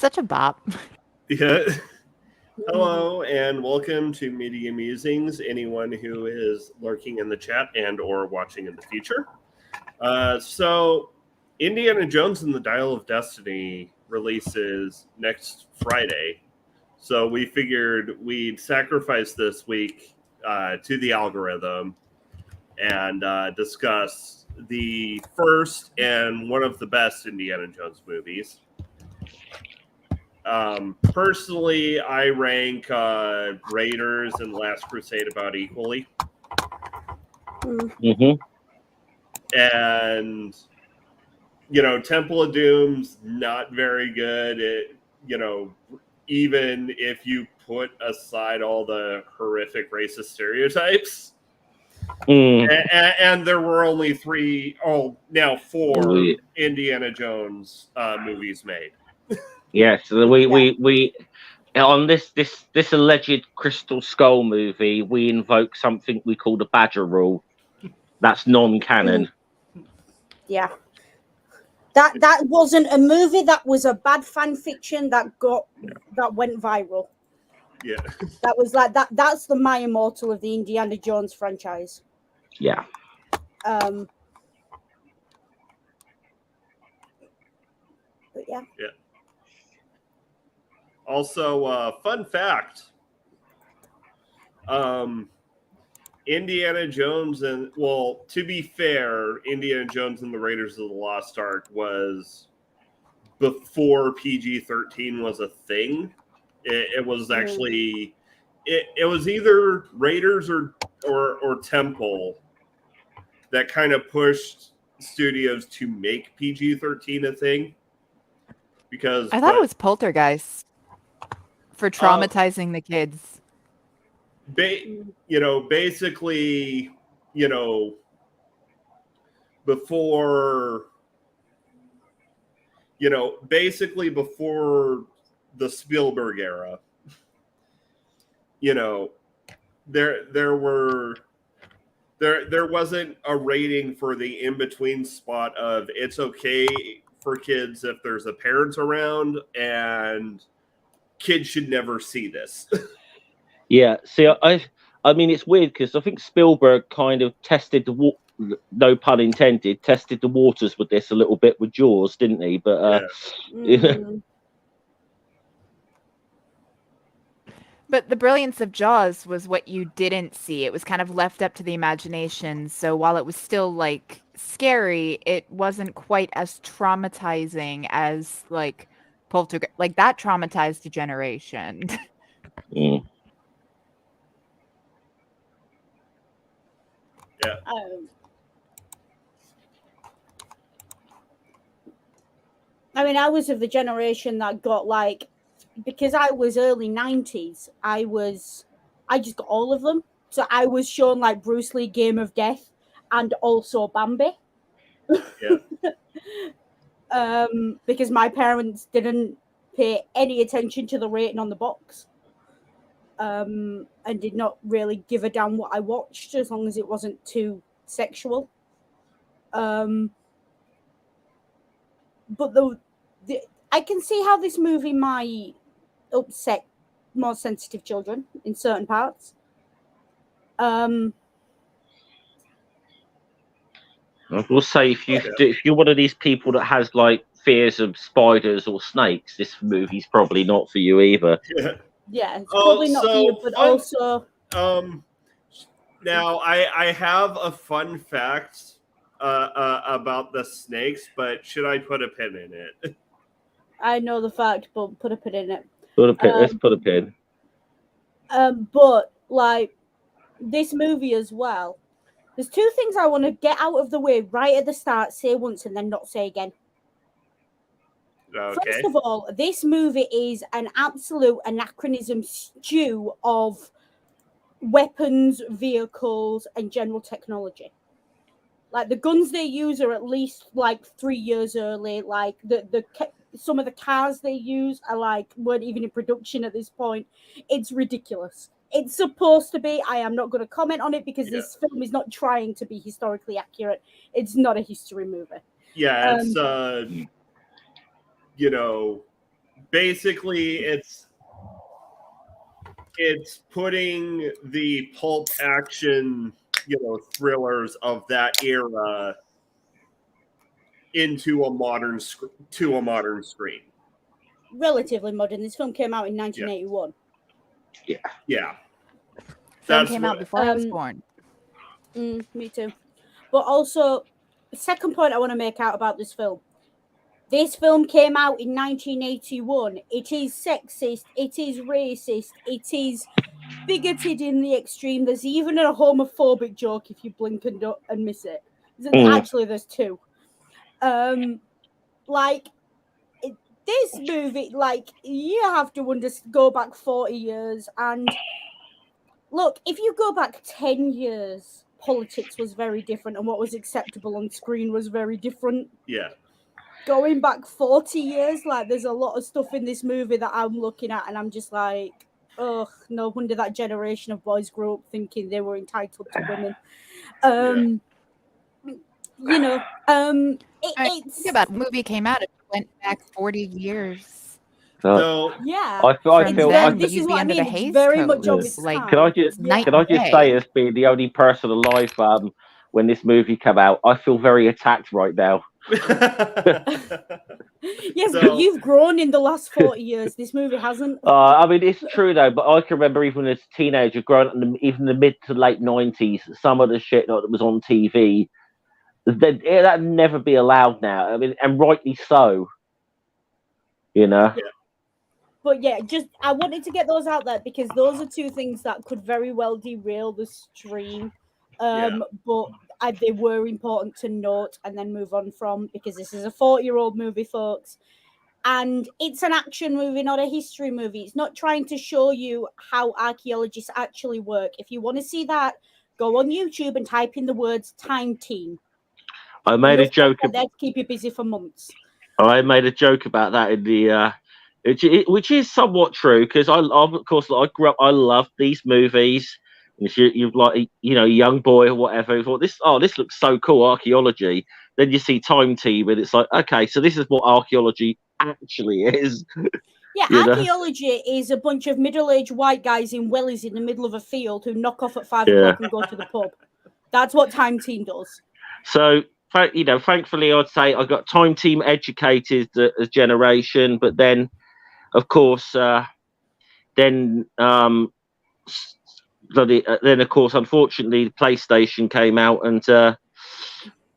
such a bop. Yeah. Hello and welcome to Media Musings. Anyone who is lurking in the chat and or watching in the future. So, Indiana Jones and the Dial of Destiny releases next Friday. So we figured we'd sacrifice this week to the algorithm and discuss the first and one of the best Indiana Jones movies. Personally, I rank Raiders and Last Crusade about equally. Mm-hmm. And, Temple of Doom's not very good. Even if you put aside all the horrific racist stereotypes. And there were only four Indiana Jones movies made. Yes, we on this alleged Crystal Skull movie, we invoke something we call the Badger Rule. That's non-canon. Yeah. That wasn't a movie. That was a bad fan fiction that went viral. Yeah. That was like that. That's the My Immortal of the Indiana Jones franchise. Yeah. But yeah. Yeah. Also, fun fact. Indiana Jones to be fair, Indiana Jones and the Raiders of the Lost Ark was before PG-13 was a thing. It was actually, it was either Raiders or Temple that kind of pushed studios to make PG-13 a thing. Because I thought it was Poltergeist for traumatizing the kids. Basically, before the Spielberg era, there wasn't a rating for the in-between spot of it's okay for kids if there's a parents around, and kids should never see this. Yeah, see, I mean, it's weird because I think Spielberg kind of tested no pun intended, tested the waters with this a little bit with Jaws, didn't he? But But the brilliance of Jaws was what you didn't see. It was kind of left up to the imagination. So while it was still like scary, it wasn't quite as traumatizing as like Poltergeist. Like that traumatized a generation. Yeah. I mean, I was of the generation that got because I was early 90s, I just got all of them. So I was shown like Bruce Lee Game of Death and also Bambi. Yeah. Because my parents didn't pay any attention to the rating on the box. And did not really give a damn what I watched as long as it wasn't too sexual. But I can see how this movie might upset more sensitive children in certain parts. I will say if you're one of these people that has like fears of spiders or snakes, this movie's probably not for you either. Yeah, it's probably not for you, but also. Now I have a fun fact about the snakes, but should I put a pin in it? I know the fact, but put a pin in it. Let's put a pin. But like this movie as well, there's two things I want to get out of the way right at the start, say once and then not say again. Okay. First of all, this movie is an absolute anachronism stew of weapons, vehicles, and general technology. Like the guns they use are at least like 3 years early. Like some of the cars they use are weren't even in production at this point. It's ridiculous. It's supposed to be. I am not going to comment on it because this film is not trying to be historically accurate. It's not a history movie. Yeah, it's basically it's putting the pulp action, thrillers of that era into a modern screen. Relatively modern. This film came out in 1981. Yeah. Film came out before I was born. Me too. But also, the second point I want to make out about this film. This film came out in 1981. It is sexist. It is racist. It is bigoted in the extreme. There's even a homophobic joke if you blink and miss it. Actually, there's two. This movie, you have to go back 40 years. And look, if you go back 10 years, politics was very different and what was acceptable on screen was very different. Yeah. Going back 40 years, there's a lot of stuff in this movie that I'm looking at and I'm just like, ugh, no wonder that generation of boys grew up thinking they were entitled to women. Think about it. The movie came out, it went back 40 years. So yeah, I feel this is what I mean. It's very much of its time. Can I just say, as being the only person alive when this movie came out, I feel very attacked right now. Yes, but you've grown in the last 40 years. This movie hasn't. I mean, it's true though. But I can remember even as a teenager, growing up in even the mid to late 90s, some of the shit that was on TV, that'd never be allowed now. I mean, and rightly so. Yeah. But yeah, I wanted to get those out there because those are two things that could very well derail the stream. But they were important to note and then move on from, because this is a 40-year-old movie, folks. And it's an action movie, not a history movie. It's not trying to show you how archaeologists actually work. If you want to see that, go on YouTube and type in the words Time Team. I made a joke about that to keep you busy for months. I made a joke about that in the which is somewhat true, because I grew up. I loved these movies. And if you're like a young boy or whatever, you thought this looks so cool, archaeology. Then you see Time Team, and it's like, okay, so this is what archaeology actually is. Yeah, archaeology is a bunch of middle-aged white guys in wellies in the middle of a field who knock off at 5 o'clock and go to the pub. That's what Time Team does. So, thankfully, I'd say I got Time Team educated as generation, but then, of course, unfortunately, the PlayStation came out and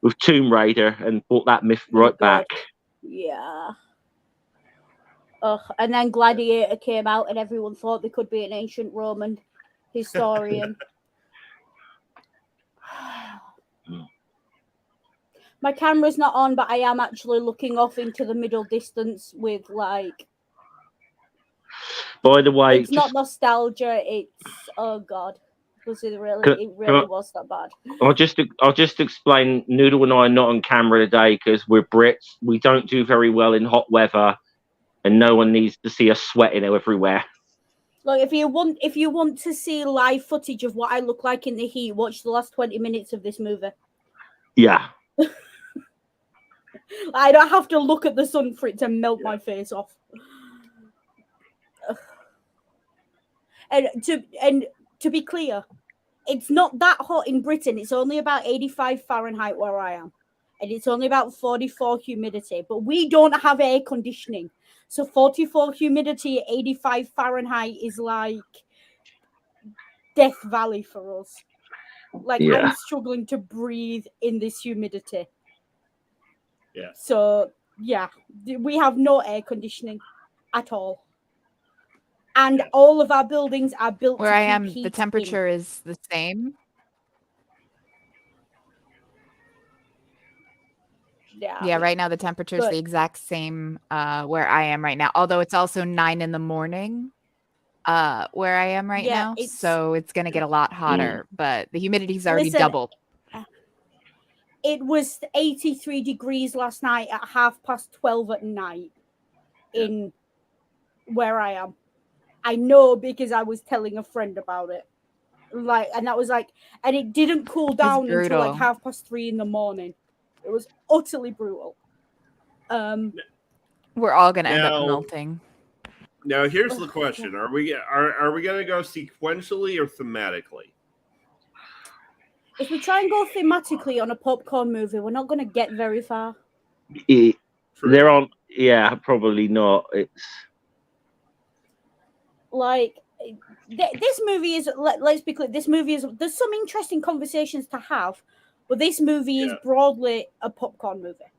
with Tomb Raider and brought that myth right back. Yeah. And then Gladiator came out, and everyone thought they could be an ancient Roman historian. My camera's not on, but I am actually looking off into the middle distance with By the way, it's not nostalgia. It's oh god, was it really was that bad? I'll just explain. Noodle and I are not on camera today because we're Brits. We don't do very well in hot weather, and no one needs to see us sweating everywhere. Look, if you want to see live footage of what I look like in the heat, watch the last 20 minutes of this movie. Yeah. I don't have to look at the sun for it to melt my face off. And to be clear, it's not that hot in Britain. It's only about 85 Fahrenheit where I am. And it's only about 44 humidity. But we don't have air conditioning. So 44 humidity, 85 Fahrenheit is like Death Valley for us. I'm struggling to breathe in this humidity. Yeah. So, yeah, we have no air conditioning at all. And all of our buildings are built where I am, the temperature is the same. Yeah, right now the temperature is the exact same where I am right now. Although it's also 9 a.m. Where I am right now. So it's going to get a lot hotter. But the humidity's already doubled. It was 83 degrees last night at 12:30 at night in where I am. I know because I was telling a friend about it. And that was and it didn't cool down until 3:30 in the morning. It was utterly brutal. We're all gonna end up melting. Now, here's the question: Are we going to go sequentially or thematically? If we try and go thematically on a popcorn movie, we're not going to get very far. True. There aren't. Yeah, probably not. It's like this movie is. Let's be clear. This movie is. There's some interesting conversations to have, but this movie is broadly a popcorn movie.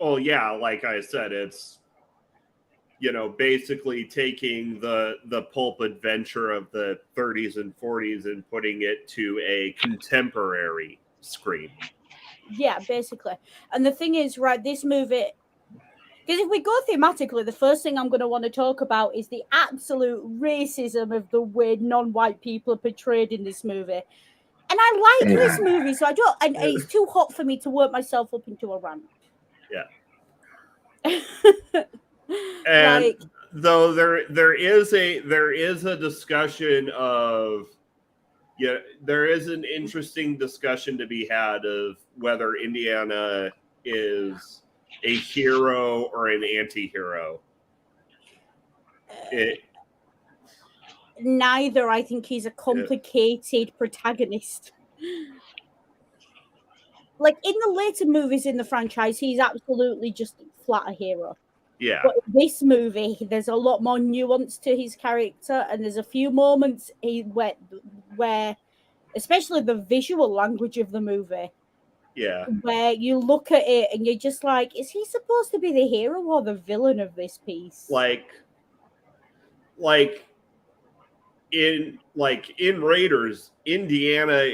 Oh yeah, like I said, it's basically taking the pulp adventure of the 30s and 40s and putting it to a contemporary screen. Yeah, basically. And the thing is, right, this movie, because if we go thematically, the first thing I'm going to want to talk about is the absolute racism of the way non-white people are portrayed in this movie. And I like this movie, so I don't. And it's too hot for me to work myself up into a rant. Yeah. And though there is a discussion of there is an interesting discussion to be had of whether Indiana is a hero or an anti-hero. Neither. I think he's a complicated protagonist. Like in the later movies in the franchise, he's absolutely just flat a hero. Yeah. But in this movie, there's a lot more nuance to his character, and there's a few moments where especially the visual language of the movie, where you look at it and you're just like, is he supposed to be the hero or the villain of this piece? Like in Raiders, Indiana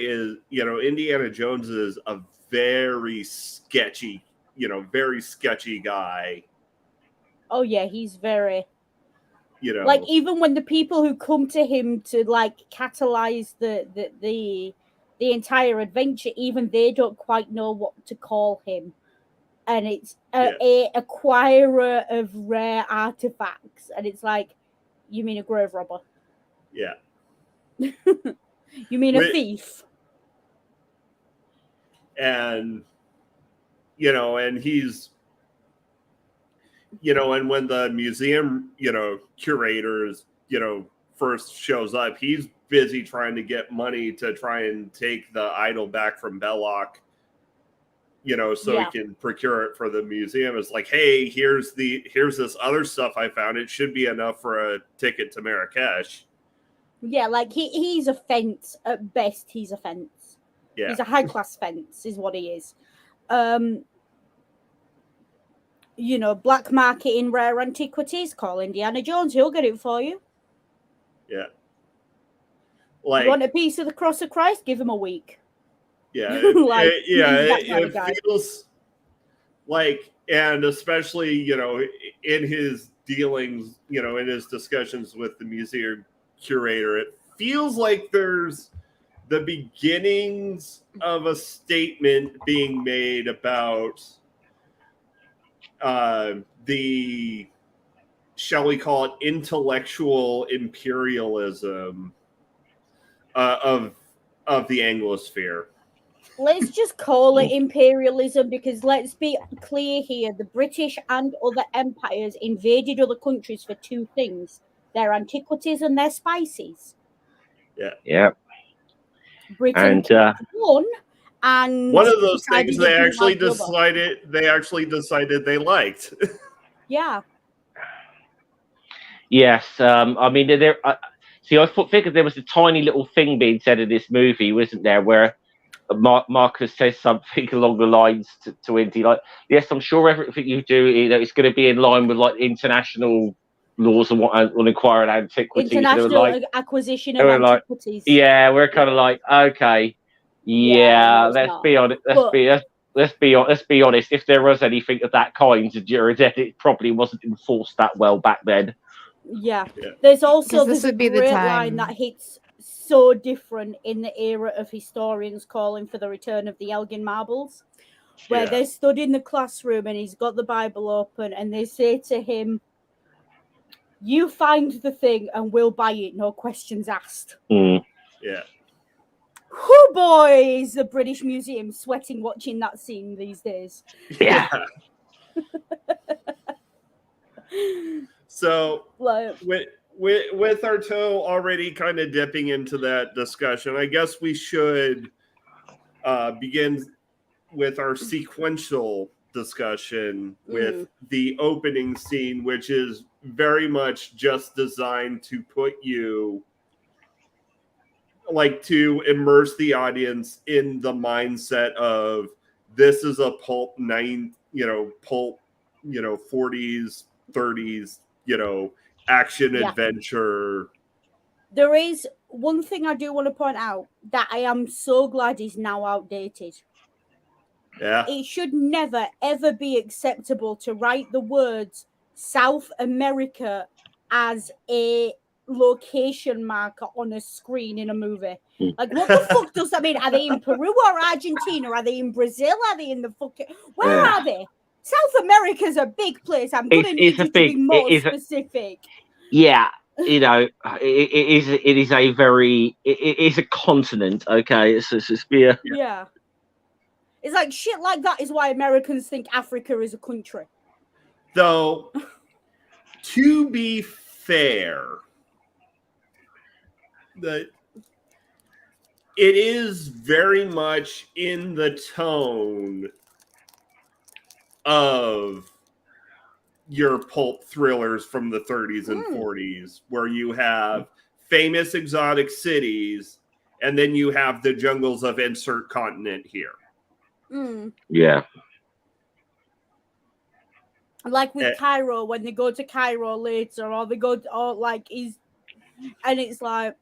Jones is a very sketchy guy. Oh yeah, he's very like, even when the people who come to him to like catalyze the entire adventure, even they don't quite know what to call him. And it's a acquirer of rare artifacts, and it's like, you mean a grave robber? Yeah. You mean a thief? And and he's and when the museum curators first shows up, he's busy trying to get money to try and take the idol back from Belloc, so he can procure it for the museum. It's like, hey, here's this other stuff I found. It should be enough for a ticket to Marrakesh. Yeah, like he's a fence at best. He's a fence. Yeah. He's a high class fence, is what he is. Black market in rare antiquities. Call Indiana Jones; he'll get it for you. Yeah. Like, you want a piece of the cross of Christ? Give him a week. Yeah. It feels like, and especially in his dealings, in his discussions with the museum curator, it feels like there's the beginnings of a statement being made about the, shall we call it, intellectual imperialism of the Anglosphere. Let's just call it imperialism, because let's be clear here, the British and other empires invaded other countries for two things: their antiquities and their spices. Yeah. Britain won, and one of those things they actually decided they liked. Yeah. Yes, I mean, I figured there was a tiny little thing being said in this movie, wasn't there, where Marcus says something along the lines to Indy, like, yes, I'm sure everything you do, it's going to be in line with like international laws and what on acquiring antiquities. International acquisition of antiquities. Like, we're kind of like, okay, let's be honest. Let's be honest. If there was anything of that kind during then, it probably wasn't enforced that well back then. Yeah. There's also a great line that hits so different in the era of historians calling for the return of the Elgin marbles, where they're stood in the classroom and he's got the Bible open and they say to him, "You find the thing and we'll buy it, no questions asked." Mm. Yeah. Whoo, boy, is the British Museum sweating watching that scene these days. Yeah. So Like, with our toe already kind of dipping into that discussion, I guess we should begin with our sequential discussion with the opening scene, which is very much just designed to put you, like, to immerse the audience in the mindset of this is a pulp 40s 30s action adventure. There is one thing I do want to point out that I am so glad is now outdated. Yeah. It should never ever be acceptable to write the words South America as a location marker on a screen in a movie. Like, what the fuck does that mean? Are they in Peru or Argentina? Are they in Brazil? Are they in the fucking... Where are they? South America's a big place. I'm going to need you to be more specific. Yeah, you know, it is a very... It is a continent, okay? It's Yeah. It's like shit like that is why Americans think Africa is a country. Though, to be fair, that it is very much in the tone of your pulp thrillers from the 30s and 40s, where you have famous exotic cities and then you have the jungles of insert continent here. Yeah. Like with Cairo, when they go to Cairo later, or they go to, or like and it's like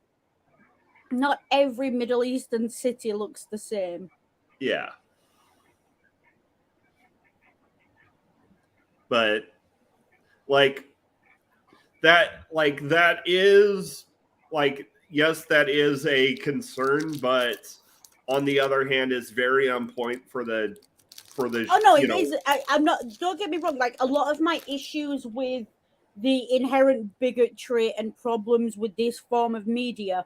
not every Middle Eastern city looks the same. Yeah. But that is yes, that is a concern, but on the other hand, it's very on point for the. Oh no, it is. I'm not. Don't get me wrong. Like, a lot of my issues with the inherent bigotry and problems with this form of media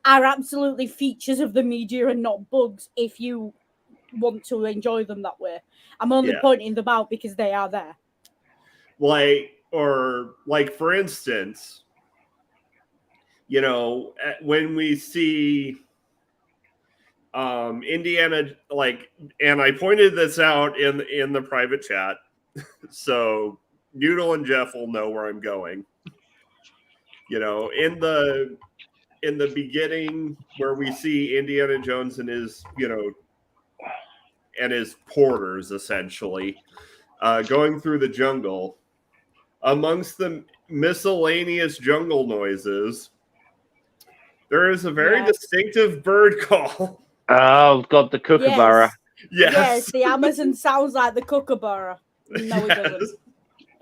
are absolutely features of the media and not bugs. If you want to enjoy them that way, I'm only pointing them out because they are there. Like for instance, when we see Indiana, and I pointed this out in the private chat, so Noodle and Jeff will know where I'm going. In the beginning, where we see Indiana Jones and his porters essentially going through the jungle, amongst the miscellaneous jungle noises, there is a very distinctive bird call. Oh God, the kookaburra. Yes, the Amazon sounds like the kookaburra. No, it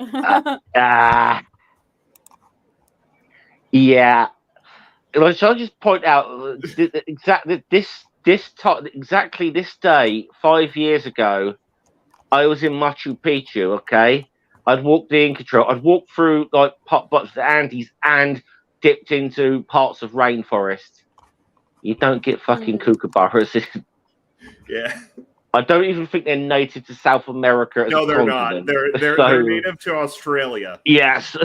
doesn't. Yeah. Shall I just point out exactly this day 5 years ago, I was in Machu Picchu. Okay, I'd walked the Inca Trail. I'd walked through like parts of the Andes and dipped into parts of rainforest. You don't get fucking kookaburras. Yeah. I don't even think they're native to South America. No, they're continent. not. They're native to Australia. Yes.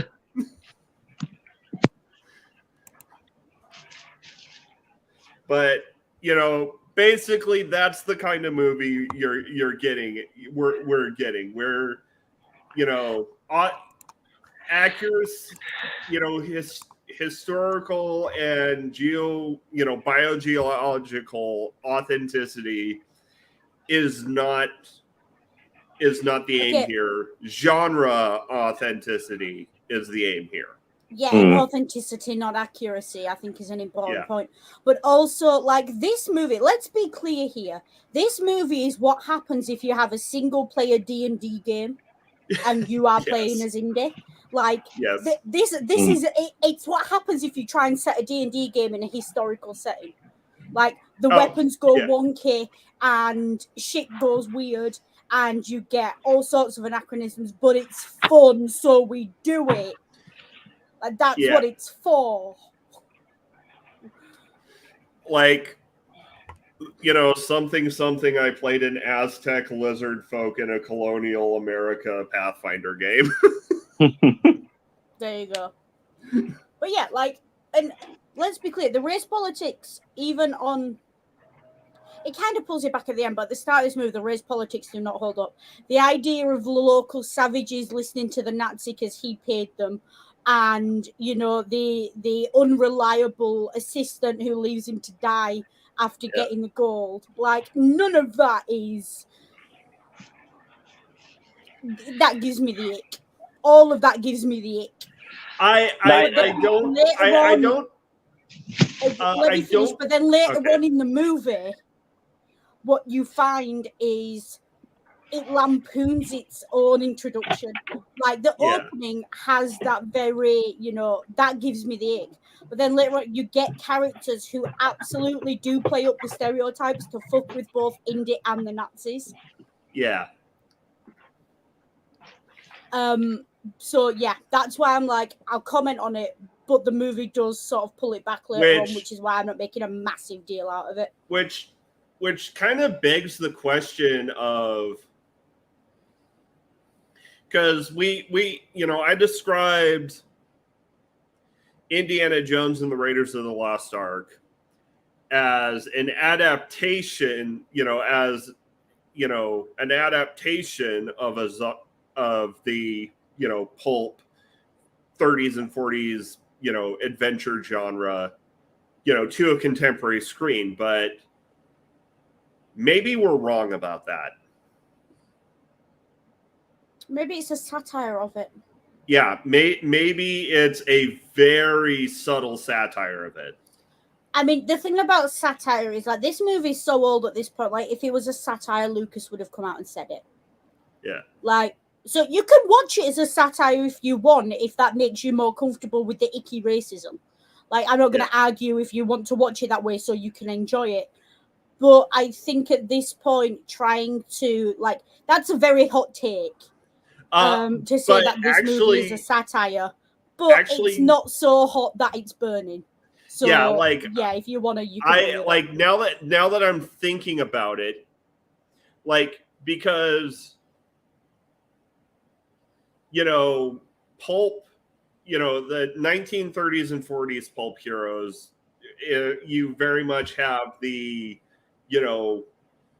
But basically, that's the kind of movie you're getting. We're getting where accuracy, historical and biogeological authenticity is not the aim here. Genre authenticity is the aim here. Yeah, and authenticity, not accuracy, I think is an important point. But also, like, this movie, let's be clear here. This movie is what happens if you have a single-player D&D game and you are playing as Indy. Like, this is it's what happens if you try and set a D&D game in a historical setting. Like, the weapons go wonky and shit goes weird and you get all sorts of anachronisms, but it's fun, so we do it. Like, that's what it's for. Like, something I played an Aztec lizard folk in a colonial America Pathfinder game. There you go. But yeah, like, and let's be clear, the race politics, even on, it kind of pulls it back at the end, but at the start of this movie, the race politics do not hold up. The idea of the local savages listening to the Nazi because he paid them, and, you know, the unreliable assistant who leaves him to die after getting the gold, like, none of that is, that gives me the ick. All of that gives me the ick. I don't Let me finish. But then later okay. on in the movie, what you find is it lampoons its own introduction. Like the opening has that very, you know, that gives me the ick. But then later on, you get characters who absolutely do play up the stereotypes to fuck with both Indy and the Nazis. Yeah. So yeah, that's why I'm like, I'll comment on it, but the movie does sort of pull it back later on, which is why I'm not making a massive deal out of it. Which kind of begs the question of, because we you know, I described Indiana Jones and the Raiders of the Lost Ark as an adaptation, you know, an adaptation of the, you know, pulp 30s and 40s, you know, adventure genre, you know, to a contemporary screen. But maybe we're wrong about that. Maybe it's a satire of it. Yeah, maybe it's a very subtle satire of it. I mean, the thing about satire is, like, this movie is so old at this point. Like, if it was a satire, Lucas would have come out and said it. Yeah. Like, so you can watch it as a satire if you want, if that makes you more comfortable with the icky racism. Like, I'm not going to argue if you want to watch it that way so you can enjoy it. But I think at this point, trying to, like, that's a very hot take to say that this movie is a satire. But it's not so hot that it's burning. So, yeah, like, yeah, if you want to, you can. Now that I'm thinking about it, like, because, you know, pulp, you know, the 1930s and 40s pulp heroes, you very much have the, you know,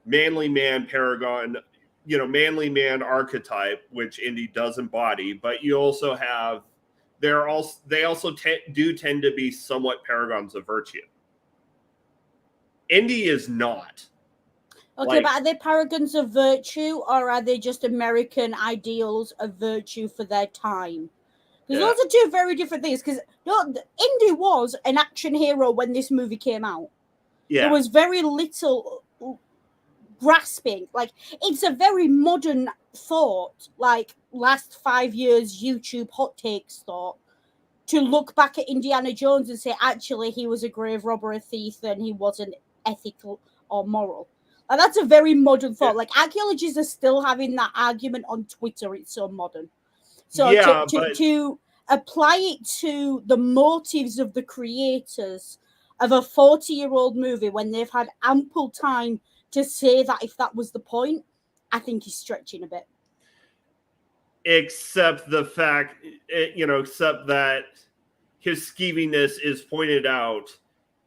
manly man paragon, you know, manly man archetype, which Indy does embody, but you also have, they also do tend to be somewhat paragons of virtue. Indy is not. Okay, but are they paragons of virtue, or are they just American ideals of virtue for their time? Because those are two very different things. Because Indy was an action hero when this movie came out. Yeah. There was very little grasping. Like, it's a very modern thought, like last 5 years YouTube hot takes thought, to look back at Indiana Jones and say, actually, he was a grave robber, a thief, and he wasn't ethical or moral. Like, that's a very modern thought. Like, archaeologists are still having that argument on Twitter. It's so modern. So to apply it to the motives of the creators of a 40-year-old movie when they've had ample time to say that if that was the point, I think he's stretching a bit. Except the fact, you know, except that his skeeviness is pointed out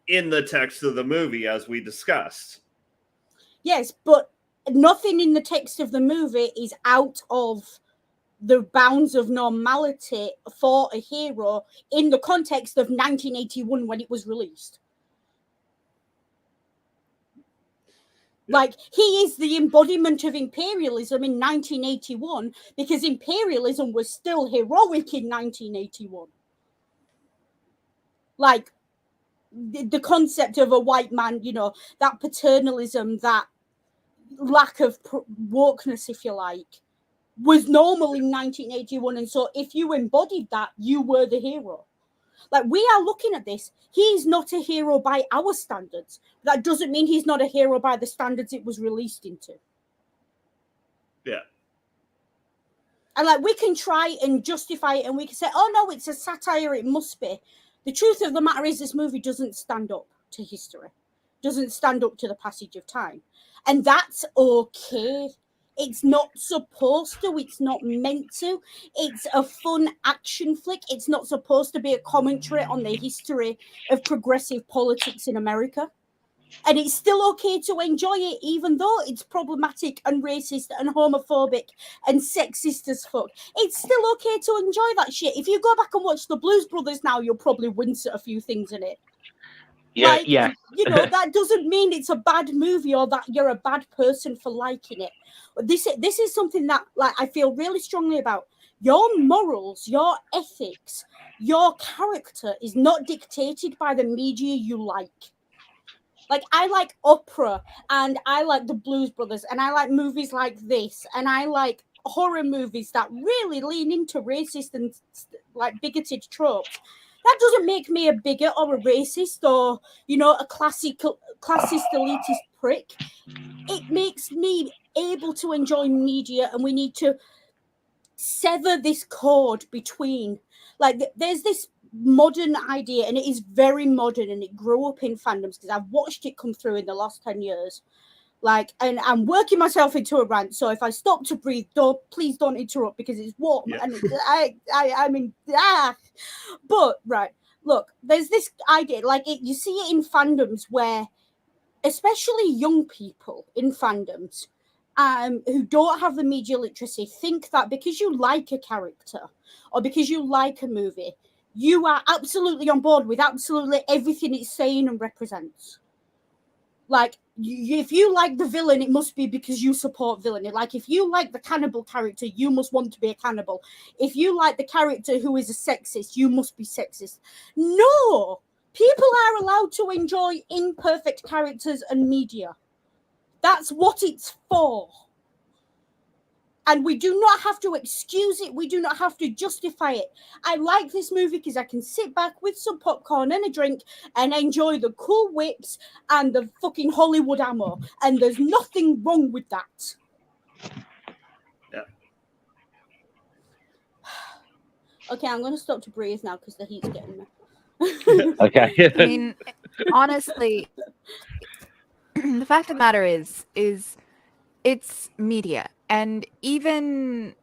in the text of the movie, as we discussed. Yes, but nothing in the text of the movie is out of the bounds of normality for a hero in the context of 1981 when it was released. Like, he is the embodiment of imperialism in 1981 because imperialism was still heroic in 1981. Like, the concept of a white man, you know, that paternalism, that lack of wokeness, if you like, was normal in 1981. And so if you embodied that, you were the hero. Like, we are looking at this. He's not a hero by our standards. That doesn't mean he's not a hero by the standards it was released into. Yeah. And, like, we can try and justify it and we can say, oh, no, it's a satire, it must be. The truth of the matter is this movie doesn't stand up to history. Doesn't stand up to the passage of time. And that's okay. It's not supposed to. It's not meant to. It's a fun action flick. It's not supposed to be a commentary on the history of progressive politics in America. And it's still okay to enjoy it, even though it's problematic and racist and homophobic and sexist as fuck. It's still okay to enjoy that shit. If you go back and watch the Blues Brothers now, you'll probably wince at a few things in it. Yeah, Like, yeah. you know, that doesn't mean it's a bad movie or that you're a bad person for liking it. This is something that, like, I feel really strongly about. Your morals, your ethics, your character is not dictated by the media you like. Like, I like opera, and I like the Blues Brothers, and I like movies like this, and I like horror movies that really lean into racist and like bigoted tropes. That doesn't make me a bigot or a racist or, you know, a classist elitist prick. It makes me able to enjoy media, and we need to sever this cord between, like, there's this modern idea, and it is very modern, and it grew up in fandoms because I've watched it come through in the last 10 years. Like, and I'm working myself into a rant, so if I stop to breathe, please don't interrupt, because it's warm. Yeah. And I mean, but right, look, there's this idea, like, you see it in fandoms where, especially young people in fandoms, who don't have the media literacy, think that because you like a character or because you like a movie, you are absolutely on board with absolutely everything it's saying and represents. Like, if you like the villain, it must be because you support villainy. Like, if you like the cannibal character, you must want to be a cannibal. If you like the character who is a sexist, you must be sexist. No! People are allowed to enjoy imperfect characters and media. That's what it's for. And we do not have to excuse it. We do not have to justify it. I like this movie because I can sit back with some popcorn and a drink and enjoy the cool whips and the fucking Hollywood ammo. And there's nothing wrong with that. Yeah. Okay, I'm going to stop to breathe now because the heat's getting me. Okay. I mean, honestly, the fact of the matter is it's media, and even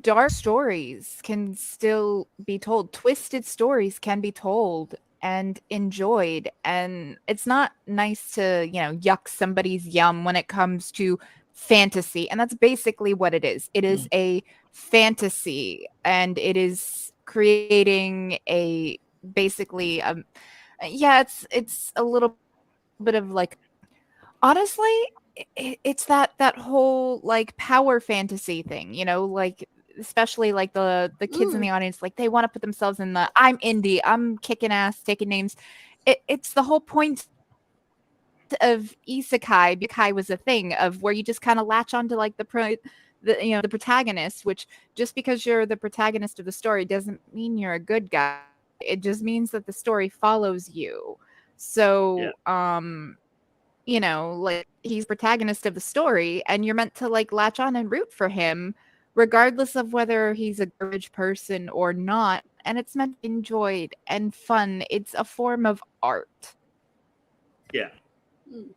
dark stories can still be told. Twisted stories can be told and enjoyed, and it's not nice to, you know, yuck somebody's yum when it comes to fantasy, and that's basically what it is. It is a fantasy, and it is creating a basically yeah, it's a little bit of like, honestly, it's that whole like power fantasy thing, you know, like especially like the kids in the audience, like they want to put themselves in the I'm indie, I'm kicking ass, taking names. It's the whole point of isekai. Isekai was a thing of where you just kind of latch onto like the protagonist, which just because you're the protagonist of the story doesn't mean you're a good guy. It just means that the story follows you. So, you know, like he's protagonist of the story and you're meant to like latch on and root for him regardless of whether he's a garbage person or not, and it's meant to be enjoyed and fun. It's a form of art. Yeah. And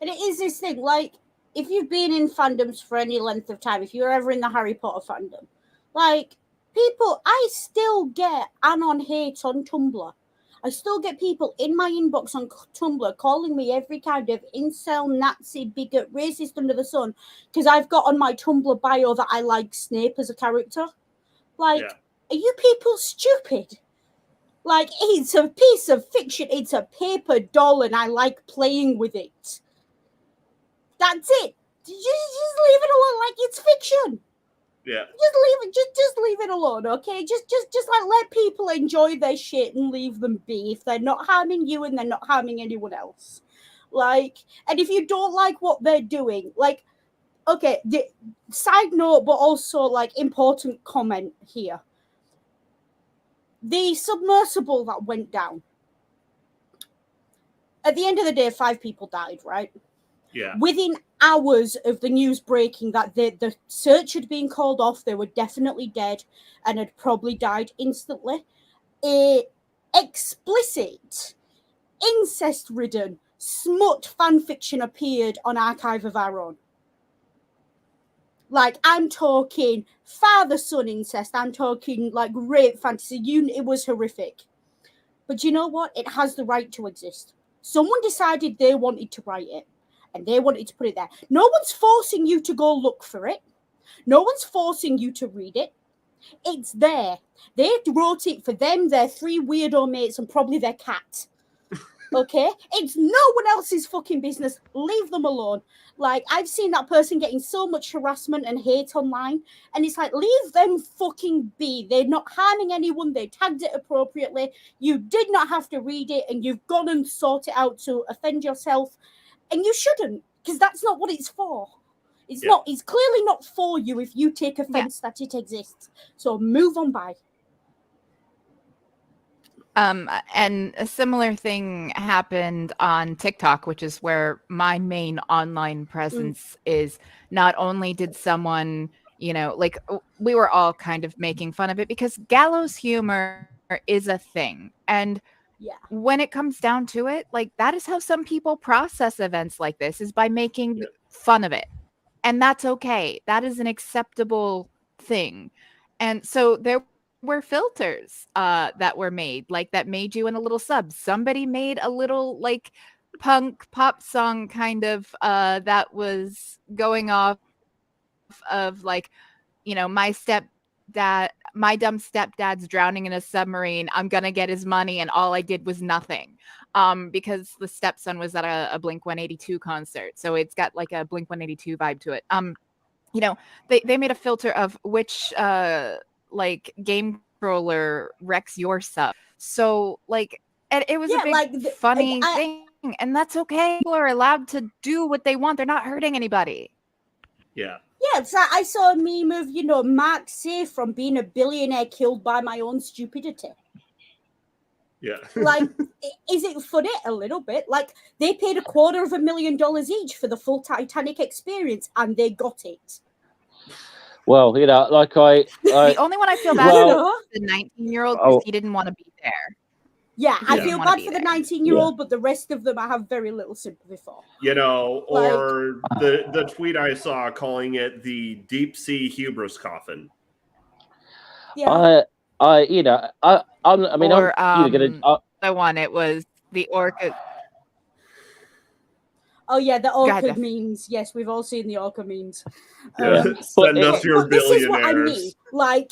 it is this thing, like, if you've been in fandoms for any length of time, if you're ever in the Harry Potter fandom, like, people, I still get anon hate on Tumblr. I still get people in my inbox on Tumblr calling me every kind of incel, Nazi, bigot, racist under the sun because I've got on my Tumblr bio that I like Snape as a character. Like, Are you people stupid? Like, it's a piece of fiction. It's a paper doll and I like playing with it. That's it. Just leave it alone. Like, it's fiction. Yeah. Just leave it. Just leave it alone, okay? Just like let people enjoy their shit and leave them be if they're not harming you and they're not harming anyone else. Like, and if you don't like what they're doing, like, okay, the side note, but also like important comment here. The submersible that went down. At the end of the day, 5 people died, right? Yeah. Within hours of the news breaking that the search had been called off, they were definitely dead and had probably died instantly. A explicit, incest-ridden, smut fanfiction appeared on Archive of Our Own. Like, I'm talking father-son incest. I'm talking, like, rape fantasy. It was horrific. But you know what? It has the right to exist. Someone decided they wanted to write it, and they wanted to put it there. No one's forcing you to go look for it. No one's forcing you to read it. It's there. They wrote it for them, their 3 weirdo mates, and probably their cat. Okay? It's no one else's fucking business. Leave them alone. Like, I've seen that person getting so much harassment and hate online, and it's like, leave them fucking be. They're not harming anyone. They tagged it appropriately. You did not have to read it, and you've gone and sought it out to offend yourself, and you shouldn't, because that's not what it's for. It's not. It's clearly not for you if you take offense that it exists. So move on by. And a similar thing happened on TikTok, which is where my main online presence is. Not only did someone, like, we were all kind of making fun of it because gallows humor is a thing. And when it comes down to it, like, that is how some people process events like this, is by making fun of it. And that's okay. That is an acceptable thing. And so there were filters that were made, like, that made you in a little sub. Somebody made a little, like, punk pop song kind of that was going off of, like, my dumb stepdad's drowning in a submarine. I'm gonna get his money, and all I did was nothing. Because the stepson was at a Blink 182 concert, so it's got like a Blink 182 vibe to it. They made a filter of which like game controller wrecks your sub. So, like, it was a big funny thing, and that's okay. People are allowed to do what they want. They're not hurting anybody. Yeah. Yeah, it's like I saw a meme of, Mark safe from being a billionaire killed by my own stupidity. Yeah. Like, is it funny? A little bit. Like, they paid $250,000 each for the full Titanic experience, and they got it. Well, like the only one I feel bad about is the 19-year-old because he didn't want to be there. Yeah, I feel bad for the 19-year-old, but the rest of them I have very little sympathy for. Or the tweet I saw calling it the deep sea hubris coffin. Yeah. The one, it was the orca. Oh yeah, the orca memes. Yes, we've all seen the orca memes. Send us your billionaires. This is what I mean. Like,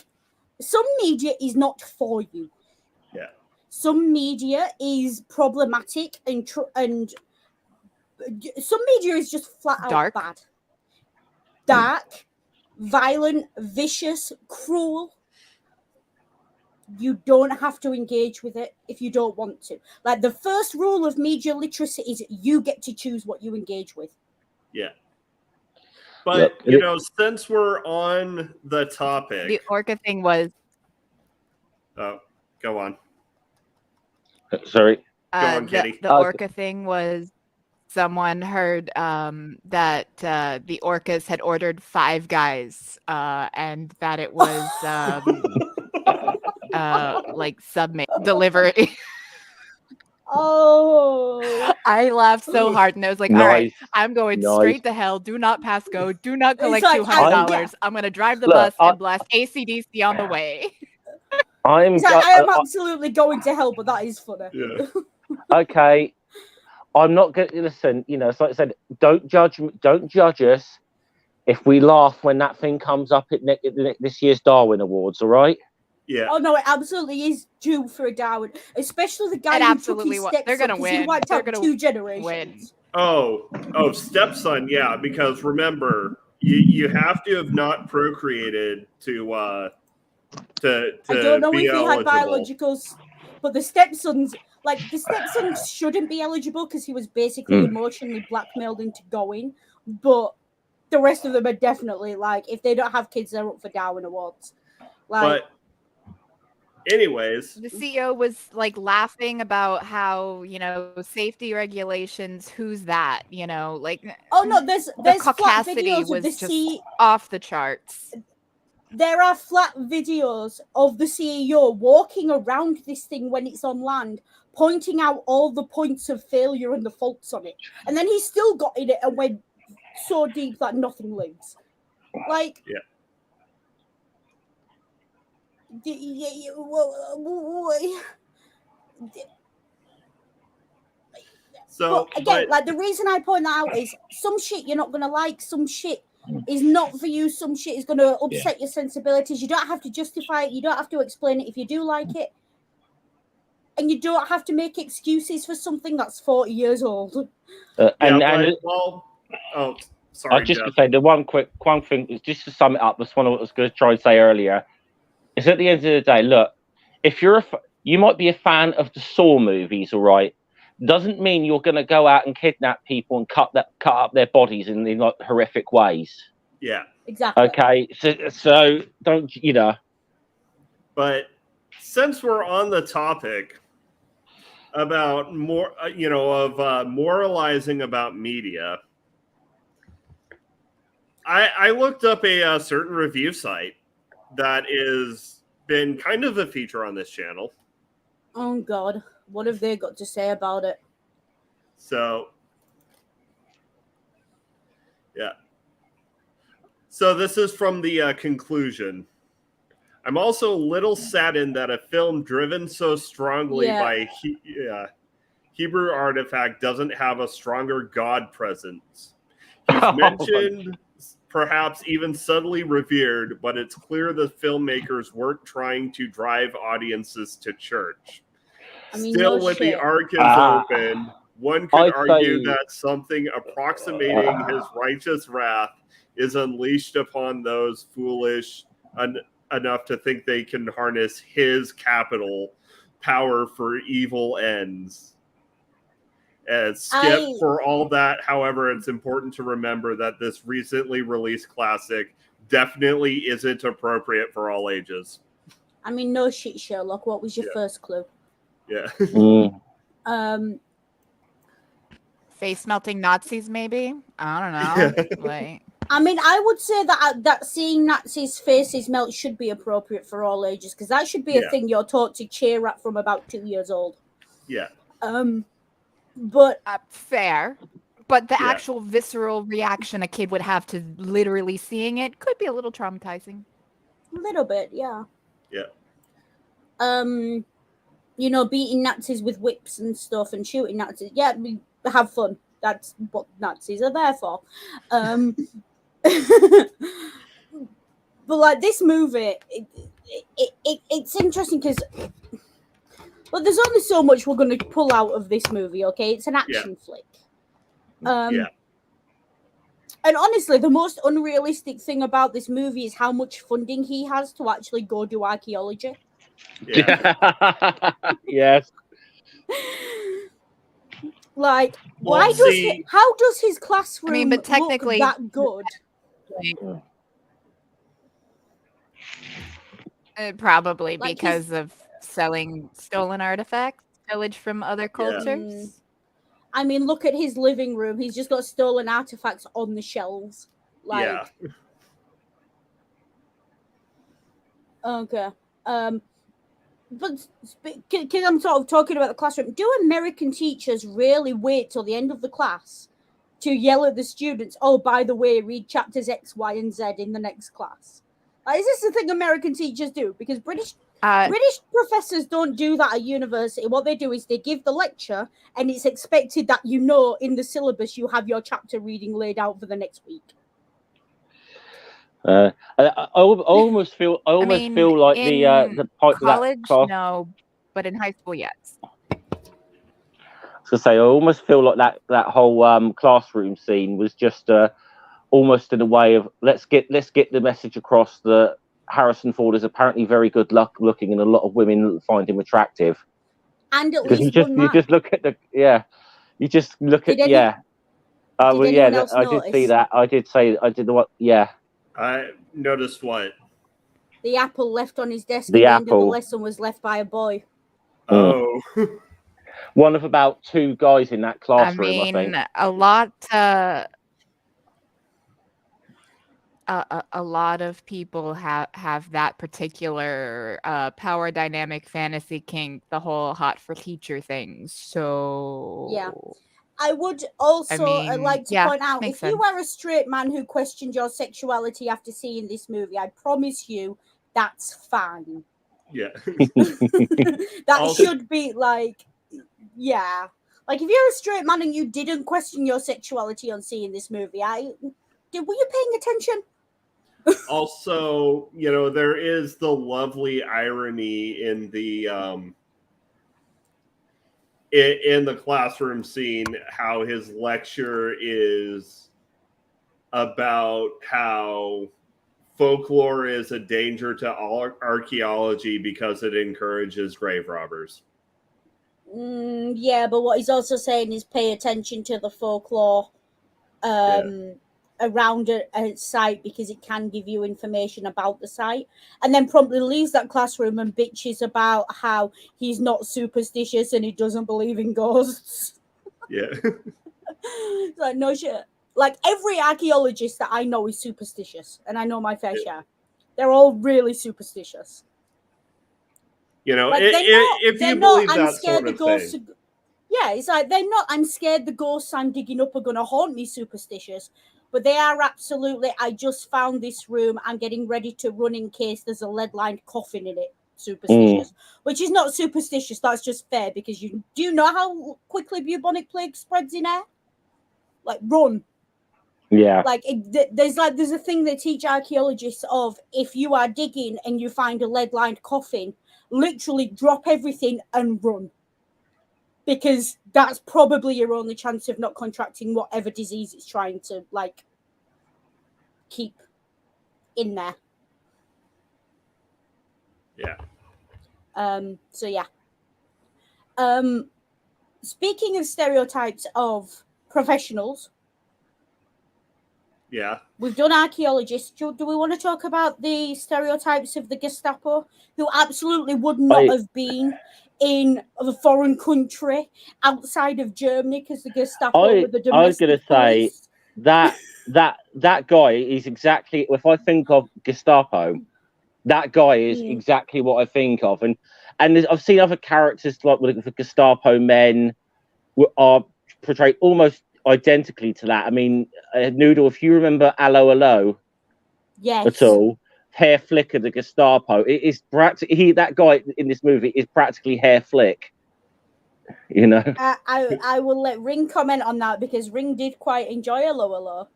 some media is not for you. Yeah. Some media is problematic and some media is just flat out bad. Dark, violent, vicious, cruel. You don't have to engage with it if you don't want to. Like, the first rule of media literacy is you get to choose what you engage with. Yeah. But, since we're on the topic. The orca thing was. Oh, go on. Sorry. Go on, Kitty. The orca thing was someone heard that the orcas had ordered Five Guys and that it was like submit delivery. Oh, I laughed so hard, and I was like, all right, I'm going straight to hell. Do not pass go. Do not collect $200. I'm going to drive the bus and blast AC/DC on the way. I am absolutely going to hell, but that is funny. Yeah. Okay. I'm not going to listen. It's like I said, don't judge us if we laugh when that thing comes up at this year's Darwin Awards, all right? Yeah. Oh no, it absolutely is due for a Darwin, especially the guy who took his stepson. They're gonna win. He wiped out 2 generations. Win. Oh, stepson, yeah. Because remember, you have to have not procreated to I don't know be if he had eligible. biologicals, but the stepson shouldn't be eligible because he was basically emotionally blackmailed into going. But the rest of them are definitely, like, if they don't have kids, they're up for Darwin Awards. Like. But anyways, the CEO was like laughing about how, safety regulations, who's that, like, oh no, there's the caucasity was just off the charts. there are flat videos of the CEO walking around this thing when it's on land, pointing out all the points of failure and the faults on it. And then he still got in it and went so deep that nothing lives. Like, Yeah. So, but again, like the reason I point that out is some shit you're not gonna like, some shit is not for you, some shit is gonna upset your sensibilities. You don't have to justify it, you don't have to explain it if you do like it. And you don't have to make excuses for something that's 40 years old. oh, sorry, I just Jeff. to say the one thing is just to sum it up. That's what I was going to try and say earlier. Is at the end of the day, look, if you're you might be a fan of the Saw movies, all right. Doesn't mean you're going to go out and kidnap people and cut up their bodies in like horrific ways. Yeah. Exactly. Okay, so don't But since we're on the topic about more, moralizing about media, I looked up a certain review site that is been kind of a feature on this channel. Oh God, what have they got to say about it? So, yeah. So this is from the conclusion. I'm also a little saddened that a film driven so strongly by Hebrew artifact doesn't have a stronger God presence. He's mentioned, perhaps even subtly revered, but it's clear the filmmakers weren't trying to drive audiences to church. Still, when the ark is open, one could argue that something approximating his righteous wrath is unleashed upon those foolish enough to think they can harness his capital power for evil ends. For all that, however, it's important to remember that this recently released classic definitely isn't appropriate for all ages. I mean, no shit, Sherlock. What was your first clue? Yeah. Face melting Nazis, maybe? I don't know. Like, I mean, I would say that seeing Nazis' faces melt should be appropriate for all ages, because that should be a thing you're taught to cheer at from about 2 years old. Yeah. But fair. But the actual visceral reaction a kid would have to literally seeing it could be a little traumatizing. A little bit, yeah. Yeah. Beating Nazis with whips and stuff and shooting Nazis. Yeah, we have fun. That's what Nazis are there for. But like this movie, it's interesting because, well, there's only so much we're going to pull out of this movie. Okay, it's an action flick. And honestly, the most unrealistic thing about this movie is how much funding he has to actually go do archaeology. Yeah. Yes. Like, how does his classroom but technically, look that good? Probably because of selling stolen artifacts, pillage from other cultures. I mean, look at his living room. He's just got stolen artifacts on the shelves. Okay. But because I'm sort of talking about the classroom, do American teachers really wait till the end of the class to yell at the students, oh, by the way, read chapters X, Y, and Z in the next class? Is this the thing American teachers do? Because British professors don't do that at university. What they do is they give the lecture, and it's expected that in the syllabus you have your chapter reading laid out for the next week. I almost feel like the part college, of that class. No, but in high school, yes. I was gonna say, I almost feel like that whole classroom scene was just almost in a way of let's get the message across that Harrison Ford is apparently very good looking, and a lot of women find him attractive. And at least you just look at I did see that. I did the what? Yeah. I noticed what? The apple left on his desk the at the end of the apple. lesson was left by a boy. Oh. One of about 2 guys in that classroom, I think. A lot a lot of people have that particular power dynamic fantasy kink, the whole hot for teacher thing. Yeah. So I would I also mean, like to yeah, point out, makes if you sense. are a straight man who questioned your sexuality after seeing this movie, I promise you that's fine. Yeah. That Also- should be like, yeah. Like, if you're a straight man and you didn't question your sexuality on seeing this movie, were you paying attention? Also, there is the lovely irony in the in the classroom scene, how his lecture is about how folklore is a danger to all archaeology because it encourages grave robbers. Yeah, but what he's also saying is pay attention to the folklore around a site, because it can give you information about the site, and then promptly leaves that classroom and bitches about how he's not superstitious and he doesn't believe in ghosts. Yeah. It's like, no shit. Like, every archaeologist that I know is superstitious, and I know my fair share. They're all really superstitious. Like, if they're you not, believe I'm that scared sort the of ghosts thing. yeah, it's like, they're not, I'm scared the ghosts I'm digging up are going to haunt me superstitious, but they are absolutely, I just found this room, I'm getting ready to run in case there's a lead-lined coffin in it superstitious. Which is not superstitious, that's just fair, because do you know how quickly bubonic plague spreads in air? Like, run. Yeah. Like, there's a thing they teach archaeologists of, if you are digging and you find a lead-lined coffin, literally drop everything and run, because that's probably your only chance of not contracting whatever disease it's trying to, like, keep in there. Yeah. So yeah. Speaking of stereotypes of professionals, Yeah. we've done archaeologists. Do we want to talk about the stereotypes of the Gestapo, who absolutely would not have been in a foreign country outside of Germany, because the Gestapo were the I was going to domestic say police? that guy is exactly, if I think of Gestapo, that guy is exactly what I think of, and I've seen other characters like the Gestapo men are portrayed almost identically to that. I mean, Noodle, if you remember Allo Allo Yes. at all, Hair Flicker, the Gestapo, it is practically, that guy in this movie is practically Hair Flick. You know, I will let Ring comment on that, because Ring did quite enjoy a lower low.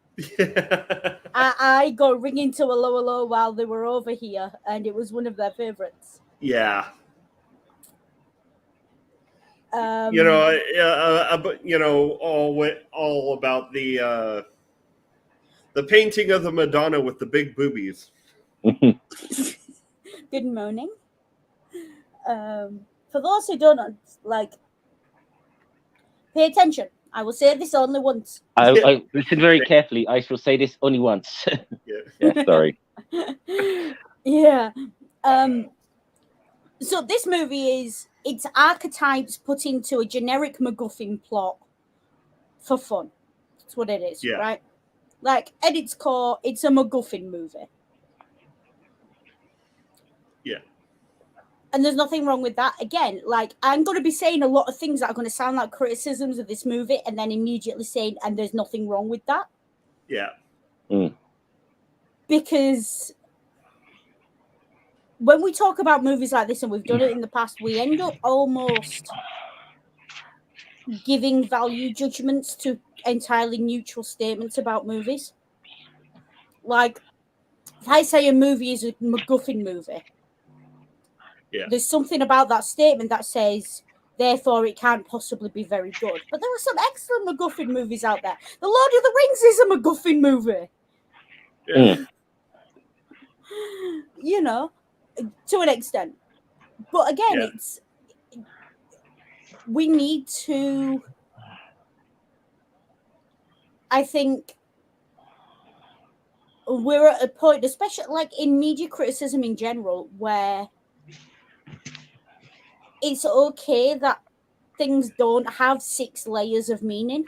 I got Ring into a lower low while they were over here, and it was one of their favorites. Yeah. But all about the painting of the Madonna with the big boobies. Good morning. For those who don't pay attention. I will say this only once. I listen very carefully. I shall say this only once. Yeah, sorry. Yeah. So this movie it's archetypes put into a generic MacGuffin plot for fun. That's what it is, right? Like, at its core, it's a MacGuffin movie. Yeah. And there's nothing wrong with that. Again, like, I'm going to be saying a lot of things that are going to sound like criticisms of this movie, and then immediately saying, and there's nothing wrong with that. Yeah. Because when we talk about movies like this, and we've done it in the past, we end up almost giving value judgments to entirely neutral statements about movies. Like, if I say a movie is a MacGuffin movie, there's something about that statement that says, therefore it can't possibly be very good. But there are some excellent MacGuffin movies out there. The Lord of the Rings is a MacGuffin movie. Yeah. You know, to an extent. But again, we need to, I think, we're at a point, especially like in media criticism in general, where it's okay that things don't have 6 layers of meaning.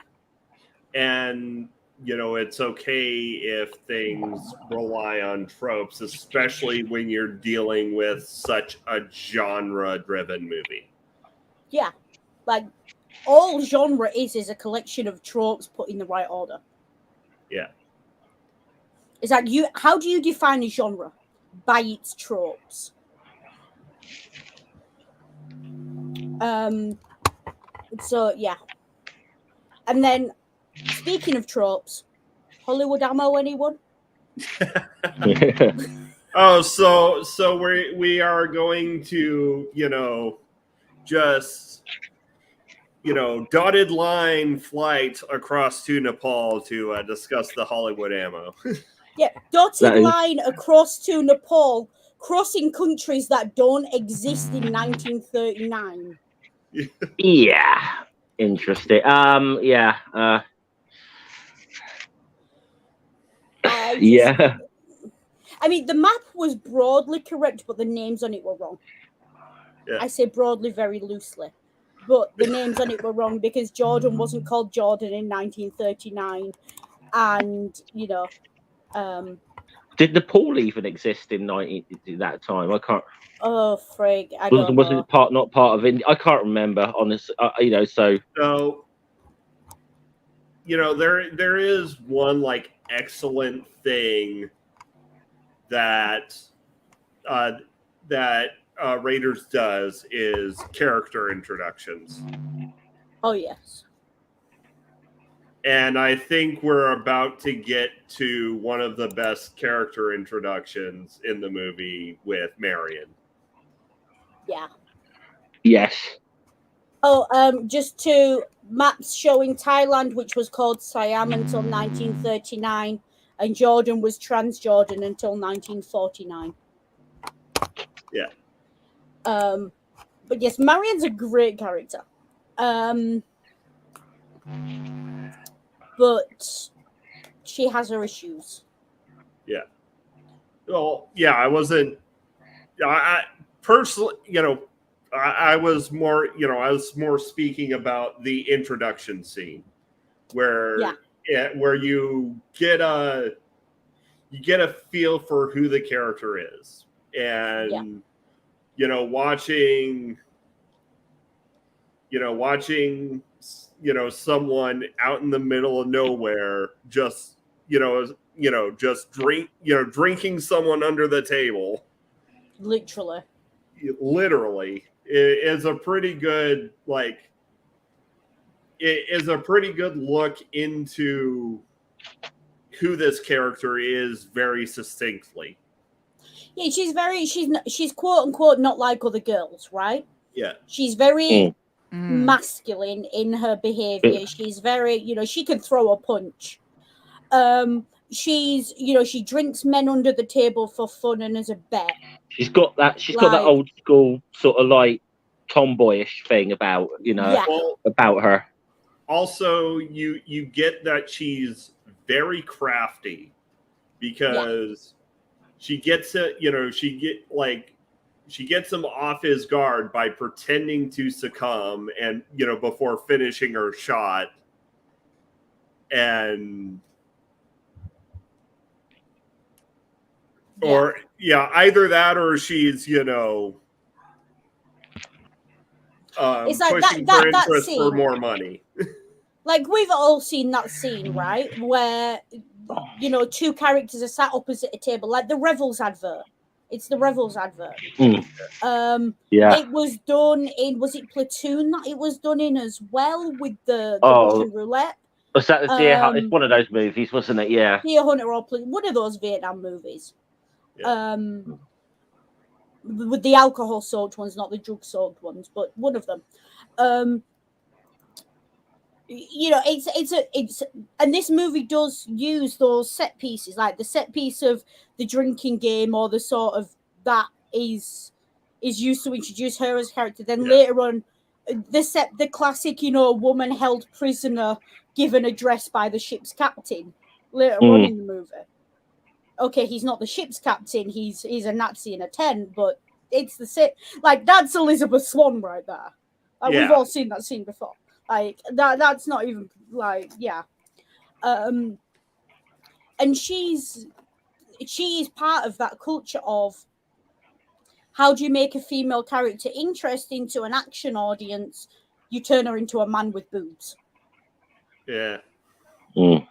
And it's okay if things rely on tropes, especially when you're dealing with such a genre-driven movie. Yeah, like all genre is a collection of tropes put in the right order. Yeah. It's like how do you define a genre? By its tropes. So yeah. And then speaking of tropes, Hollywood ammo, anyone? Oh, so we are going to, just dotted line flight across to Nepal to discuss the Hollywood ammo. Yeah, dotted line across to Nepal, crossing countries that don't exist in 1939. Yeah, interesting. Yeah. Yeah. I mean, the map was broadly correct, but the names on it were wrong. Yeah. I say broadly very loosely, but the names on it were wrong because Jordan wasn't called Jordan in 1939, and Did Nepal even exist in that time? I can't. Oh frig! I don't Was know. it not part of India? I can't remember. Honestly, So there is one like excellent thing that Raiders does is character introductions. Oh yes. And I think we're about to get to one of the best character introductions in the movie with Marion. Yeah. Yes. Oh, just to maps showing Thailand, which was called Siam until 1939, and Jordan was Transjordan until 1949. Yeah. But yes, Marion's a great character. But she has her issues. Yeah. Well, yeah, I wasn't. I personally, I was more, speaking about the introduction scene where you get a feel for who the character is, and watching someone out in the middle of nowhere just drinking someone under the table, literally is a pretty good look into who this character is very succinctly. Yeah, she's quote unquote not like other girls, right? Yeah. She's very masculine in her behavior. She's very, she can throw a punch. She drinks men under the table for fun and as a bet. She's got that old school sort of like tomboyish thing about, about her. Also, you get that she's very crafty because she gets it, she gets him off his guard by pretending to succumb and before finishing her shot. And or either that or she's it's like pushing for interest for more money. Like we've all seen that scene, right? Where two characters are sat opposite a table, like the Revels advert. It's the Revels advert. It was done in, was it Platoon that it was done in as well with the Russian roulette? Was that the Deer Hunter? It's one of those movies, wasn't it? Yeah. Deer Hunter or one of those Vietnam movies. Yeah. With the alcohol soaked ones, not the drug soaked ones, but one of them. It's and this movie does use those set pieces, like the set piece of the drinking game, or the sort of that is used to introduce her as a character. Then later on, the classic, woman held prisoner, given a dress by the ship's captain. Later on in the movie, okay, he's not the ship's captain; he's a Nazi in a tent, but it's the same. Like that's Elizabeth Swann right there. Like we've all seen that scene before. Like that's not even like And she is part of that culture of how do you make a female character interesting to an action audience? You turn her into a man with boobs. Yeah. Mm.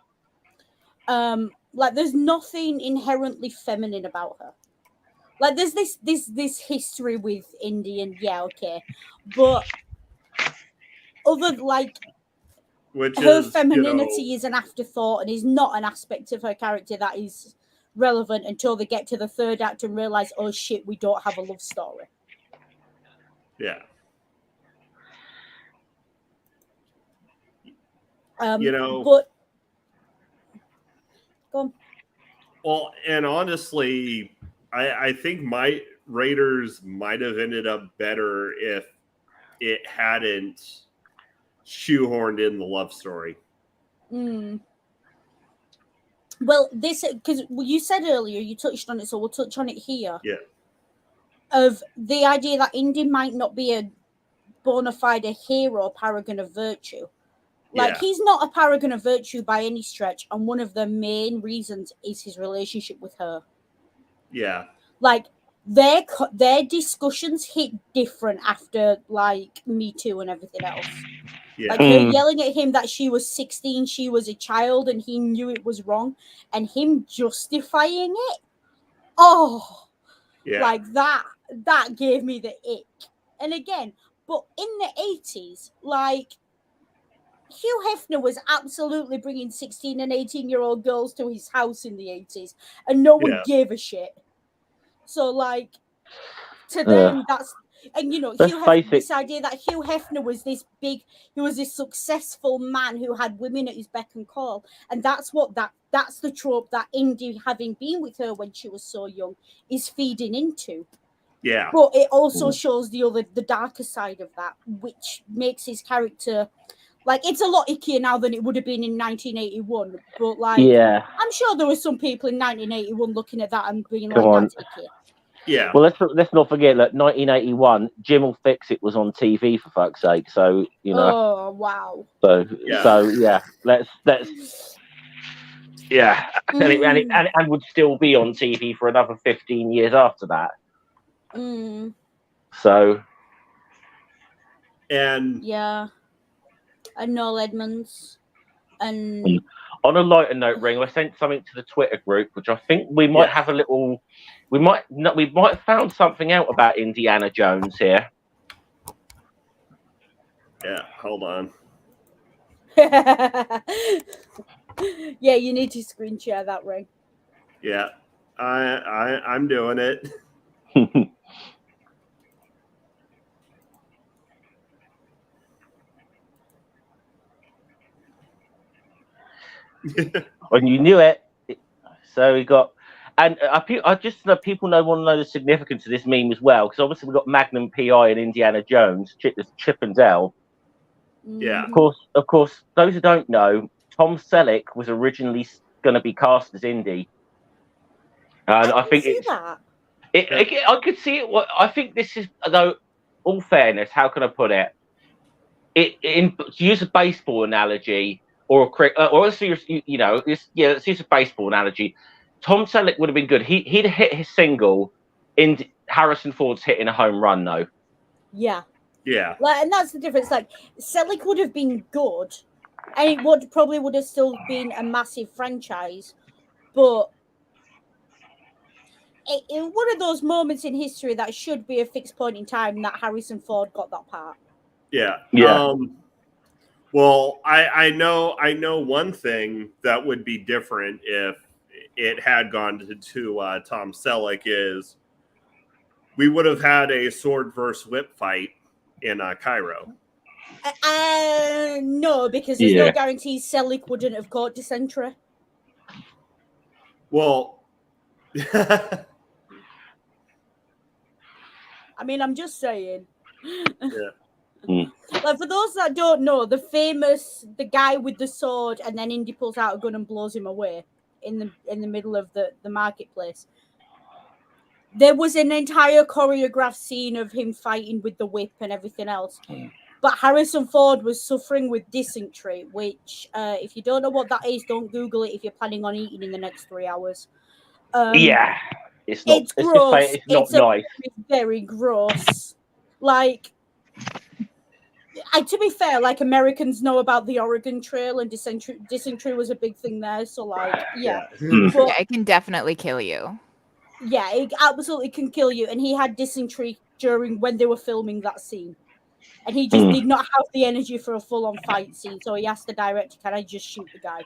Like there's nothing inherently feminine about her. Like there's this history with Indy, and yeah, okay, but other like Which her is, femininity is an afterthought and is not an aspect of her character that is relevant until they get to the third act and realize, oh shit, we don't have a love story. yeah. But go on. Well, and honestly, I think my Raiders might have ended up better if it hadn't shoehorned in the love story. Well, this because you said earlier, you touched on it, so we'll touch on it here. Yeah. Of the idea that Indy might not be a bona fide hero, paragon of virtue. Like, he's not a paragon of virtue by any stretch, and one of the main reasons is his relationship with her. Yeah. Like, their discussions hit different after, like, Me Too and everything else. Yeah. Like, her yelling at him that she was 16, she was a child, and he knew it was wrong, and him justifying it. Oh, Yeah. like, that gave me the ick. And again, but in the 80s, like, Hugh Hefner was absolutely bringing 16 and 18-year-old girls to his house in the 80s, and no one gave a shit. So, like, to them, that's... And, you know, this idea that Hugh Hefner was this big... He was this successful man who had women at his beck and call. And that's the trope that Indy, having been with her when she was so young, is feeding into. Yeah. But it also shows the darker side of that, which makes his character... Like, it's a lot ickier now than it would have been in 1981. But, like, I'm sure there were some people in 1981 looking at that and being that's icky. Yeah. Well, let's not forget that 1981, Jim will Fix It was on TV, for fuck's sake. So, you know. Oh, wow. So yeah, let's yeah, and would still be on TV for another 15 years after that. So. And yeah. And Noel Edmonds. And on a lighter note, Ring, I sent something to the Twitter group, which I think we might have a little. We might have found something out about Indiana Jones here. Yeah, hold on. Yeah, you need to screen share that, Ring. Yeah, I'm doing it. When you knew it. So we got, and I just know people want to know the significance of this meme as well, because obviously we've got Magnum PI and Indiana Jones, Chip and Dale. Yeah. Of course, those who don't know, Tom Selleck was originally going to be cast as Indy, and I think it's that. I could see it. I think this is, though, all fairness, how can I put it? To use a baseball analogy. Or let's use let's use a baseball analogy. Tom Selleck would have been good. He'd hit his single in Harrison Ford's hitting a home run, though. Yeah. Yeah. Like, and that's the difference. Like, Selleck would have been good, and it probably would have still been a massive franchise, but in one of those moments in history that should be a fixed point in time that Harrison Ford got that part. Yeah. Yeah. Well, I know one thing that would be different if it had gone to Tom Selleck is we would have had a sword versus whip fight in Cairo. No, because there's no guarantee Selleck wouldn't have caught dysentery. Well, I mean, I'm just saying. Yeah. Like, for those that don't know, the guy with the sword, and then Indy pulls out a gun and blows him away in the middle of the marketplace. There was an entire choreographed scene of him fighting with the whip and everything else. But Harrison Ford was suffering with dysentery, which, if you don't know what that is, don't Google it if you're planning on eating in the next 3 hours. Yeah, it's not. It's Let's just say gross. it's not It's a nice. very gross. Like, to be fair, like Americans know about the Oregon Trail and dysentery was a big thing there. So, like, yeah. But Yeah, it can definitely kill you. yeah, it absolutely can kill you. And he had dysentery during when they were filming that scene. And he just did not have the energy for a full-on fight scene. So he asked the director, "Can I just shoot the guy?"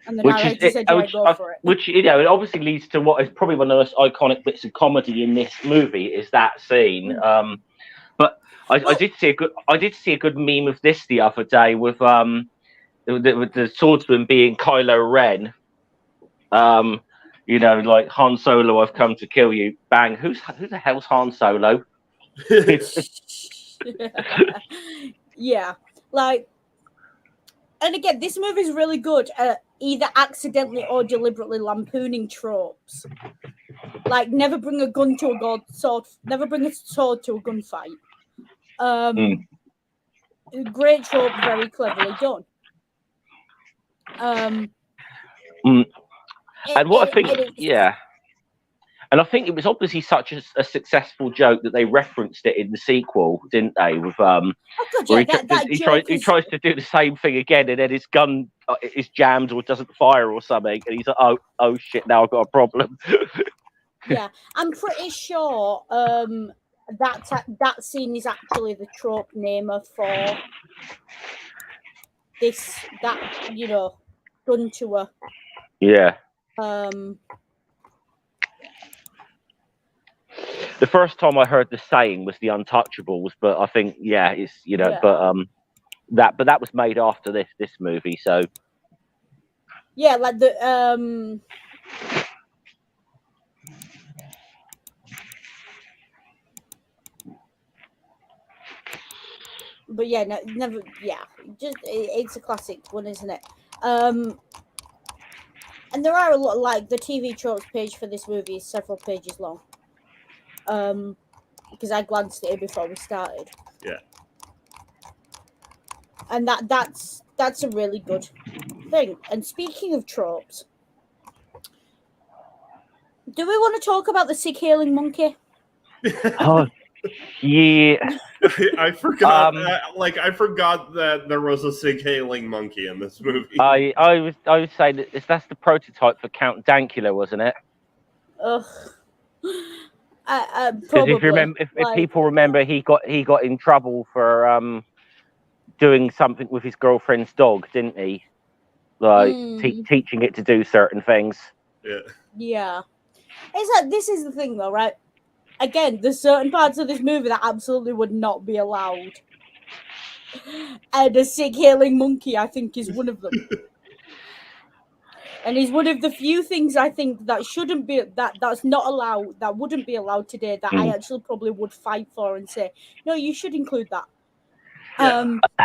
And the director said, "Yeah, go for it." Which it obviously leads to what is probably one of the most iconic bits of comedy in this movie is that scene. But I did see a good meme of this the other day with the swordsman being Kylo Ren. Like Han Solo, I've come to kill you. Bang! Who the hell's Han Solo? Yeah, like, and again, this movie is really good at either accidentally or deliberately lampooning tropes. Like, never bring a gun to a sword. Never bring a sword to a gunfight. Great trope, very cleverly done. And what I think, and I think it was obviously such a successful joke that they referenced it in the sequel, didn't they? With where he tries to do the same thing again, and then his gun is jammed or doesn't fire or something, and he's like, "Oh shit! Now I've got a problem." Yeah, I'm pretty sure that scene is actually the trope namer for this. Gun tour. Yeah. The first time I heard the saying was the Untouchables, but I think it's but that was made after this movie, so yeah, like the but yeah, no, never, yeah, just it's a classic one, isn't it? And there are a lot, like the TV tropes page for this movie is several pages long. Because I glanced at it before we started. Yeah. And that's a really good thing. And speaking of tropes, do we want to talk about the sick healing monkey? Oh, yeah. I forgot. I forgot that there was a sig hailing monkey in this movie. I would say that that's the prototype for Count Dankula, wasn't it? Ugh. Because if people remember, he got in trouble for doing something with his girlfriend's dog, didn't he? Like teaching it to do certain things. Yeah. It's like, this is the thing, though, right? Again, there's certain parts of this movie that absolutely would not be allowed. And a sick healing monkey, I think, is one of them. And he's one of the few things I think that shouldn't be that's not allowed, that wouldn't be allowed today, that I actually probably would fight for and say, no, you should include that.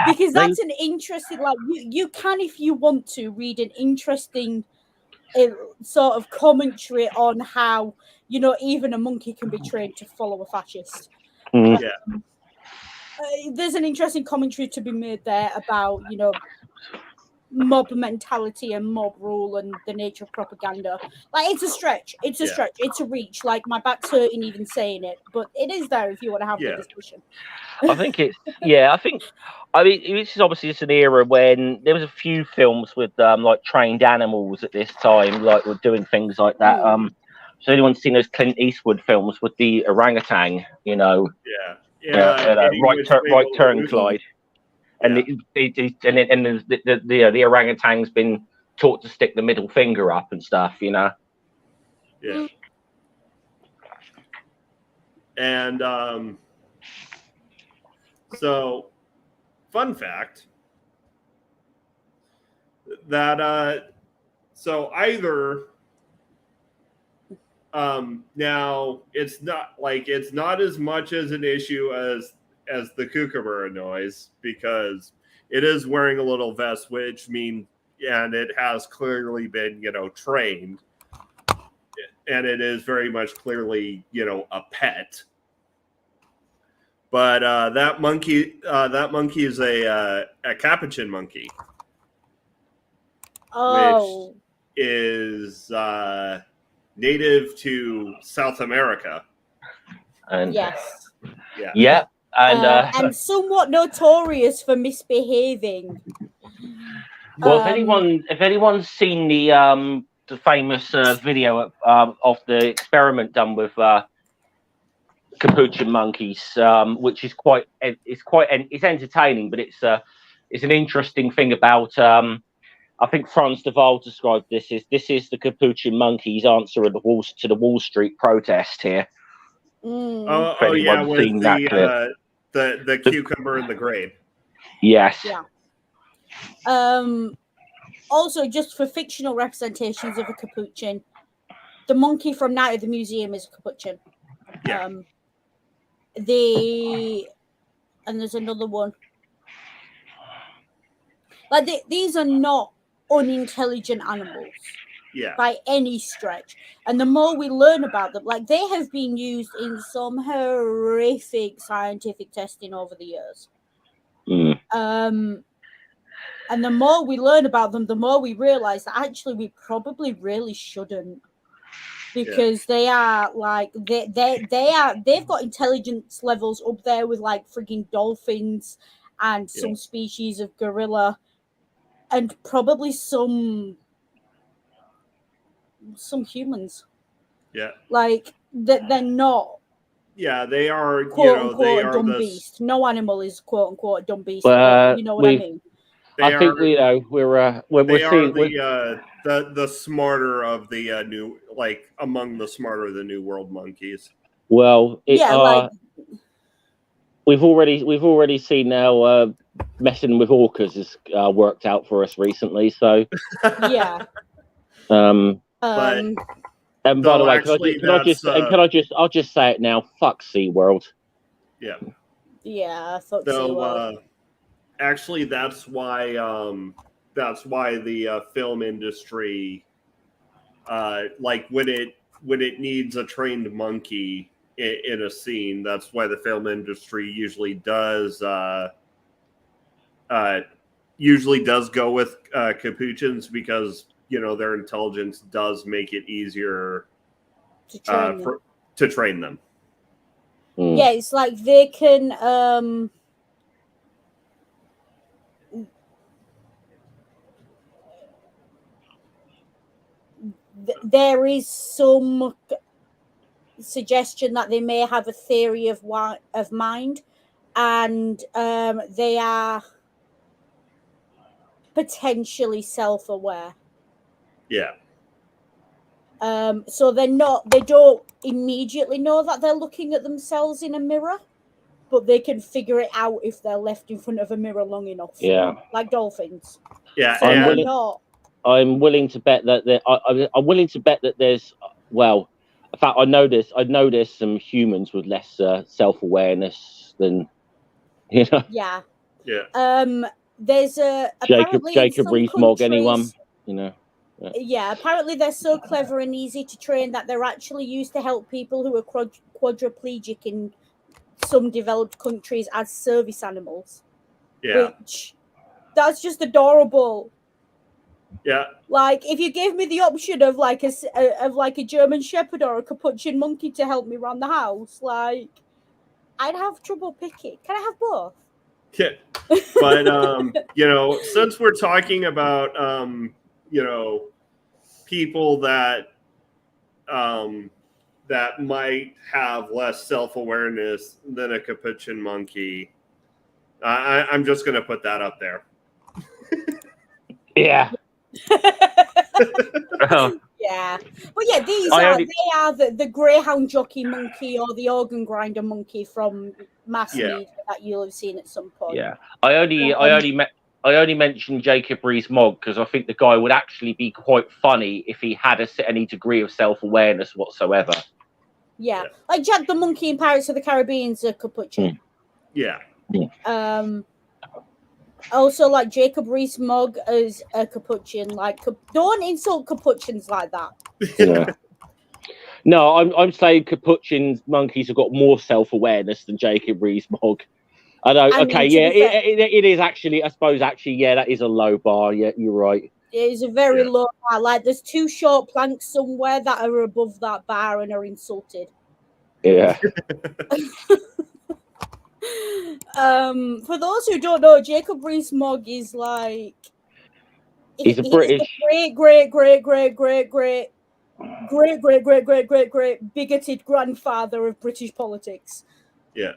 Because that's an interesting, like, you can, if you want to, read an interesting sort of commentary on how, even a monkey can be trained to follow a fascist. There's an interesting commentary to be made there about, mob mentality and mob rule and the nature of propaganda. Like, it's a stretch. It's a stretch. It's a reach. Like, my back's hurting even saying it, but it is there if you want to have the discussion. I think it's I mean, this is obviously just an era when there was a few films with like trained animals at this time, like were doing things like that. So anyone's seen those Clint Eastwood films with the orangutan, right turn, Clyde. And the orangutan's been taught to stick the middle finger up and stuff, Yeah. And so, fun fact that so either now it's not as much as an issue as the kookaburra noise, because it is wearing a little vest, which means, and it has clearly been, trained, and it is very much clearly, a pet. But that monkey is a capuchin monkey, Oh, which is native to South America. And yes. Yeah. yeah, And somewhat notorious for misbehaving. well, if anyone's seen the famous video of the experiment done with capuchin monkeys, which is it's entertaining, but it's an interesting thing about. I think Franz de Waal described this is the capuchin monkeys' answer to the Wall Street protest here. Oh, If yeah, anyone's with seen that clip. the cucumber in the grave. Yes. Yeah. Also, just for fictional representations of a capuchin, the monkey from Night of the Museum is a capuchin. Yeah. And there's another one. Like these are not unintelligent animals. Yeah. By any stretch. And the more we learn about them, like they have been used in some horrific scientific testing over the years. And the more we learn about them, the more we realize that actually we probably really shouldn't, because they are like they've got intelligence levels up there with like frigging dolphins and some species of gorilla, and probably some humans. Yeah. Like that they're not. Yeah, they are Quote unquote they a are dumb beast. No animal is quote unquote a dumb beast. You know what I mean? I think we're seeing the smarter of the new, like among the smarter of the New World monkeys. Well, we've already seen now messing with orcas has worked out for us recently. So yeah. And by the way, I'll just say it now. Fuck SeaWorld. Yeah. Yeah, fuck so, SeaWorld. Actually, that's why the film industry, like when it needs a trained monkey in a scene, that's why the film industry usually does go with capuchins, because their intelligence does make it easier to train them. Yeah, it's like they can there is some suggestion that they may have a theory of mind, and they are potentially self-aware. Yeah. So they don't immediately know that they're looking at themselves in a mirror, but they can figure it out if they're left in front of a mirror long enough. Yeah. Like dolphins. Yeah. So I'm willing to bet that I'm willing to bet that there's, well, in fact, I noticed some humans with less self-awareness than, Yeah. Yeah. There's Jacob Rees-Mogg, anyone, Yeah, apparently they're so clever and easy to train that they're actually used to help people who are quadriplegic in some developed countries as service animals. Yeah. Which, that's just adorable. Yeah. Like, if you gave me the option of like a German Shepherd or a Capuchin monkey to help me around the house, like, I'd have trouble picking. Can I have both? Yeah. But since we're talking about people that that might have less self-awareness than a capuchin monkey, I'm just going to put that up there. Yeah. Yeah, but yeah, they are the greyhound jockey monkey or the organ grinder monkey from mass media that you'll have seen at some point. Yeah, I only mentioned Jacob Rees-Mogg because I think the guy would actually be quite funny if he had any degree of self-awareness whatsoever. Yeah, like Jack the Monkey in Pirates of the Caribbean's a capuchin. Yeah. Also, like Jacob Rees-Mogg as a capuchin. Like, don't insult capuchins like that. Yeah. No, I'm saying Capuchin's monkeys have got more self-awareness than Jacob Rees-Mogg. I know. I Okay, mean, to yeah, be fair, it is actually. I suppose actually, yeah, that is a low bar. Yeah, you're right. it is a very Yeah. low bar. Like, there's two short planks somewhere that are above that bar and are insulted. Yeah. For those who don't know, Jacob Rees-Mogg is like He's a he's British. the great bigoted grandfather of British politics. Yeah.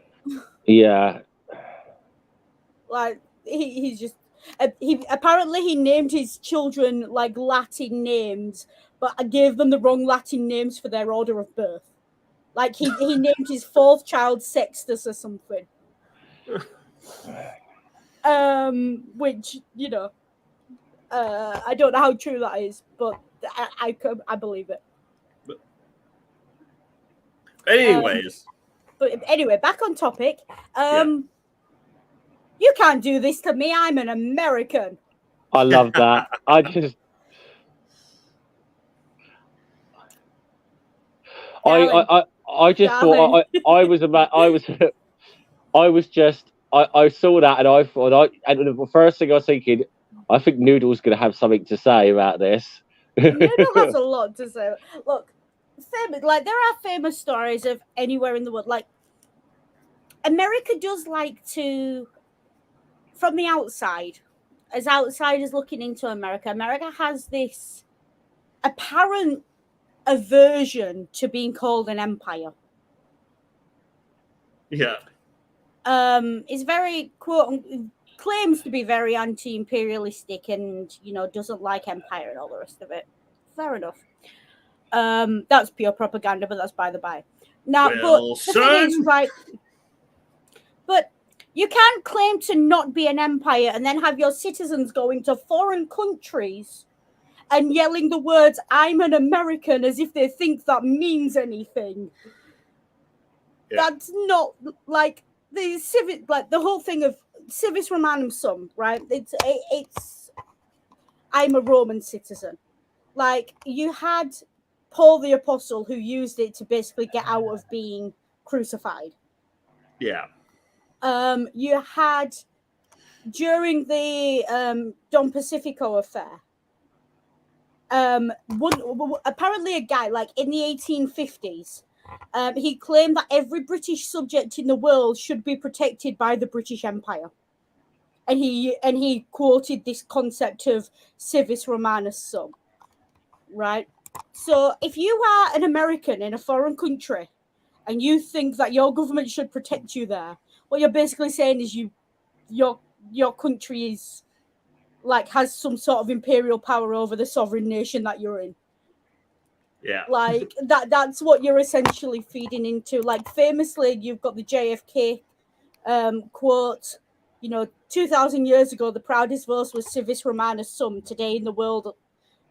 Yeah. Like he's just he apparently he named his children like Latin names, but I gave them the wrong Latin names for their order of birth. Like he named his fourth child Sextus or something. Which, you know, I don't know how true that is, but I believe it. Anyways, But anyway, back on topic. You can't do this to me. I'm an American. I love that. I just. I just thought I saw that and I thought and the first thing I was thinking, I think Noodle's going to have something to say about this. Noodle has a lot to say. Look, like there are famous stories of anywhere in the world. Like America does like to, from the outside, as outsiders looking into America, America has this apparent aversion to being called an empire. yeah. Is very claims to be very anti-imperialistic and, you know, doesn't like empire and all the rest of it. Fair enough. That's pure propaganda, but that's by the by. Now, Well, but the thing is, right? But you can't claim to not be an empire and then have your citizens going to foreign countries and yelling the words "I'm an American" as if they think that means anything. Yeah. That's not like the civic, like the whole thing of civis Romanum sum, right? It's I'm a Roman citizen. Like you had Paul the Apostle who used it to basically get out of being crucified. Yeah. You had during the Don Pacifico affair. Apparently a guy like in the 1850s. He claimed that every British subject in the world should be protected by the British Empire, and he quoted this concept of civis Romanus sum. Right. So if you are an American in a foreign country, and you think that your government should protect you there, what you're basically saying is your country is like has some sort of imperial power over the sovereign nation that you're in. Yeah. Like that's what you're essentially feeding into. Like famously, you've got the JFK quote, you know, 2,000 years ago, the proudest boast was civis Romanus sum. Today in the world,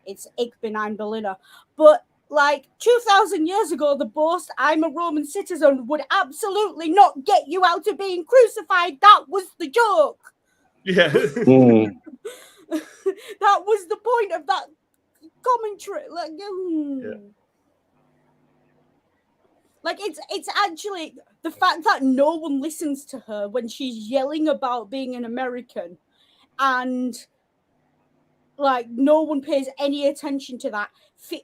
it's Ich bin ein Berliner. But like 2,000 years ago, the boast I'm a Roman citizen would absolutely not get you out of being crucified. That was the joke. Yeah. That was the point of that commentary. Like, yeah. Like it's actually the fact that no one listens to her when she's yelling about being an American, and like no one pays any attention to that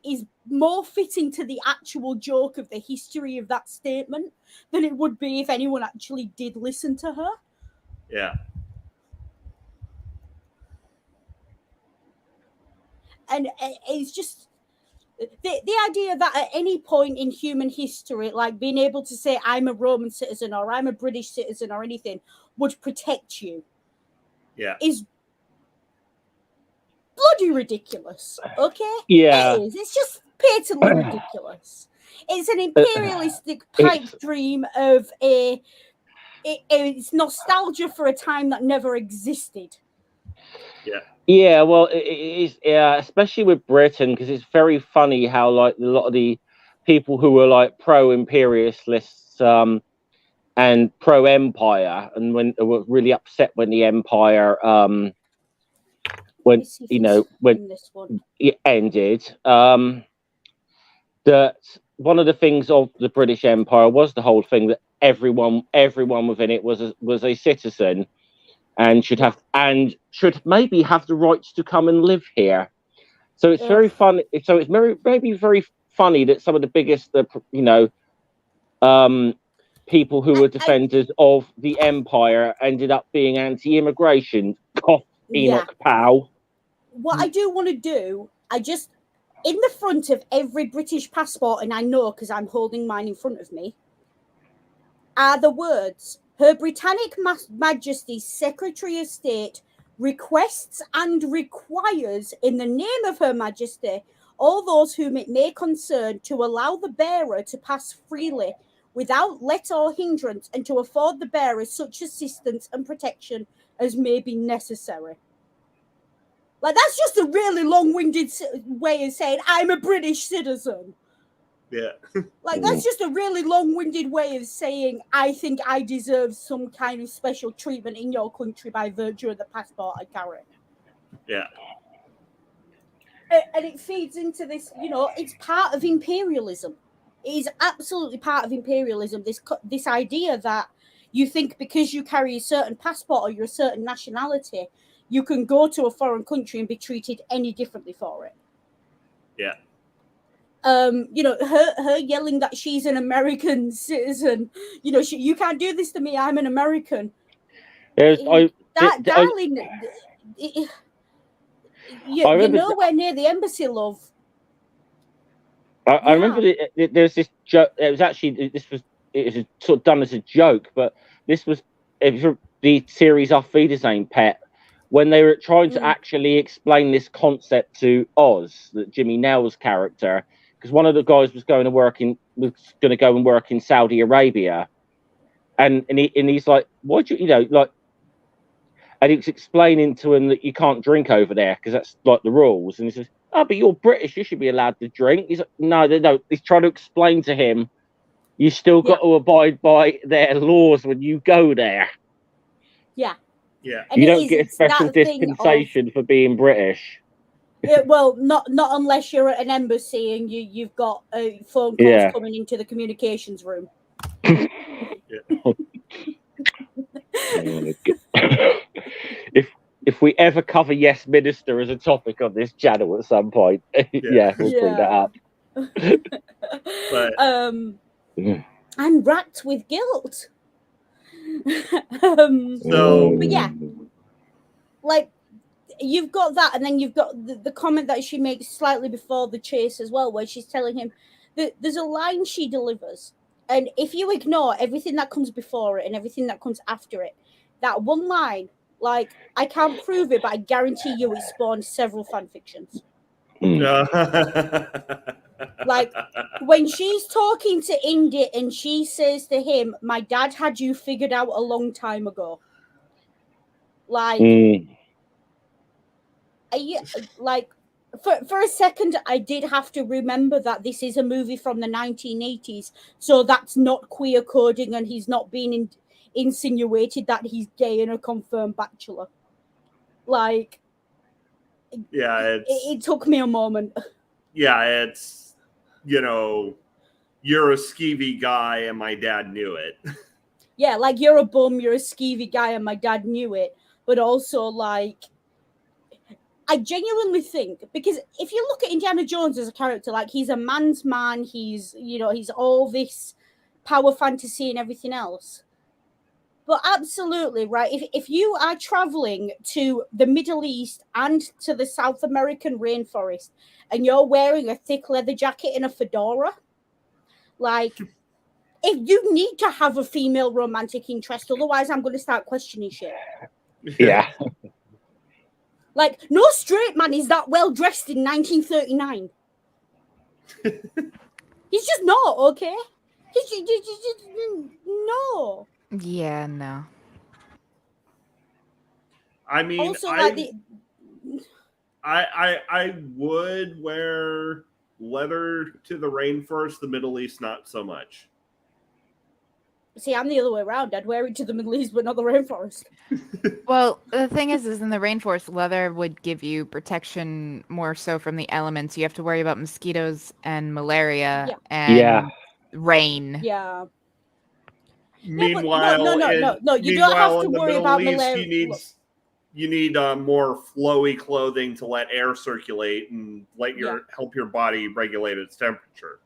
is more fitting to the actual joke of the history of that statement than it would be if anyone actually did listen to her. Yeah. And it's just the idea that at any point in human history, like being able to say I'm a Roman citizen or I'm a British citizen or anything would protect you, is bloody ridiculous. Okay, yeah, it is. It's just patently ridiculous. It's an imperialistic pipe dream of it's nostalgia for a time that never existed. Yeah. Yeah, well, it is, especially with Britain, because it's very funny how like a lot of the people who were like pro-imperialists and pro-empire, and when were really upset when the empire when it ended, that one of the things of the British Empire was the whole thing that everyone within it was a citizen and should maybe have the rights to come and live here. So it's very fun. So it's maybe very funny that some of the biggest, people who were defenders of the empire ended up being anti-immigration. Cough, Enoch Powell. What I do want to do, in the front of every British passport, and I know because I'm holding mine in front of me, are the words, Her Britannic Majesty's Secretary of State requests and requires, in the name of Her Majesty, all those whom it may concern to allow the bearer to pass freely without let or hindrance and to afford the bearer such assistance and protection as may be necessary. Like, that's just a really long-winded way of saying, I'm a British citizen. Yeah. Like, that's just a really long-winded way of saying, I think I deserve some kind of special treatment in your country by virtue of the passport I carry. Yeah. And it feeds into this, it's part of imperialism. It is absolutely part of imperialism, this idea that you think because you carry a certain passport or you're a certain nationality, you can go to a foreign country and be treated any differently for it. Yeah. Her yelling that she's an American citizen, you can't do this to me, I'm an American. Darling, you're nowhere near the embassy, love. I remember there's this joke. It was sort of done as a joke, but it was the series Auf Wiedersehen, Pet, when they were trying to actually explain this concept to Oz, that Jimmy Nell's character, because one of the guys was going to go and work in Saudi Arabia, and he's like, "What do you like?" And he was explaining to him that you can't drink over there because that's like the rules, and he says, "Oh, but you're British, you should be allowed to drink." He's like, no. He's trying to explain to him, you still got to abide by their laws when you go there. Yeah. Yeah. You don't get a special dispensation for being British. Yeah, well, not unless you're at an embassy and you've got phone calls coming into the communications room. If we ever cover Yes Minister as a topic on this channel at some point, we'll bring that up. But I'm racked with guilt. But yeah, like, you've got that, and then you've got the comment that she makes slightly before the chase as well, where she's telling him that there's a line she delivers, and if you ignore everything that comes before it and everything that comes after it, that one line, like, I can't prove it, but I guarantee you it spawned several fan fictions. Like, when she's talking to Indy and she says to him, my dad had you figured out a long time ago. Like, for a second, I did have to remember that this is a movie from the 1980s, so that's not queer coding, and he's not being insinuated that he's gay and a confirmed bachelor. Like, it took me a moment. Yeah, it's, you're a skeevy guy and my dad knew it. Yeah, like, you're a bum, you're a skeevy guy and my dad knew it. But also, like, I genuinely think, because if you look at Indiana Jones as a character, like, he's a man's man, he's all this power fantasy and everything else. But absolutely, right, if you are traveling to the Middle East and to the South American rainforest and you're wearing a thick leather jacket and a fedora, like, if you need to have a female romantic interest, otherwise I'm going to start questioning shit. Yeah. Like, no straight man is that well dressed in 1939. He's just not, okay? No. Yeah, no. I mean, also, I would wear leather to the rainforest, the Middle East, not so much. See, I'm the other way around. I'd wear it to the Middle East, but not the rainforest. Well, the thing is in the rainforest, leather would give you protection more so from the elements. You have to worry about mosquitoes and malaria Yeah. and rain. Yeah. Meanwhile, No. You don't have to in the worry Middle about East, malaria. you need more flowy clothing to let air circulate and help your body regulate its temperature.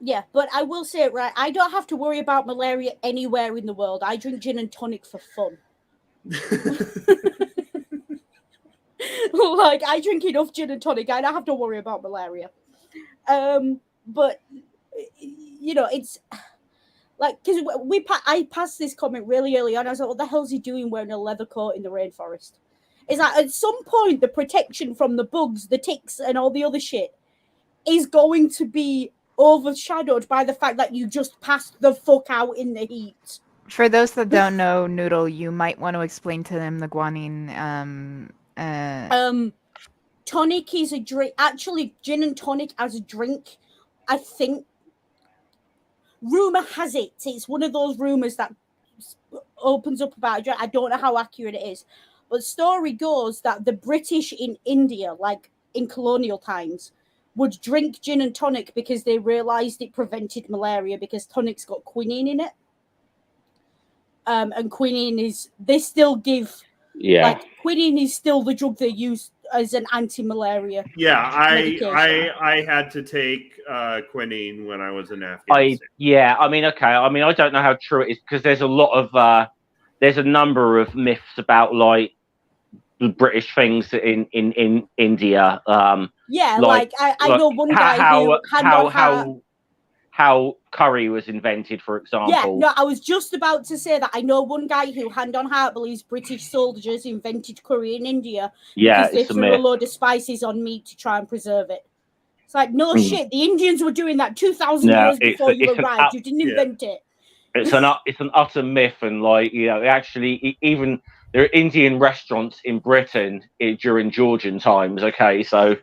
Yeah, but I will say it right. I don't have to worry about malaria anywhere in the world. I drink gin and tonic for fun. Like, I drink enough gin and tonic. I don't have to worry about malaria. But you know, it's like, because I passed this comment really early on. I was like, what the hell's he doing wearing a leather coat in the rainforest? It's like, at some point, the protection from the bugs, the ticks, and all the other shit is going to be overshadowed by the fact that you just passed the fuck out in the heat. For those that don't know, Noodle, you might want to explain to them the guanine. Tonic is a drink. Actually, gin and tonic as a drink, I think, rumor has it's one of those rumors that opens up about a drink. I don't know how accurate it is, but story goes that the British in India, like in colonial times, would drink gin and tonic because they realized it prevented malaria because tonic's got quinine in it. And quinine is, they still give, like, quinine is still the drug they use as an anti-malaria. Yeah, medication. I had to take quinine when I was in Afghanistan. I mean, okay. I mean, I don't know how true it is because there's a lot of there's a number of myths about like the British things in India. Yeah, like I know one guy who how curry was invented, for example. Yeah, no, I was just about to say that. I know one guy who, hand on heart, believes British soldiers invented curry in India because they threw a load of spices on meat to try and preserve it. It's like, no shit, the Indians were doing that 2,000 years before you arrived. You didn't invent it. It's an utter myth, and like, you know, actually, even there are Indian restaurants in Britain during Georgian times. Okay, so.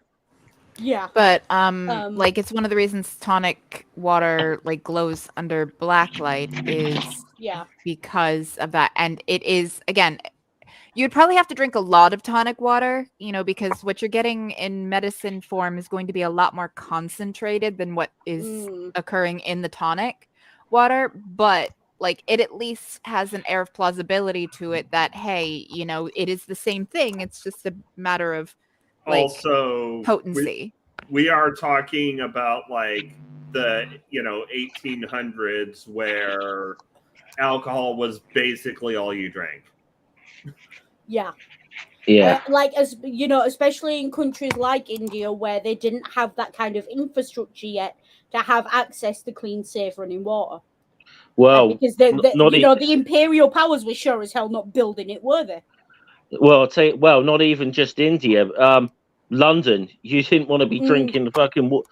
Yeah, but like, it's one of the reasons tonic water like glows under black light is because of that. And it is, again, you'd probably have to drink a lot of tonic water, you know, because what you're getting in medicine form is going to be a lot more concentrated than what is occurring in the tonic water. But like, it at least has an air of plausibility to it that, hey, you know, it is the same thing. It's just a matter of like also potency. We are talking about like the 1800s where alcohol was basically all you drank. Yeah. Yeah. Like, as you know, especially in countries like India where they didn't have that kind of infrastructure yet to have access to clean, safe running water. Well, because the imperial powers were sure as hell not building it, were they? Well, I'll tell you, well, not even just India. London, you didn't want to be drinking the fucking water.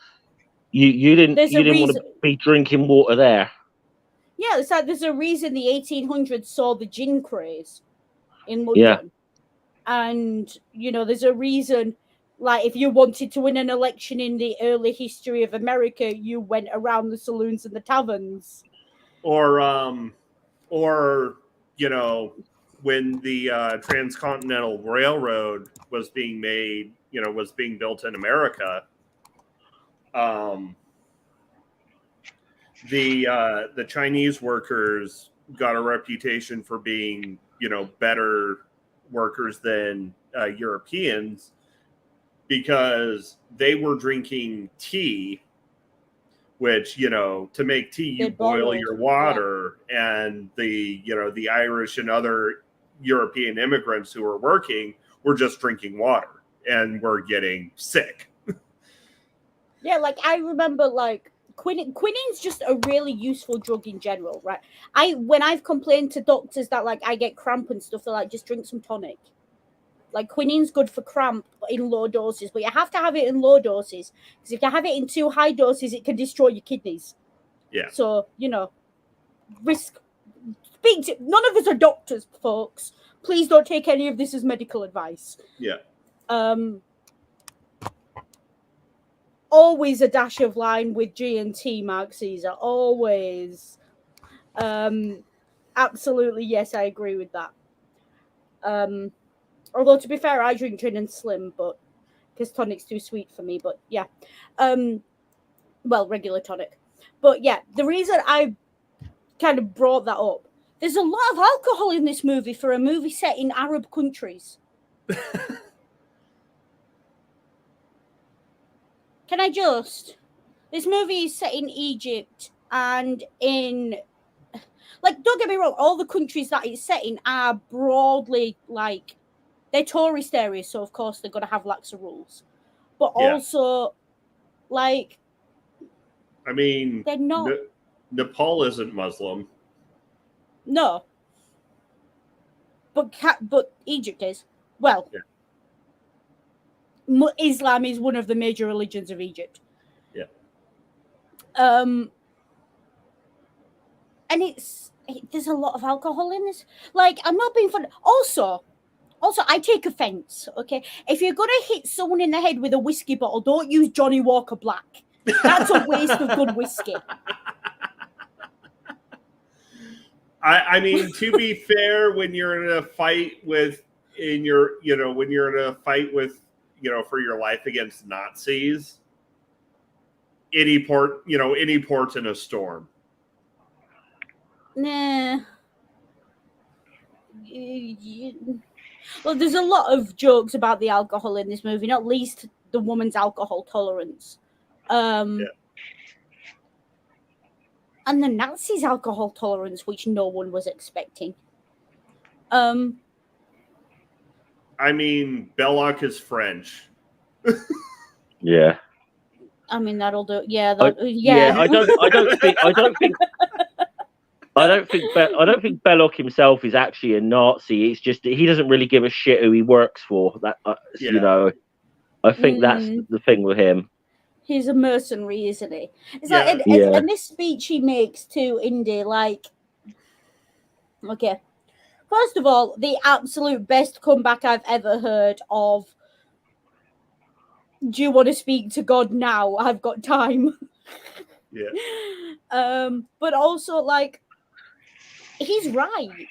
You didn't want to be drinking water there. Yeah, it's like there's a reason the 1800s saw the gin craze in London. Yeah. And, you know, there's a reason, like, if you wanted to win an election in the early history of America, you went around the saloons and the taverns. Or you know, when the Transcontinental Railroad was being made, was being built in America, the Chinese workers got a reputation for being, better workers than Europeans because they were drinking tea, which, to make tea, you boil your water. Yeah. And the Irish and other European immigrants who were working were just drinking water and were getting sick. Yeah, like, I remember, like, quinine's just a really useful drug in general, right? When I've complained to doctors that, like, I get cramp and stuff, they're like, just drink some tonic. Like, quinine's good for cramp in low doses, but you have to have it in low doses, because if you have it in too high doses, it can destroy your kidneys. Yeah. So, risk. None of us are doctors, folks. Please don't take any of this as medical advice. Yeah. Always a dash of lime with G&T, Mark Caesar. Always. Absolutely, yes, I agree with that. Although to be fair, I drink gin and slim, but because tonic's too sweet for me. But yeah, well, regular tonic. But yeah, the reason I kind of brought that up, there's a lot of alcohol in this movie for a movie set in Arab countries. Can I just? This movie is set in Egypt and in, like, don't get me wrong, all the countries that it's set in are broadly, like, they're tourist areas, so of course they're going to have laxer rules. But also, like, I mean, they're not. Nepal isn't Muslim. No. But Egypt is. Well, Islam is one of the major religions of Egypt. Yeah. And there's a lot of alcohol in this. Like, I'm not being funny. Also, I take offense, okay? If you're going to hit someone in the head with a whiskey bottle, don't use Johnny Walker Black. That's a waste of good whiskey. I mean, to be fair, when you're in a fight for your life against Nazis, any port in a storm. Nah. Well, there's a lot of jokes about the alcohol in this movie, not least the woman's alcohol tolerance. And the Nazis' alcohol tolerance, which no one was expecting. I mean, Belloc is French. Yeah. I mean, that'll do. Yeah, yeah. I don't think Belloc himself is actually a Nazi. It's just he doesn't really give a shit who he works for. That you know, I think that's the thing with him. He's a mercenary, isn't he? It's and this speech he makes to Indy, like, okay, first of all, the absolute best comeback I've ever heard of. Do you want to speak to God now? I've got time. Yeah. But also, like, he's right.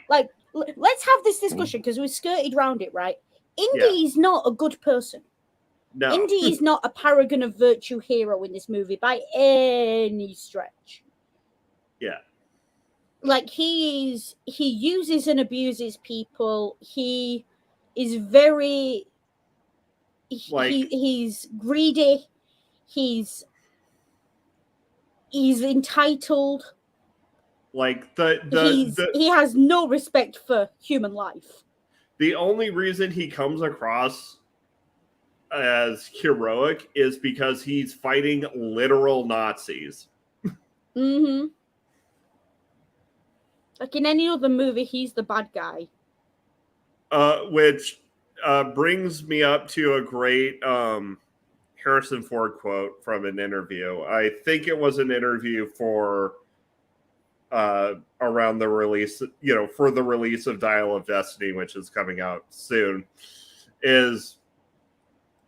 Like, let's have this discussion because we skirted around it, right? Indy is not a good person. No. Indy is not a paragon of virtue hero in this movie by any stretch. Yeah. Like, he uses and abuses people. He is very... he's greedy. He's entitled. Like he has no respect for human life. The only reason he comes across as heroic is because he's fighting literal Nazis. Mm-hmm. Like in any other movie, he's the bad guy. Which brings me up to a great Harrison Ford quote from an interview. I think it was an interview for around the release, for the release of Dial of Destiny, which is coming out soon. Is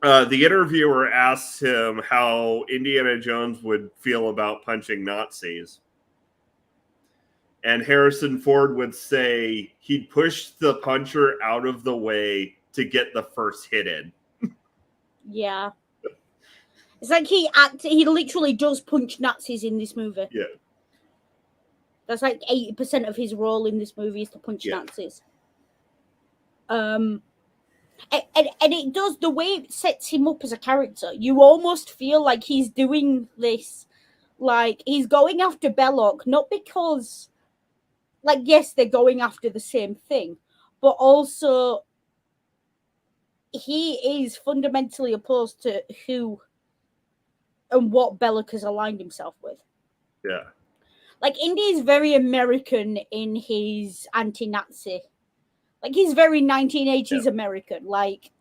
the interviewer asks him how Indiana Jones would feel about punching Nazis. And Harrison Ford would say he'd push the puncher out of the way to get the first hit in. Yeah. It's like he literally does punch Nazis in this movie. Yeah. That's like 80% of his role in this movie is to punch Nazis. And it does, the way it sets him up as a character, you almost feel like he's doing this, like he's going after Belloc, not because, like, yes, they're going after the same thing, but also he is fundamentally opposed to who and what Belloc has aligned himself with. Yeah. Like, Indy is very American in his anti-Nazi. Like, he's very 1980s American. Like,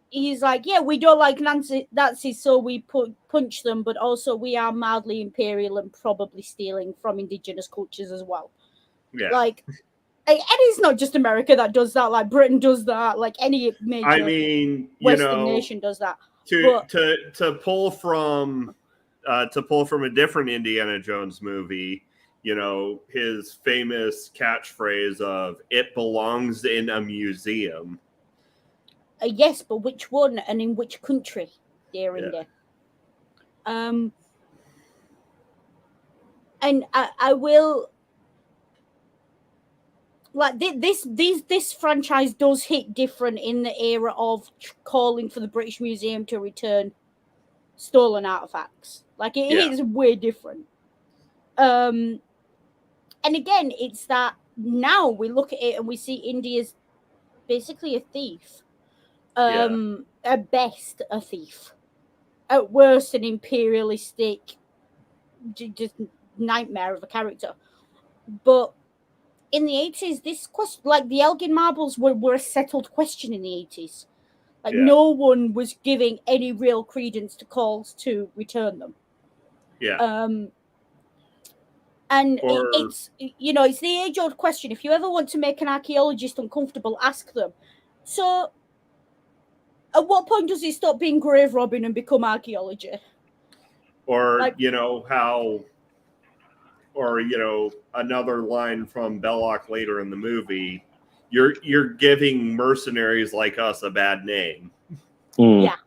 he's like, yeah, we don't like Nazis, so we punch them, but also we are mildly imperial and probably stealing from indigenous cultures as well. Yeah. Like, and it's not just America that does that. Like, Britain does that. Like, any major Western nation does that. To pull from a different Indiana Jones movie, his famous catchphrase of "It belongs in a museum." Yes, but which one and in which country, dear Yeah. India? And I will like this franchise does hit different in the era of calling for the British Museum to return stolen artifacts. Like it Yeah. hits way different. And again, it's that now we look at it and we see India as basically a thief. At best, a thief. At worst, an imperialistic, just nightmare of a character. But in the 80s, this question, like the Elgin marbles, were a settled question in the 80s. Like no one was giving any real credence to calls to return them. Yeah. And it's it's the age-old question. If you ever want to make an archaeologist uncomfortable, ask them. So, at what point does it stop being grave robbing and become archaeology? Or another line from Belloc later in the movie, you're giving mercenaries like us a bad name. Yeah.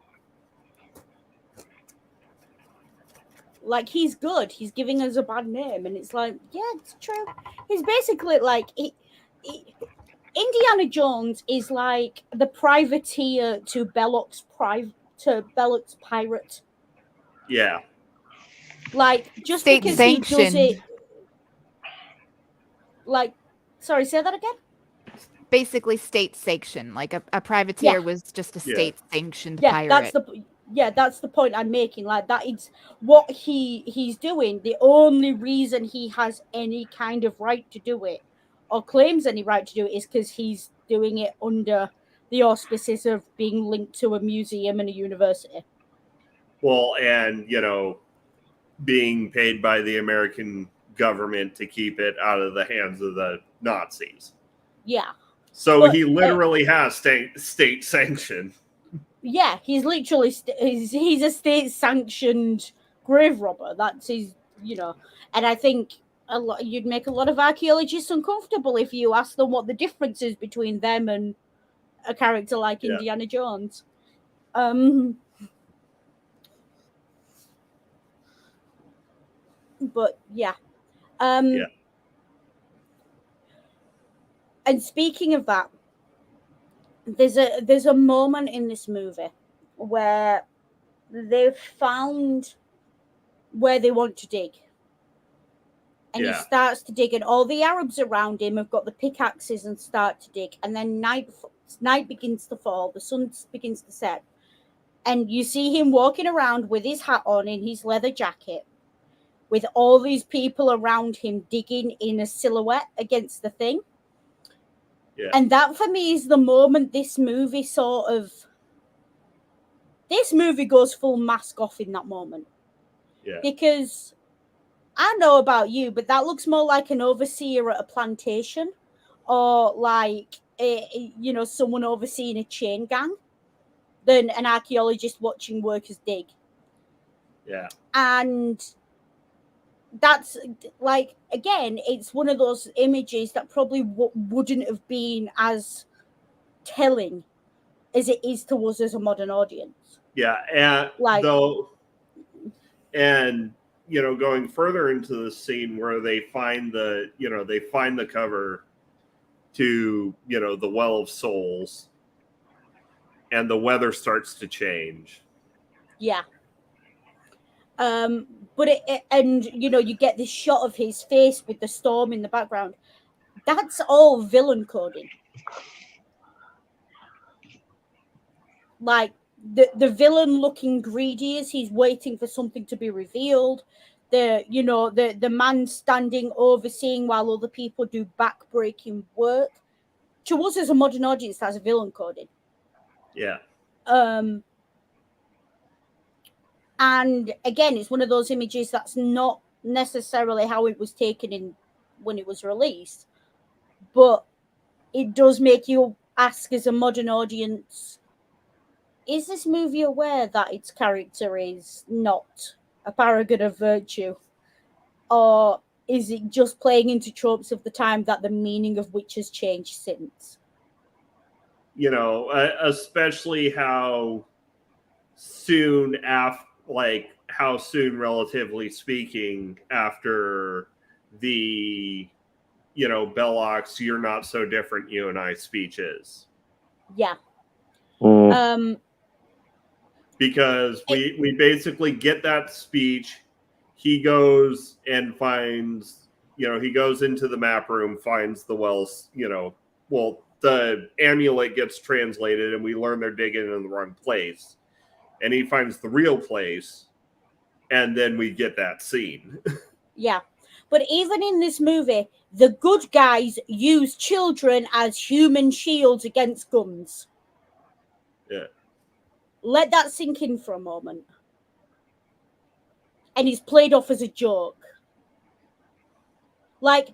Like, he's good. He's giving us a bad name. And it's like, yeah, it's true. He's basically like... Indiana Jones is like the privateer to Belloc's pirate. Yeah. Like, just State because sanctioned. he does it... Like, sorry, say that again? Basically state sanctioned. Like a privateer was just a state sanctioned pirate. That's the point I'm making. Like, that is what he's doing. The only reason he has any kind of right to do it, or claims any right to do it, is because he's doing it under the auspices of being linked to a museum and a university. Well, and being paid by the American government to keep it out of the hands of the Nazis. Yeah. So he literally has state sanction. Yeah, he's literally he's a state sanctioned grave robber. That's his, and I think you'd make a lot of archaeologists uncomfortable if you ask them what the difference is between them and a character like Indiana Jones. But yeah. And speaking of that, there's a moment in this movie where they've found where they want to dig. And he starts to dig, and all the Arabs around him have got the pickaxes and start to dig. And then night begins to fall, the sun begins to set, and you see him walking around with his hat on in his leather jacket, with all these people around him digging in a silhouette against the thing. Yeah. And that for me is the moment this movie goes full mask off in that moment. Yeah. Because I know about you, but that looks more like an overseer at a plantation, or like someone overseeing a chain gang, than an archaeologist watching workers dig. Yeah. And that's like, again, it's one of those images that probably wouldn't have been as telling as it is to us as a modern audience. Yeah, and going further into the scene where they find the cover to the Well of Souls, and the weather starts to change. Yeah. But you get this shot of his face with the storm in the background. That's all villain coding. Like the villain looking greedy as he's waiting for something to be revealed. The man standing overseeing while other people do backbreaking work. To us as a modern audience, that's villain coding. Yeah. And again, it's one of those images that's not necessarily how it was taken when it was released, but it does make you ask as a modern audience, is this movie aware that its character is not a paragon of virtue? Or is it just playing into tropes of the time that the meaning of which has changed since? You know, especially how soon after, like how soon, relatively speaking, after the, you know, Belloc's "You're not so different, you and I" speech is. Yeah. Mm. Because we basically get that speech. He goes and finds, you know, he goes into the map room, finds the wells, you know, well, the amulet gets translated and we learn they're digging in the wrong place. And he finds the real place, and then we get that scene. Yeah. But even in this movie, the good guys use children as human shields against guns. Yeah. Let that sink in for a moment. And it's played off as a joke. Like,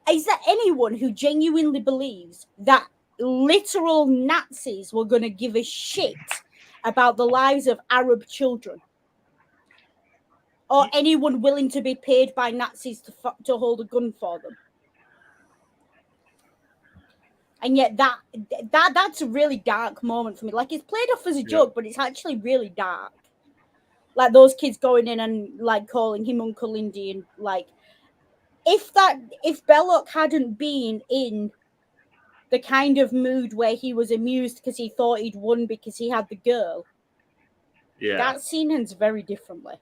is there anyone who genuinely believes that literal Nazis were going to give a shit about the lives of Arab children? Or anyone willing to be paid by Nazis to hold a gun for them? And yet that's a really dark moment for me. Like, it's played off as a joke, but it's actually really dark. Like, those kids going in and like calling him Uncle Indy, and like, if Belloc hadn't been in the kind of mood where he was amused because he thought he'd won because he had the girl, Yeah. that scene ends very differently.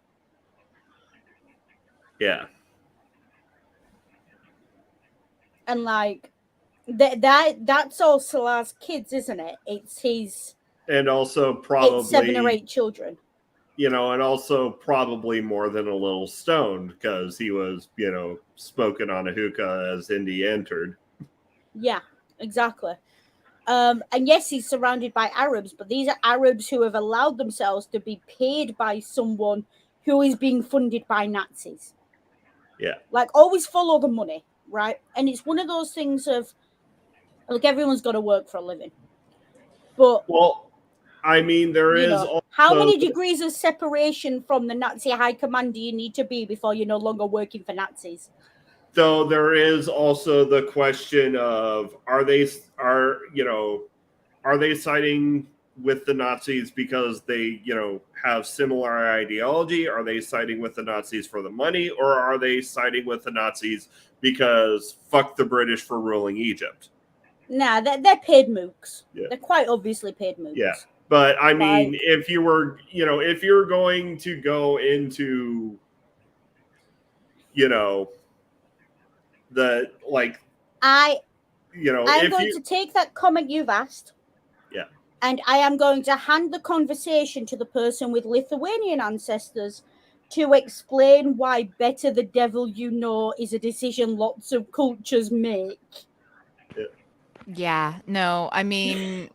Yeah. And like that's all Salar's kids, isn't it? It's his, And also probably 7 or 8 children. You know, and also probably more than a little stoned, because he was, you know, smoking on a hookah as Indy entered. Yeah, exactly. And yes, he's surrounded by Arabs, but these are Arabs who have allowed themselves to be paid by someone who is being funded by Nazis. Yeah. Like, always follow the money, right? And it's one of those things of, look, everyone's got to work for a living. But, well, I mean, there is also, how many degrees of separation from the Nazi high command do you need to be before you're no longer working for Nazis? Though there is also the question of, are they siding with the Nazis because they, you know, have similar ideology? Are they siding with the Nazis for the money, or are they siding with the Nazis because fuck the British for ruling Egypt? Nah, they're paid mooks. Yeah. They're quite obviously paid mooks. Yeah. But I mean, if you were, you know, if you're going to go into, you know, the, like, you know, I'm going to take that comment you've asked. Yeah. And I am going to hand the conversation to the person with Lithuanian ancestors to explain why better the devil you know is a decision lots of cultures make. Yeah, no, I mean,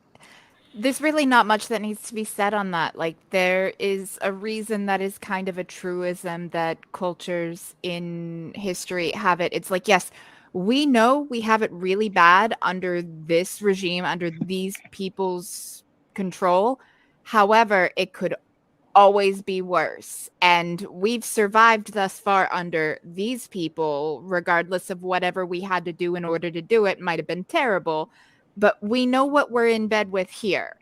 there's really not much that needs to be said on that. Like, there is a reason that is kind of a truism that cultures in history have it. It's like, yes, we know we have it really bad under this regime, under these people's control. However, it could always be worse. And we've survived thus far under these people, regardless of whatever we had to do in order to do it. Might have been terrible, but we know what we're in bed with here.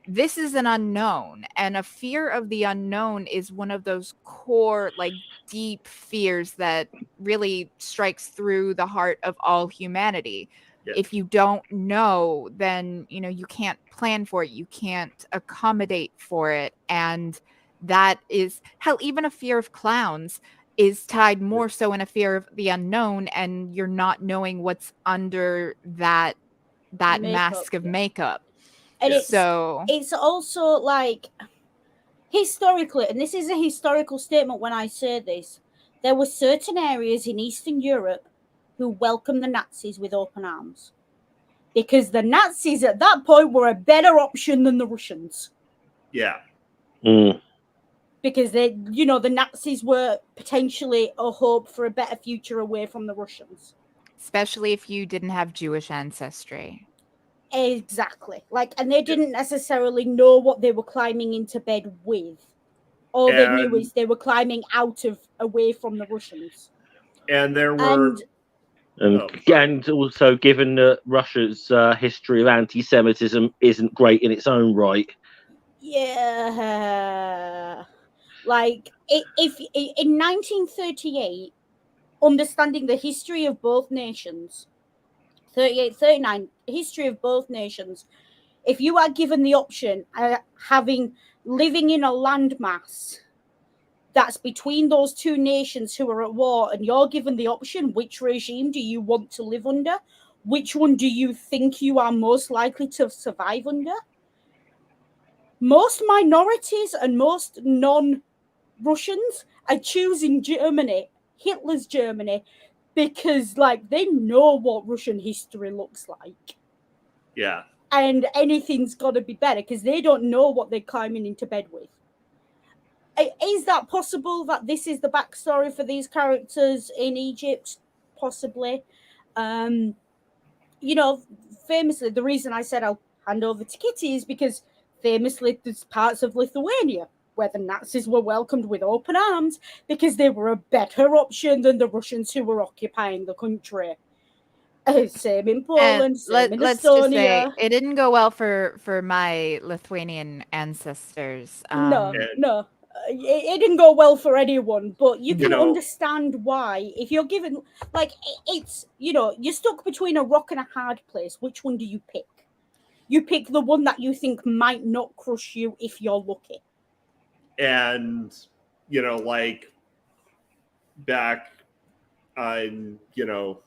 This is an unknown, and a fear of the unknown is one of those core, like, deep fears that really strikes through the heart of all humanity. Yeah. If you don't know, then, you know, you can't plan for it, you can't accommodate for it, and that is hell. Even a fear of clowns is tied more so in a fear of the unknown, and you're not knowing what's under that mask of makeup. And so it's also like, historically, and this is a historical statement when I say this, there were certain areas in Eastern Europe who welcomed the Nazis with open arms, because the Nazis at that point were a better option than the Russians. Yeah. Because they, you know, the Nazis were potentially a hope for a better future away from the Russians. Especially if you didn't have Jewish ancestry. Exactly. Like, and they didn't necessarily know what they were climbing into bed with. All they knew is they were climbing away from the Russians. And there were and also given that Russia's history of anti-Semitism isn't great in its own right. Yeah, like if in 1938, understanding the history of both nations, 38, 39, history of both nations, if you are given the option living in a landmass that's between those two nations who are at war, and you're given the option, which regime do you want to live under? Which one do you think you are most likely to survive under? Most minorities and most non-Russians are choosing Germany, Hitler's Germany, because like they know what Russian history looks like. Yeah. And anything's got to be better because they don't know what they're climbing into bed with. Is that possible that this is the backstory for these characters in Egypt? Possibly. You know, famously, the reason I said I'll hand over to Kitty is because famously there's parts of Lithuania where the Nazis were welcomed with open arms because they were a better option than the Russians who were occupying the country. Same in Poland, same in let's just say Estonia. it didn't go well for my Lithuanian ancestors. No. It didn't go well for anyone, but you can know- understand why. If you're given, like, it's, you know, you're stuck between a rock and a hard place. Which one do you pick? You pick the one that you think might not crush you if you're lucky. And, you know, like back on, you know,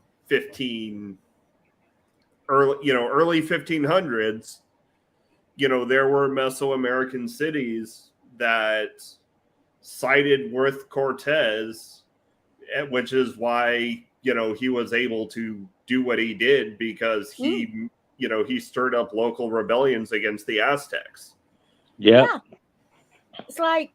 early 1500s, you know, there were Mesoamerican cities that sided with Cortez, which is why, you know, he was able to do what he did because he, you know, he stirred up local rebellions against the Aztecs. Yeah. It's like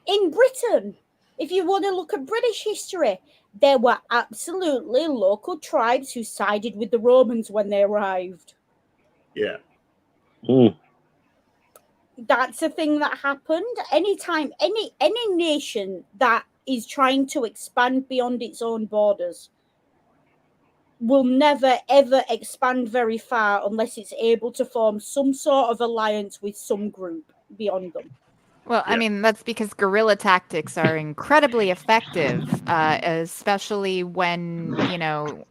in Britain, if you want to look at British history, there were absolutely local tribes who sided with the Romans when they arrived. Yeah. That's a thing that happened. Anytime any nation that is trying to expand beyond its own borders will never ever expand very far unless it's able to form some sort of alliance with some group beyond them. Well, I Yeah. mean, that's because guerrilla tactics are incredibly effective, especially when, you know,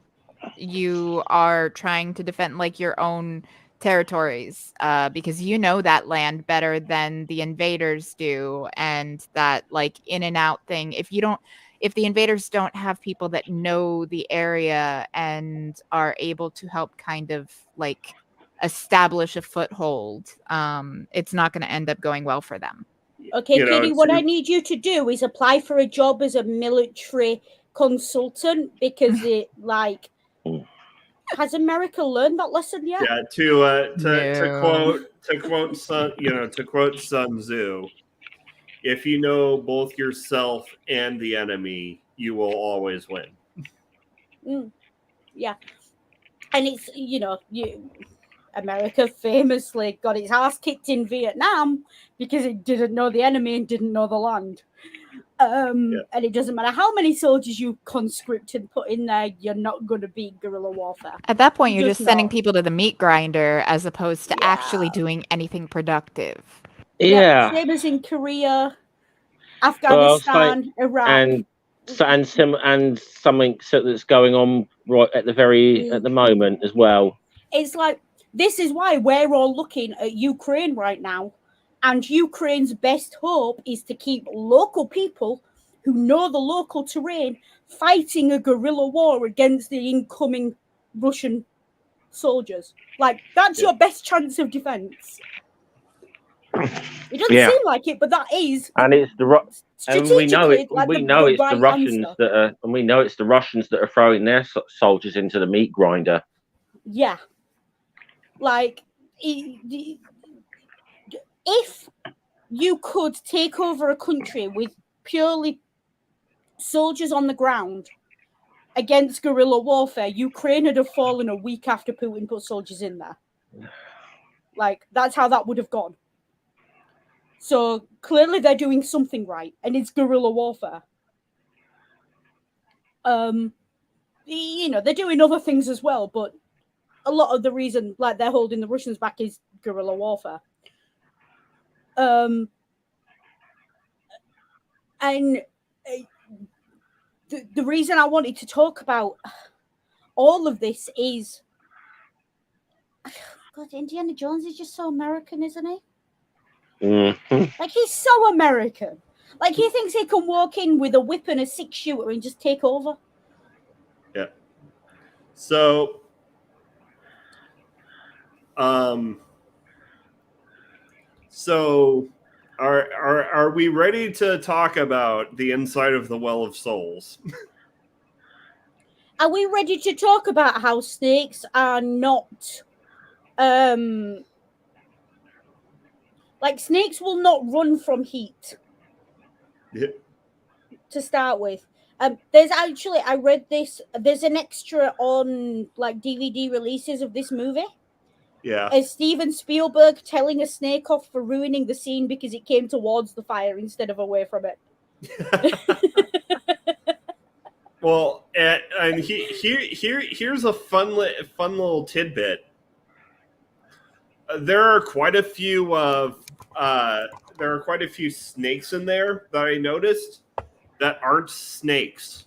you are trying to defend like your own territories, because you know that land better than the invaders do. And that like in and out thing, if the invaders don't have people that know the area and are able to help kind of like establish a foothold, it's not going to end up going well for them. Okay, You know, Kitty, what I need you to do is apply for a job as a military consultant because it like has America learned that lesson yet? Yeah, to No. quote Sun Tzu, if you know both yourself and the enemy, you will always win. Yeah. And it's, you know, America famously got its ass kicked in Vietnam because it didn't know the enemy and didn't know the land. And it doesn't matter how many soldiers you conscript and put in there, you're not going to beat guerrilla warfare. At that point, you're Just just sending not. people to the meat grinder as opposed to Yeah. actually doing anything productive. Yeah. Same as in Korea, Afghanistan, Iraq. And something that's going on right at the moment as well. It's like, this is why we're all looking at Ukraine right now. And Ukraine's best hope is to keep local people who know the local terrain fighting a guerrilla war against the incoming Russian soldiers. Like, that's your best chance of defense. It doesn't seem like it, but that is. And it's and we know it. Like we know it's right the Russians answer. that are, and we know it's the Russians that are throwing their soldiers into the meat grinder. Yeah, like if you could take over a country with purely soldiers on the ground against guerrilla warfare, Ukraine would have fallen a week after Putin put soldiers in there. Like, that's how that would have gone. So clearly they're doing something right, and it's guerrilla warfare. They're doing other things as well, but a lot of the reason, like, they're holding the Russians back is guerrilla warfare. And the reason I wanted to talk about all of this is, God, Indiana Jones is just so American, isn't he? Mhm. Like, he's so American. Like, he thinks he can walk in with a whip and a 6-shooter and just take over. Yeah. So, are we ready to talk about the inside of the Well of Souls? Are we ready to talk about how snakes are not, like, snakes will not run from heat Yeah. to start with? There's actually, I read this, there's an extra on, like, DVD releases of this movie. Yeah. As Steven Spielberg telling a snake off for ruining the scene because it came towards the fire instead of away from it. Well, and here's a fun little tidbit. There are quite a few snakes in there that I noticed that aren't snakes.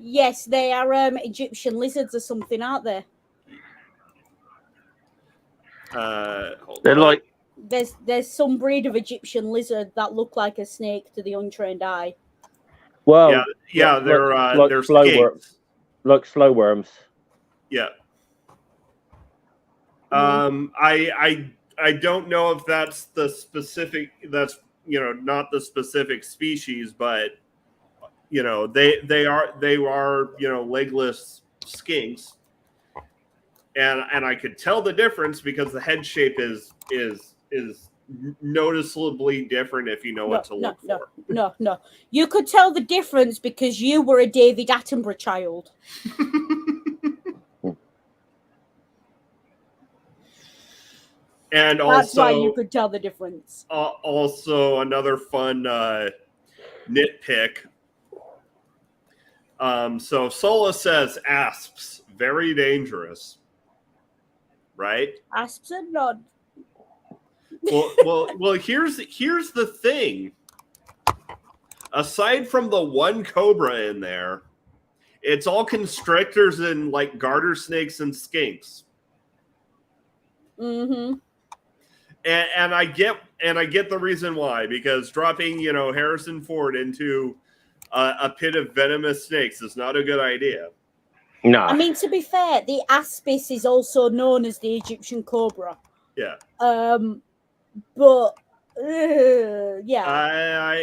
Yes, they are Egyptian lizards or something, aren't they? Hold They're on. like, There's some breed of Egyptian lizard that look like a snake to the untrained eye. well, yeah, like they're slow skinks. like slow worms. Yeah. Mm. I don't know if that's the specific. That's not the specific species, but they are legless skinks, and I could tell the difference because the head shape is noticeably different if you know what to look for. No. You could tell the difference because you were a David Attenborough child. And That's why you also, could tell the difference. also another fun nitpick. So Sola says asps very dangerous, right? Asps are not. Well. Here's the thing. Aside from the one cobra in there, it's all constrictors and like garter snakes and skinks. Mm-hmm. And I get the reason why, because dropping Harrison Ford into a pit of venomous snakes is not a good idea. No. I mean, to be fair, the aspis is also known as the Egyptian cobra. Yeah. But yeah.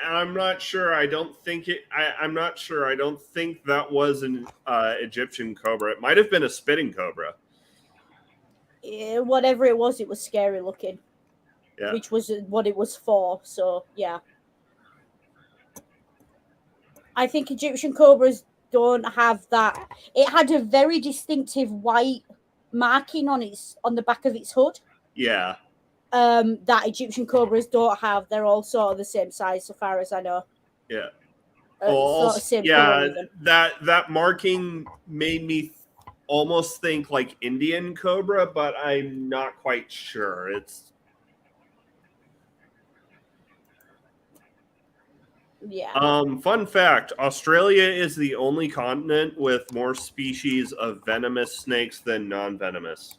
I'm not sure. I don't think it. I'm not sure. I don't think that was an Egyptian cobra. It might have been a spitting cobra. Whatever it was scary looking. Yeah. Which was what it was for. So yeah. I think Egyptian cobras don't have that. It had a very distinctive white marking on the back of its hood. Yeah. That Egyptian cobras don't have. They're all sort of the same size, so far as I know. Yeah. Sort of same yeah. color even. That marking made me almost think like Indian cobra, but I'm not quite sure. It's yeah. Fun fact: Australia is the only continent with more species of venomous snakes than non-venomous.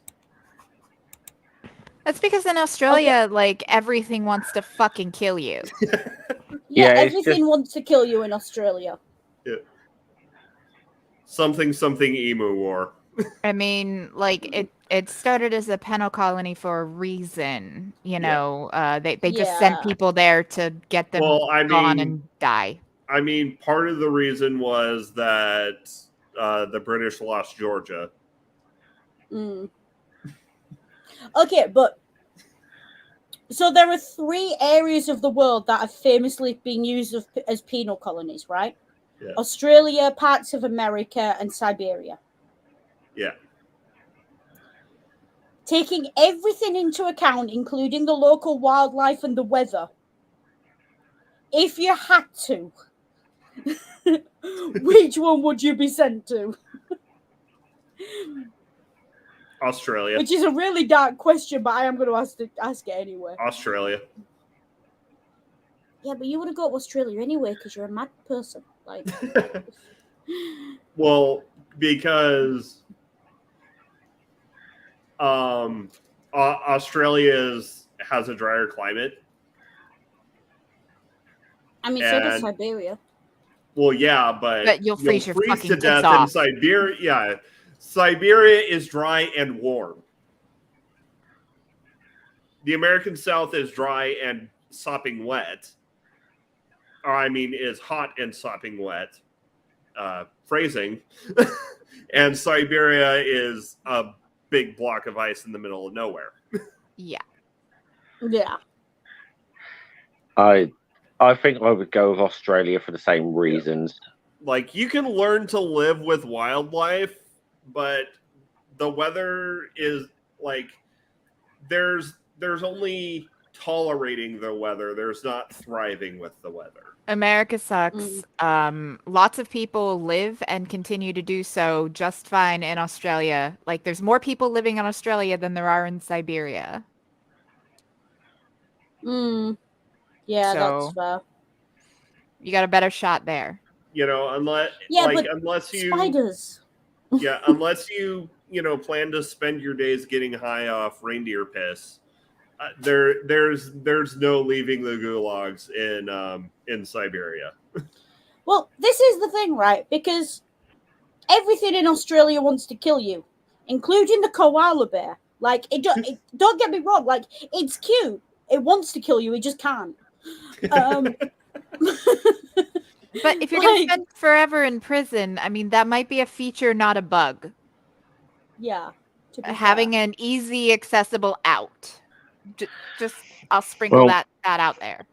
That's because in Australia, like, everything wants to fucking kill you. Yeah, it's everything wants to kill you in Australia. Yeah. Something emu war. I mean, like, it started as a penal colony for a reason, you know. They just sent people there to get them gone and die. I mean, part of the reason was that the British lost Georgia. Mm. Okay, but so there are 3 areas of the world that have famously been used as penal colonies, right? Yeah. Australia, parts of America, and Siberia. Yeah. Taking everything into account, including the local wildlife and the weather, if you had to, Which one would you be sent to? Australia. Which is a really dark question, but I am going to ask it anyway. Australia. Yeah, but you want to go to Australia anyway because you're a mad person. Like, Well, because Australia has a drier climate. I mean, so does And Siberia. well, yeah, but you'll freeze your fucking to tits death off. in Siberia. Yeah, Siberia is dry and warm. The American South is dry and sopping wet. Or I mean, is hot and sopping wet. Phrasing. And Siberia is a big block of ice in the middle of nowhere. Yeah. Yeah. I think I would go with Australia for the same reasons. Like, you can learn to live with wildlife, but the weather is like there's only tolerating the weather. There's not thriving with the weather. America sucks. Lots of people live and continue to do so just fine in Australia. Like, there's more people living in Australia than there are in Siberia. Yeah, So- that's fair. You got a better shot there. You know, unless unless you spiders. unless you plan to spend your days getting high off reindeer piss. There's no leaving the gulags in Siberia. Well, this is the thing, right? Because everything in Australia wants to kill you, including the koala bear. Like, don't get me wrong. Like, it's cute. It wants to kill you. It just can't. But if you're going to spend forever in prison, I mean, that might be a feature, not a bug. Yeah. Having an easy, accessible out. Just, I'll sprinkle that out there.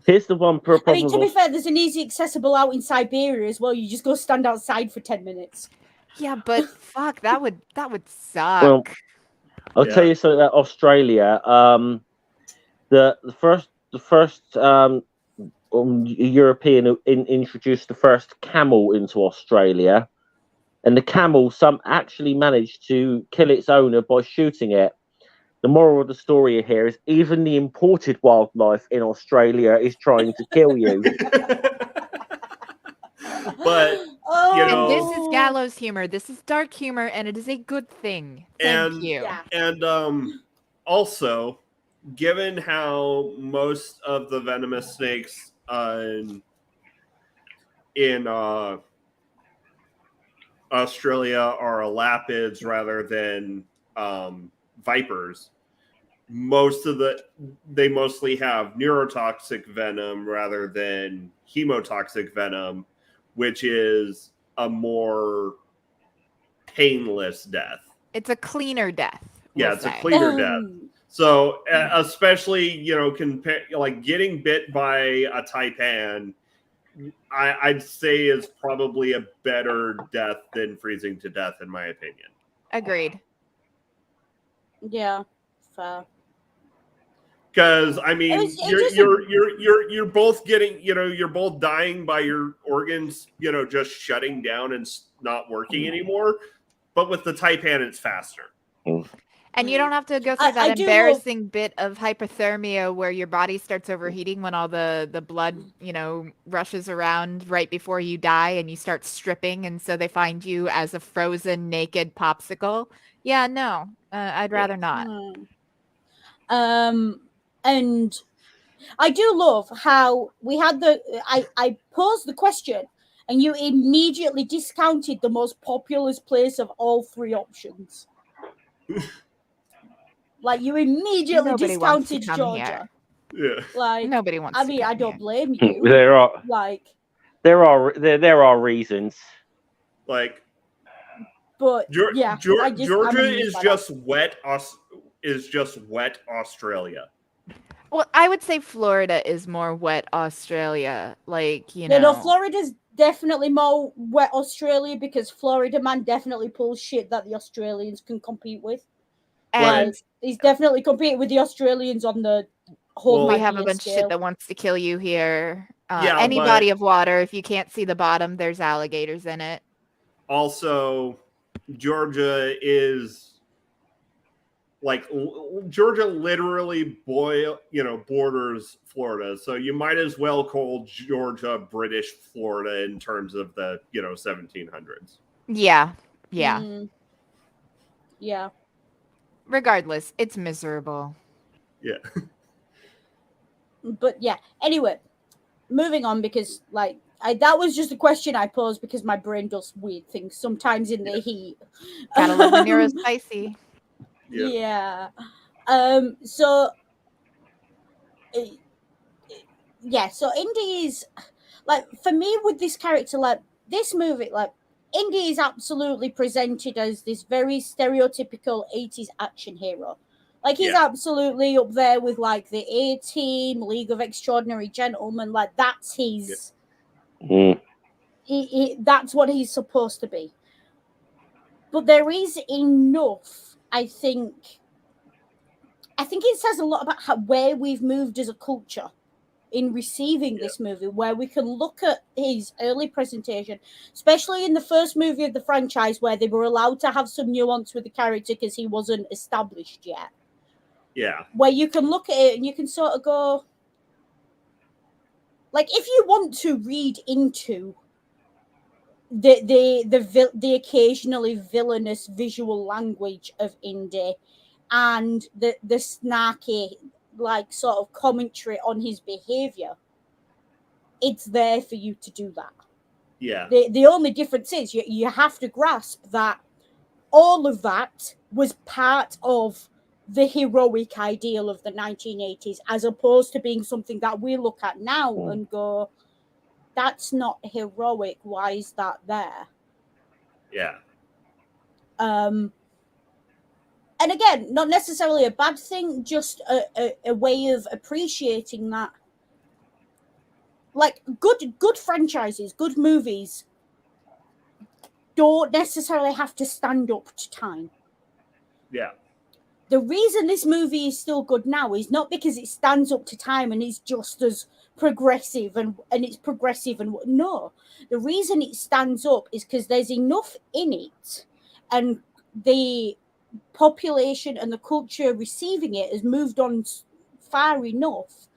Here's the one problem. I mean, to be fair, there's an easy, accessible out in Siberia as well. You just go stand outside for 10 minutes. Yeah, but fuck, that would suck. Well, I'll tell you something about Australia. The first European who introduced the first camel into Australia, and the camel actually managed to kill its owner by shooting it. The moral of the story here is even the imported wildlife in Australia is trying to kill you. But and this is gallows humor. This is dark humor, and it is a good thing. Thank you. Yeah. And also, given how most of the venomous snakes in Australia are elapids rather than vipers, they mostly have neurotoxic venom rather than hemotoxic venom, which is a more painless death. It's a cleaner death. Yeah, it's a cleaner death. So especially, like getting bit by a taipan, I'd say is probably a better death than freezing to death, in my opinion. Agreed. Yeah, fair. Because I mean, you're both getting, you're both dying by your organs, just shutting down and not working anymore. But with the taipan, it's faster. And you don't have to go through that embarrassing bit of hypothermia where your body starts overheating when all the blood, rushes around right before you die and you start stripping. And so they find you as a frozen, naked popsicle. Yeah, no, I'd rather not. And I do love how we had I posed the question and you immediately discounted the most populous place of all three options. Like, you immediately discounted Georgia. Yeah. Like, nobody wants. I mean, I don't blame you. There are there are reasons. Like, but yeah, Georgia is just wet. Is just wet Australia. Well, I would say Florida is more wet Australia. Like, No, Florida's definitely more wet Australia because Florida man definitely pulls shit that the Australians can compete with. And he's definitely competing with the Australians on the whole. We have a bunch of shit that wants to kill you here. Yeah, Any but body of water, if you can't see the bottom, there's alligators in it. also Georgia is like Georgia literally borders Florida, so you might as well call Georgia British Florida in terms of the 1700s. Yeah. Yeah. Yeah. Regardless, it's miserable. Yeah. But yeah. Anyway, moving on, because that was just a question I posed because my brain does weird things sometimes in the heat. Gotta love the Nero spicy. Yeah. So yeah, so Indy is like, for me with this character, like this movie, like Indy is absolutely presented as this very stereotypical 80s action hero. Like he's absolutely up there with like the A-Team, League of Extraordinary Gentlemen. Like that's his. That's what he's supposed to be. But there is enough, I think. I think it says a lot about where we've moved as a culture in receiving this movie, where we can look at his early presentation, especially in the first movie of the franchise, where they were allowed to have some nuance with the character because he wasn't established yet. Yeah. Where you can look at it and you can sort of go, like, if you want to read into the occasionally villainous visual language of Indy and the snarky, like, sort of commentary on his behavior, it's there for you to do that. Yeah. The only difference is you have to grasp that all of that was part of the heroic ideal of the 1980s, as opposed to being something that we look at now and go, that's not heroic. Why is that there? Yeah. And again, not necessarily a bad thing, just a way of appreciating that. Like, good franchises, good movies don't necessarily have to stand up to time. Yeah. The reason this movie is still good now is not because it stands up to time and is just as progressive and it's progressive and no. The reason it stands up is because there's enough in it, and the population and the culture receiving it has moved on far enough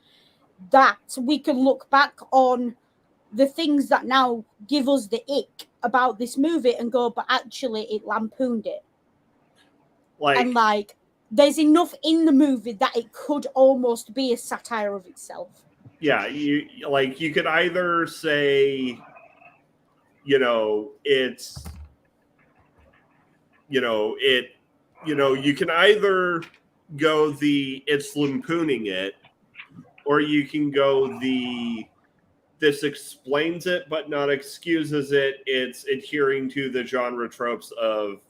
that we can look back on the things that now give us the ick about this movie and go, but actually it lampooned it. And like, there's enough in the movie that it could almost be a satire of itself. Yeah, you could either say, it's, you can either go the it's lampooning it, or you can go the this explains it but not excuses it. It's adhering to the genre tropes of,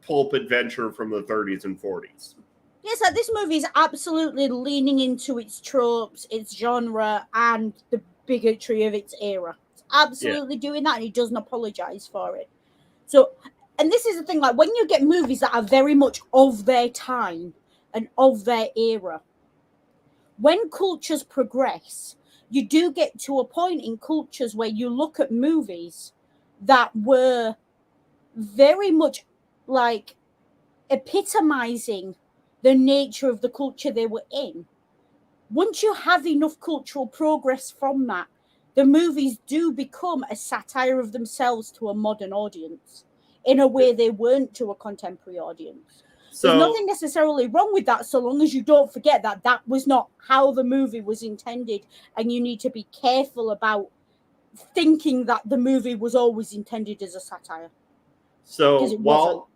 pulp adventure from the 30s and 40s. Yes, like this movie is absolutely leaning into its tropes, its genre, and the bigotry of its era. It's absolutely doing that, and it doesn't apologize for it. So, and this is the thing, like, when you get movies that are very much of their time and of their era, when cultures progress, you do get to a point in cultures where you look at movies that were very much like epitomizing the nature of the culture they were in. Once you have enough cultural progress from that, the movies do become a satire of themselves to a modern audience in a way they weren't to a contemporary audience. There's nothing necessarily wrong with that, so long as you don't forget that that was not how the movie was intended, and you need to be careful about thinking that the movie was always intended as a satire. So while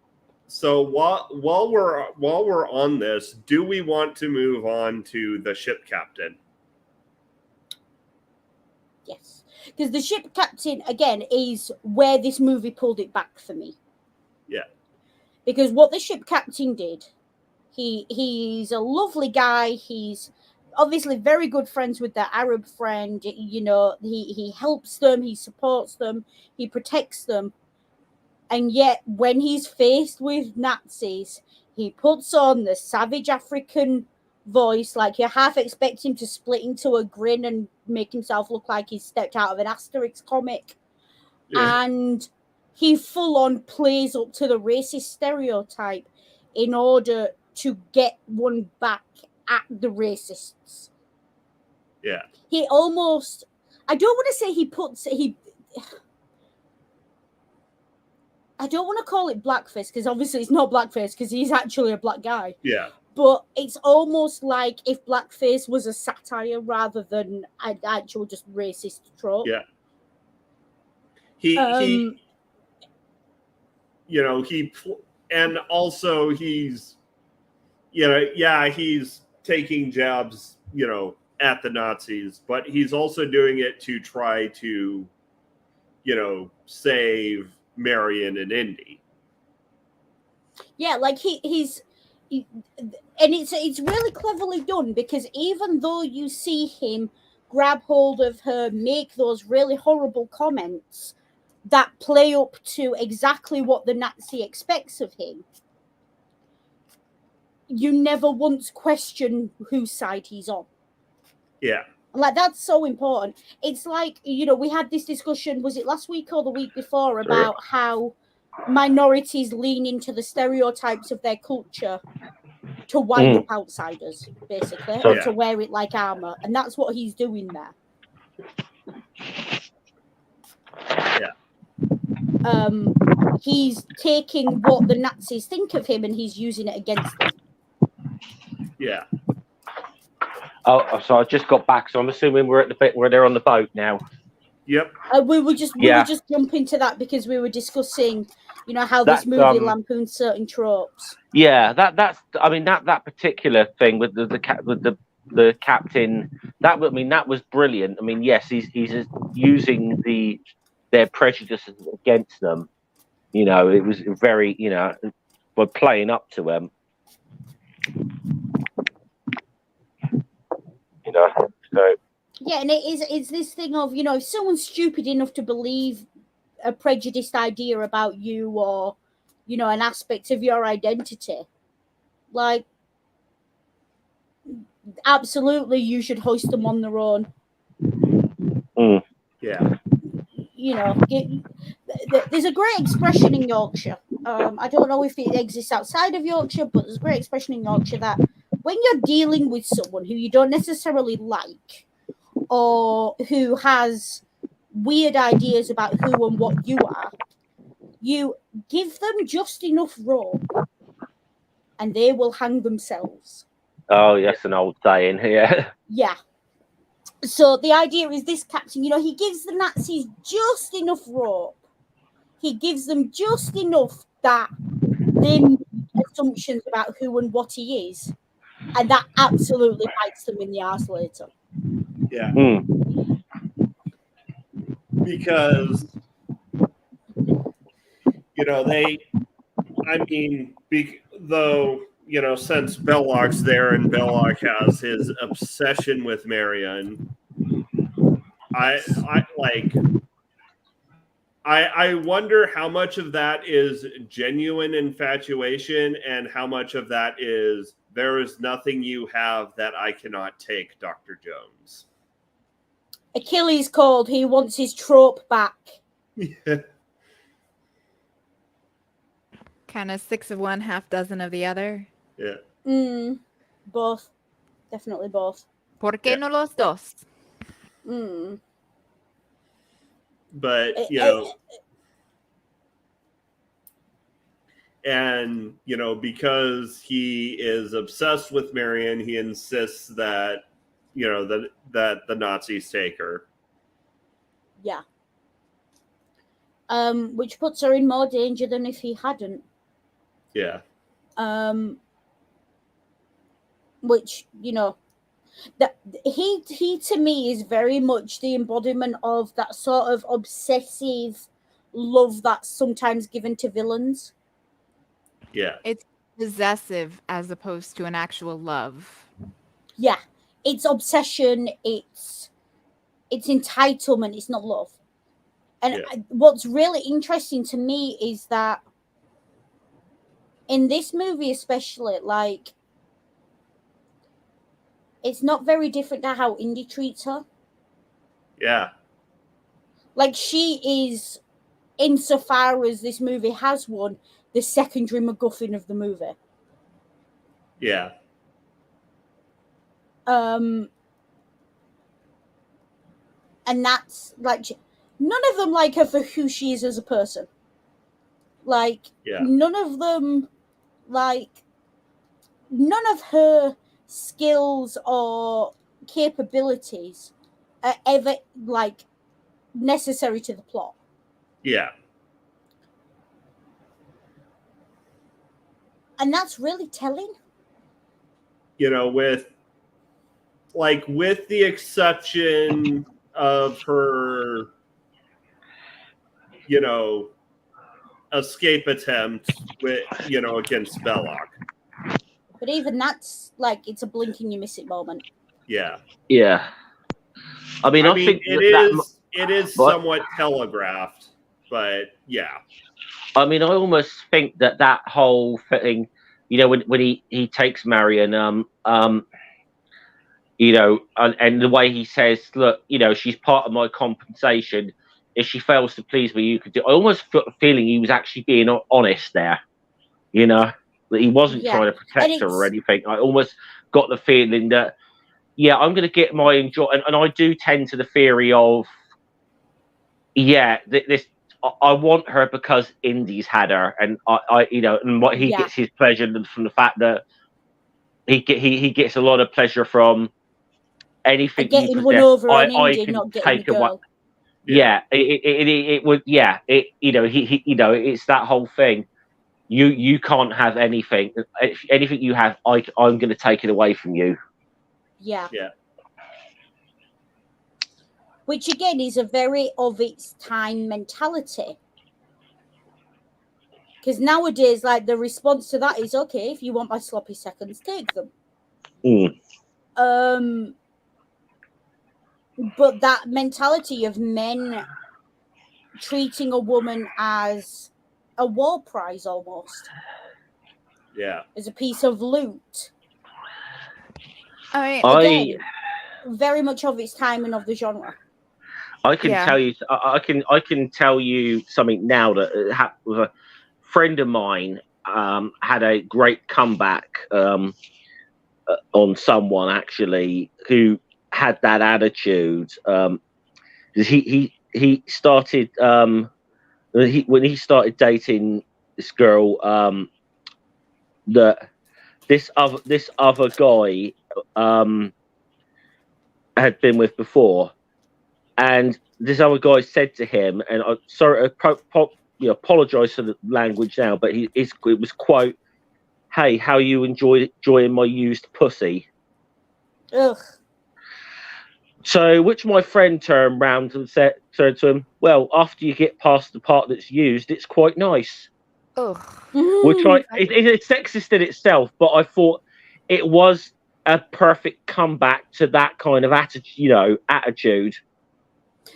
we're on this, do we want to move on to the ship captain? Yes, because the ship captain, again, is where this movie pulled it back for me. Yeah. Because what the ship captain did, he's a lovely guy. He's obviously very good friends with their Arab friend. He helps them, he supports them, he protects them. And yet, when he's faced with Nazis, he puts on the savage African voice. Like, you half expect him to split into a grin and make himself look like he's stepped out of an Asterix comic. Yeah. And he full on plays up to the racist stereotype in order to get one back at the racists. Yeah. He almost, I don't want to say I don't want to call it blackface, because obviously it's not blackface, because he's actually a black guy. Yeah. But it's almost like if blackface was a satire rather than an actual just racist trope. Yeah. He you know, and also he's, you know, yeah, he's taking jabs, you know, at the Nazis, but he's also doing it to try to, you know, save Marion and Indy. Yeah, like and it's really cleverly done, because even though you see him grab hold of her, make those really horrible comments that play up to exactly what the Nazi expects of him, you never once question whose side he's on. Yeah. Like, that's so important. It's like, you know, we had this discussion, was it last week or the week before, about how minorities lean into the stereotypes of their culture to wind up outsiders, basically, or to wear it like armor. And that's what he's doing there. Yeah. He's taking what the Nazis think of him and he's using it against them. Yeah. Oh, so I just got back, so I'm assuming we're at the bit where they're on the boat now. Yep. We were just jumping to that because we were discussing, you know, how this movie lampoons certain tropes. Yeah, that's I mean that particular thing with the captain, that was brilliant. I mean, yes, he's using their prejudices against them. You know, it was very, you know, by playing up to them. You know, so yeah, and it's this thing of, you know, if someone's stupid enough to believe a prejudiced idea about you, or, you know, an aspect of your identity, like, absolutely you should hoist them on their own. Yeah. You know, there's a great expression in Yorkshire. I don't know if it exists outside of Yorkshire, but there's a great expression in Yorkshire that when you're dealing with someone who you don't necessarily like, or who has weird ideas about who and what you are, you give them just enough rope and they will hang themselves. Oh, yes, an old saying. Yeah. Yeah. So the idea is this captain, you know, he gives the Nazis just enough rope. He gives them just enough that they make assumptions about who and what he is. And that absolutely bites them in the arse later. Yeah. Because, you know, though, you know, since Belloc's there and Belloc has his obsession with Marion, I wonder how much of that is genuine infatuation and how much of that is, there is nothing you have that I cannot take, Dr. Jones. Achilles called, he wants his trope back. Yeah. Kind of 6 of one, half dozen of the other. Yeah. Both. Definitely both. ¿Por qué no los dos? But, you know, and, you know, because he is obsessed with Marion, he insists that, you know, that the Nazis take her. Yeah. Which puts her in more danger than if he hadn't. Yeah. Which, you know, that he to me is very much the embodiment of that sort of obsessive love that's sometimes given to villains. Yeah. It's possessive as opposed to an actual love. Yeah. It's obsession, it's entitlement, it's not love. And what's really interesting to me is that in this movie especially, like, it's not very different to how Indy treats her. Yeah. Like, she is, insofar as this movie has one, the secondary MacGuffin of the movie. Yeah. And that's like, none of them like her for who she is as a person. Like, Yeah. none of them, like, none of her skills or capabilities are ever, like, necessary to the plot. Yeah. And that's really telling. You know, with the exception of her, you know, escape attempt with, you know, against Belloc. But even that's, like, it's a blink and you miss it moment. Yeah. Yeah. I mean, I think it is somewhat telegraphed, but yeah. I mean, I almost think that whole thing, you know, when he takes Marion, you know, and the way he says, look, you know, she's part of my compensation. If she fails to please me, you could do. I almost feeling he was actually being honest there, you know, that he wasn't Yeah. trying to protect And her or anything. I almost got the feeling that, yeah, I'm going to get my enjoy, and I do tend to the theory of, yeah, this. I want her because Indy's had her, and I you know, and what he Yeah. gets his pleasure from the fact that he gets a lot of pleasure from anything you getting one possess. over on I Indy, can not getting the take away. girl. Yeah, it would. Yeah, it, you know, he you know, it's that whole thing. You can't have anything. If anything you have, I'm going to take it away from you. Yeah. Yeah. Which again is a very of its time mentality. Because nowadays, like, the response to that is, okay, if you want my sloppy seconds, take them. Mm. But that mentality of men treating a woman as a war prize almost, Yeah. as a piece of loot. I Again, very much of its time and of the genre. I can Yeah. tell you. I can tell you something now that happened with a friend of mine. Had a great comeback on someone actually who had that attitude. He started when he started dating this girl that this other guy had been with before, and this other guy said to him, and I sorry, you know, apologize for the language now, but it was quote, "Hey, how you enjoying my used pussy?" Ugh. So, which my friend turned round and said to him, "Well, after you get past the part that's used, it's quite nice." Ugh. Which it's sexist in itself, but I thought it was a perfect comeback to that kind of attitude, you know, attitude.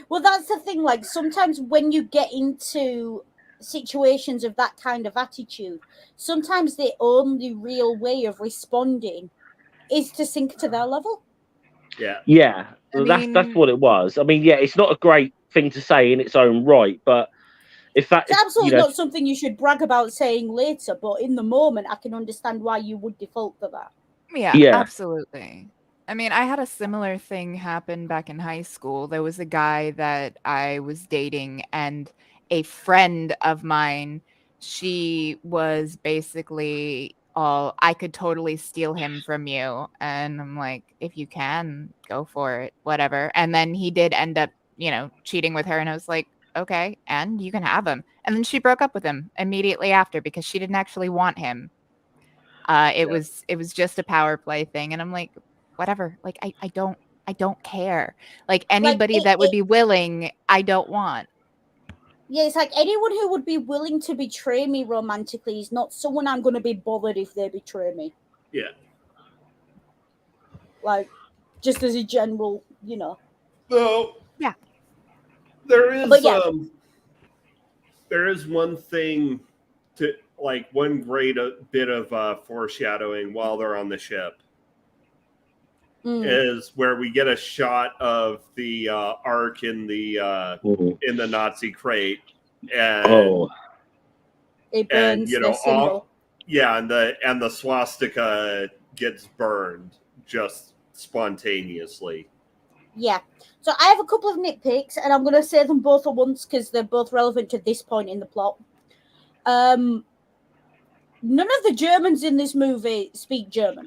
Well, that's the thing. Like, sometimes when you get into situations of that kind of attitude, sometimes the only real way of responding is to sink to their level. Yeah. Yeah, I that's mean, what it was. I mean, yeah, it's not a great thing to say in its own right, but if that It's is, you absolutely know, not something you should brag about saying later, but in the moment, I can understand why you would default to that. yeah, yeah, absolutely. I mean, I had a similar thing happen back in high school. There was a guy that I was dating, and a friend of mine, she was basically all, I could totally steal him from you. And I'm like, if you can, go for it, whatever. And then he did end up, you know, cheating with her. And I was like, okay, and you can have him. And then she broke up with him immediately after because she didn't actually want him. It was just a power play thing, and I'm like, whatever. Like, I don't care. Like, Like, anybody that would be willing, I don't want. yeah, it's like anyone who would be willing to betray me romantically is not someone I'm going to be bothered if they betray me. Yeah. Like, just as a general, you know. So Yeah. there is But yeah. There is one thing to like one great bit of foreshadowing while they're on the ship. is where we get a shot of the Ark in the Nazi crate, and it burns the symbol. and the swastika gets burned just spontaneously. Yeah. So I have a couple of nitpicks, and I'm going to say them both at once because they're both relevant to this point in the plot. None of the Germans in this movie speak German.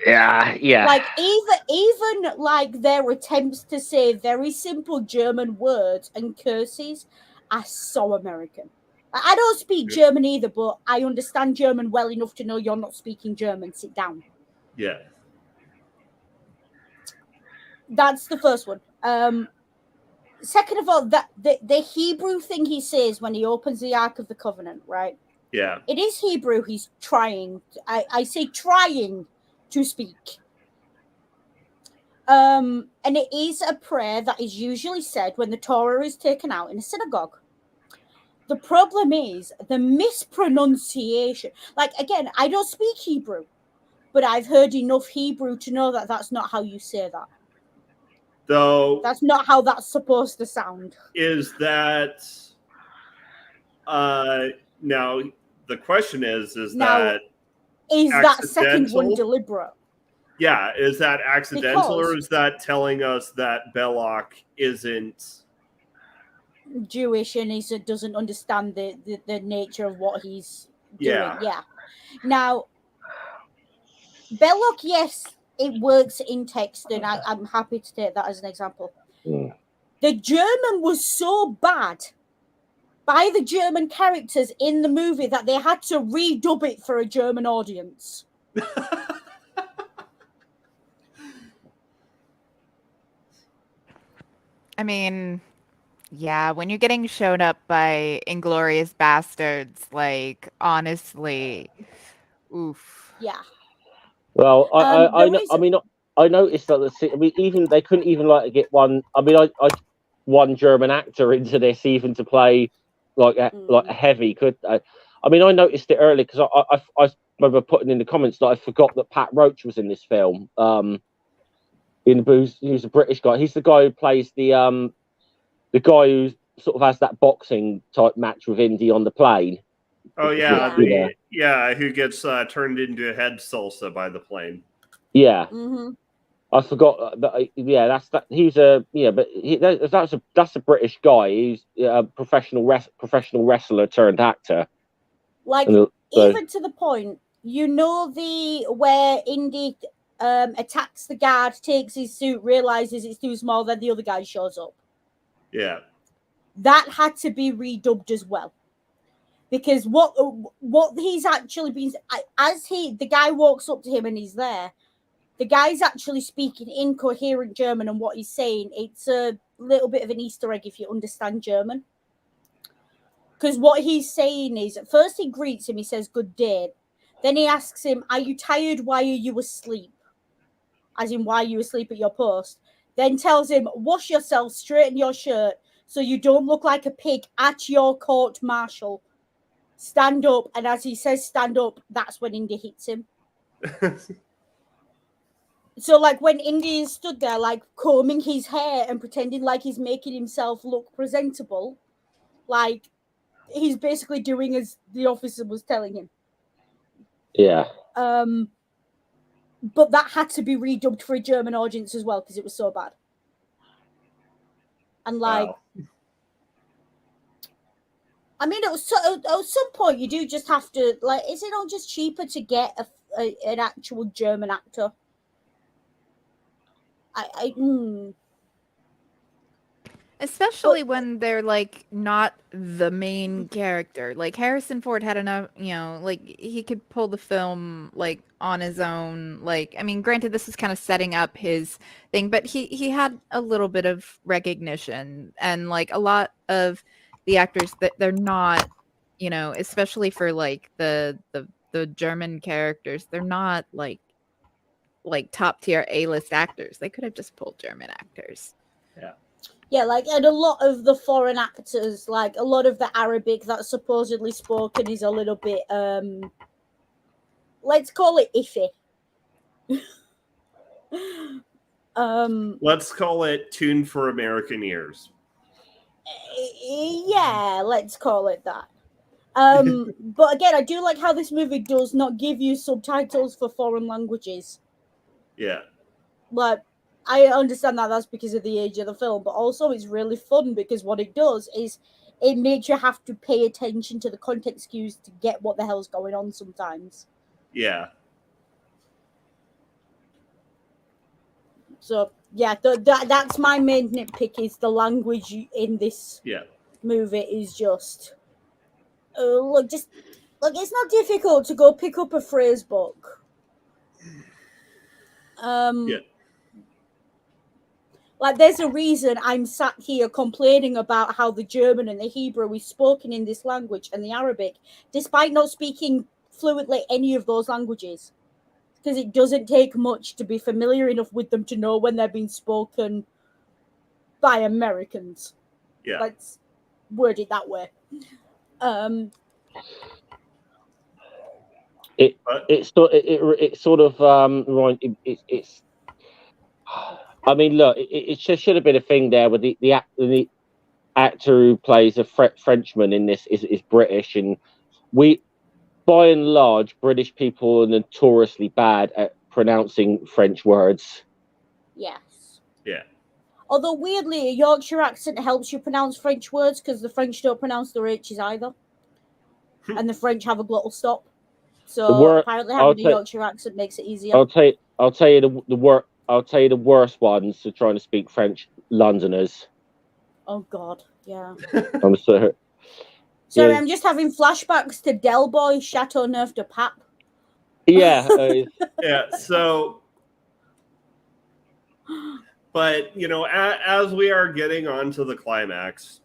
Yeah. Like even like their attempts to say very simple German words and curses are so American. I don't speak German either, but I understand German well enough to know you're not speaking German. Sit down. Yeah. That's the first one. Second of all, that the Hebrew thing he says when he opens the Ark of the Covenant, right? Yeah. It is Hebrew he's trying. I say trying to speak. And it is a prayer that is usually said when the Torah is taken out in a synagogue. The problem is the mispronunciation. Like, again, I don't speak Hebrew, but I've heard enough Hebrew to know that that's not how you say that. Though that's not how that's supposed to sound. Is that now the question is that second one deliberate? Yeah, is that accidental, or is that telling us that Belloc isn't Jewish and he doesn't understand the nature of what he's doing? Yeah. Now, Belloc, yes, it works in text, and I'm happy to take that as an example. The German was so bad by the German characters in the movie that they had to redub it for a German audience. I mean, yeah, when you're getting shown up by Inglorious Bastards, like, honestly, oof. Yeah. Well, I noticed that even they couldn't even like get one. I mean, I one German actor into this even to play like a heavy. I mean, I noticed it early because I remember putting in the comments that I forgot that Pat Roach was in this film. Who's a British guy. He's the guy who plays the guy who sort of has that boxing type match with Indy on the plane. Oh yeah, who gets turned into a head salsa by the plane. Yeah. Mm-hmm. I forgot that. Yeah, that's that. He's a but that's a British guy. He's a professional wrestler turned actor. Like even to the point, where Indy attacks the guard, takes his suit, realizes it's too small, then the other guy shows up. Yeah, that had to be redubbed as well, because what he's actually been the guy walks up to him and he's there. The guy's actually speaking incoherent German, and what he's saying, it's a little bit of an Easter egg if you understand German. Because what he's saying is, at first he greets him, he says, "Good day." Then he asks him, "Are you tired? Why are you asleep?" As in, why are you asleep at your post? Then tells him, "Wash yourself, straighten your shirt, so you don't look like a pig at your court martial. Stand up." And as he says stand up, that's when Indy hits him. So, like, when Indy is stood there, like, combing his hair and pretending like he's making himself look presentable, like, he's basically doing as the officer was telling him. Yeah. But that had to be redubbed for a German audience as well, because it was so bad. And, like... Wow. I mean, at some point, you do just have to, like, is it not just cheaper to get an actual German actor? Especially when they're, like, not the main character. Like, Harrison Ford had enough, like, he could pull the film, like, on his own. Like, I mean, granted, this is kind of setting up his thing, but he had a little bit of recognition. And, like, a lot of the actors that they're not, especially for, like, the German characters, they're not, like top tier A-list actors. They could have just pulled German actors. Yeah, like, and a lot of the foreign actors, like, a lot of the Arabic that's supposedly spoken is a little bit, let's call it iffy. Let's call it tuned for American ears. Yeah, let's call it that. But again, I do like how this movie does not give you subtitles for foreign languages. Yeah. Like, I understand that that's because of the age of the film, but also it's really fun because what it does is it makes you have to pay attention to the context cues to get what the hell's going on sometimes. Yeah. So yeah, that's my main nitpick is the language in this movie is just look, it's not difficult to go pick up a phrase book. Like, there's a reason I'm sat here complaining about how the German and the Hebrew is spoken in this language and the Arabic, despite not speaking fluently any of those languages. Because it doesn't take much to be familiar enough with them to know when they're being spoken by Americans. Yeah. Let's word it that way. It's sort of it's. I mean, look, it should have been a thing there with the actor who plays a Frenchman in this is British, and by and large, British people are notoriously bad at pronouncing French words. Yes. Yeah. Although weirdly, a Yorkshire accent helps you pronounce French words because the French don't pronounce their H's either, and the French have a glottal stop. So apparently, having a Yorkshire accent makes it easier. I'll tell you the worst ones to trying to speak French. Londoners. Oh God, yeah. I'm sorry. Sorry, yeah. I'm just having flashbacks to Del Boy, Chateauneuf de Pape. Yeah. Yeah. So, but as we are getting onto the climax,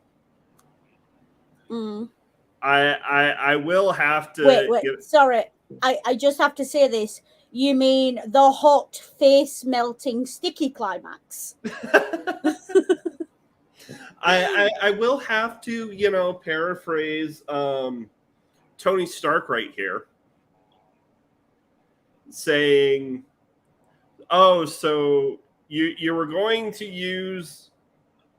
I will have to. Wait. Sorry, I just have to say this. You mean the hot face melting sticky climax? I will have to, paraphrase Tony Stark right here, saying, "Oh, so you were going to use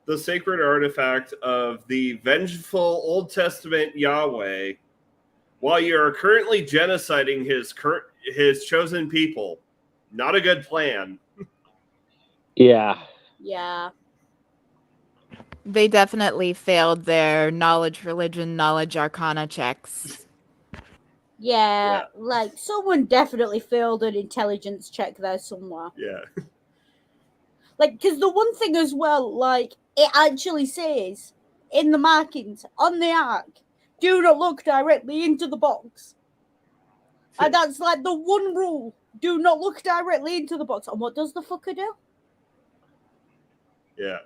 the sacred artifact of the vengeful Old Testament Yahweh while you are currently genociding his chosen people. Not a good plan." Yeah. Yeah. They definitely failed their knowledge, religion, knowledge, arcana checks. Yeah, like someone definitely failed an intelligence check there somewhere. Yeah. Like, because the one thing as well, like, it actually says in the markings on the ark, do not look directly into the box. And that's like the one rule. Do not look directly into the box. And what does the fucker do? Yeah.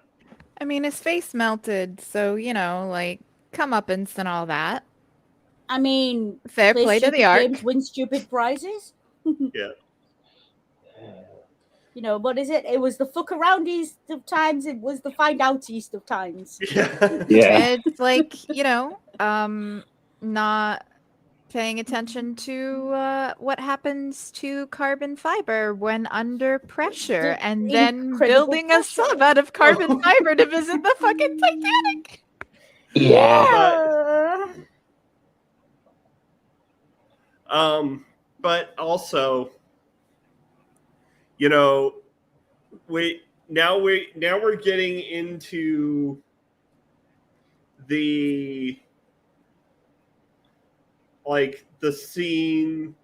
I mean, his face melted, so, like, comeuppance and all that. I mean, fair play to the ark. Games, win stupid prizes. Yeah. What is it? It was the fuck around east of times. It was the find out east of times. Yeah. It's like, not paying attention to what happens to carbon fiber when under pressure, and then building a sub out of carbon fiber to visit the fucking Titanic. Yeah. But also, we're getting into the scene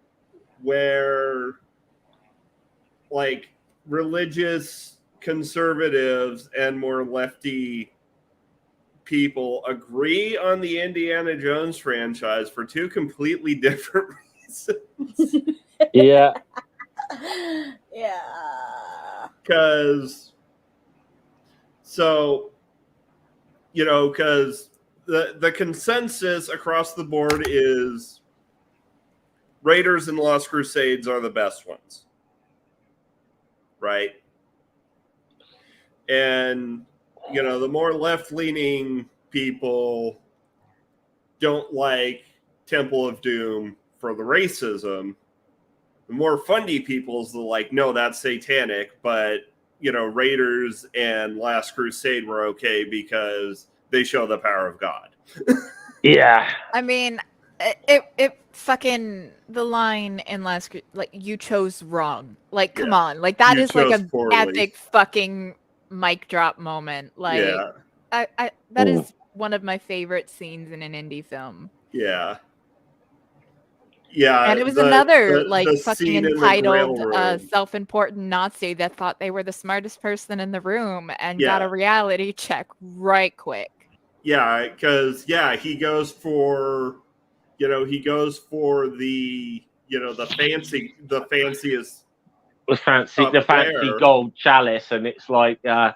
where religious conservatives and more lefty people agree on the Indiana Jones franchise for two completely different reasons. Yeah. Yeah. Because the consensus across the board is Raiders and Lost Crusades are the best ones. Right? And, the more left-leaning people don't like Temple of Doom for the racism, The more fundy people's like, no, that's satanic. But Raiders and Last Crusade were okay because they show the power of God. Yeah. I mean, it fucking the line in like you chose wrong. Like, come on, like that You is like chose a poorly. epic fucking mic drop moment. Like, Yeah. I that is one of my favorite scenes in an indie film. Yeah. Yeah. And it was another like the fucking scene in the entitled, grill room. self-important Nazi that thought they were the smartest person in the room and got Yeah. a reality check right quick. Yeah, because he goes for the the fanciest The fancy up there. gold chalice, and it's like And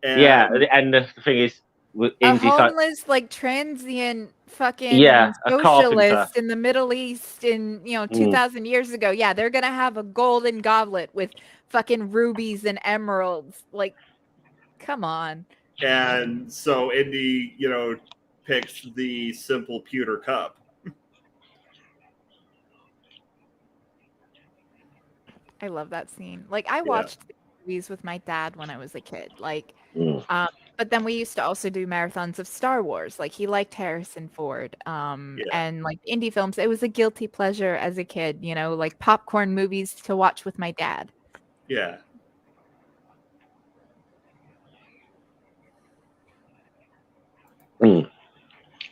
and the thing is with A Indy's like, homeless, like transient yeah, fucking a carpenter. socialist in the Middle East in 2000 years ago. Yeah, they're gonna have a golden goblet with fucking rubies and emeralds. Like, come on. And so Indy, picks the simple pewter cup. I love that scene. Like, I watched movies with my dad when I was a kid. Like, but then we used to also do marathons of Star Wars. Like, he liked Harrison Ford. And like indie films. It was a guilty pleasure as a kid, like popcorn movies to watch with my dad. Yeah.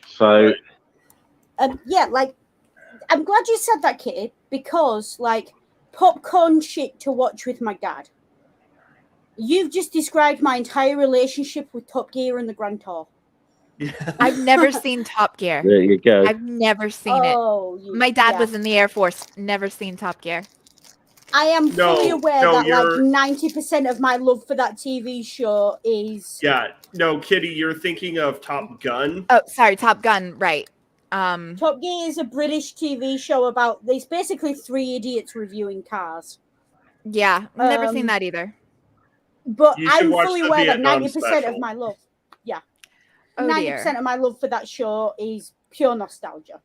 So yeah, like I'm glad you said that, Kitty, because like popcorn shit to watch with my dad. You've just described my entire relationship with Top Gear and the Grand Tour. Yeah. I've never seen Top Gear. there you go. I've never seen it. My dad was in the Air Force. Never seen Top Gear. I am fully aware that you're... like 90% of my love for that TV show is... Yeah, no, Kitty, you're thinking of Top Gun. Oh, sorry, Top Gun, right. Top Gear is a British TV show about... There's basically three idiots reviewing cars. Yeah, never seen that either. But I'm fully aware that 90% of my love... Yeah. Oh, 90% of my love for that show is pure nostalgia.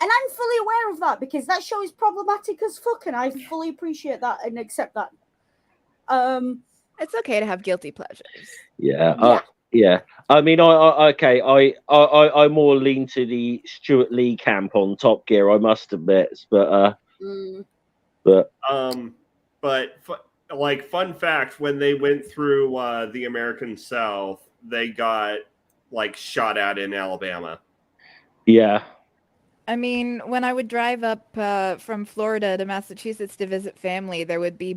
And I'm fully aware of that because that show is problematic as fuck, and I fully appreciate that and accept that. It's okay to have guilty pleasures. Yeah. I mean, I more lean to the Stuart Lee camp on Top Gear, I must admit, but like, fun fact, when they went through the American South, they got like shot at in Alabama. Yeah. I mean, when I would drive up from Florida to Massachusetts to visit family, there would be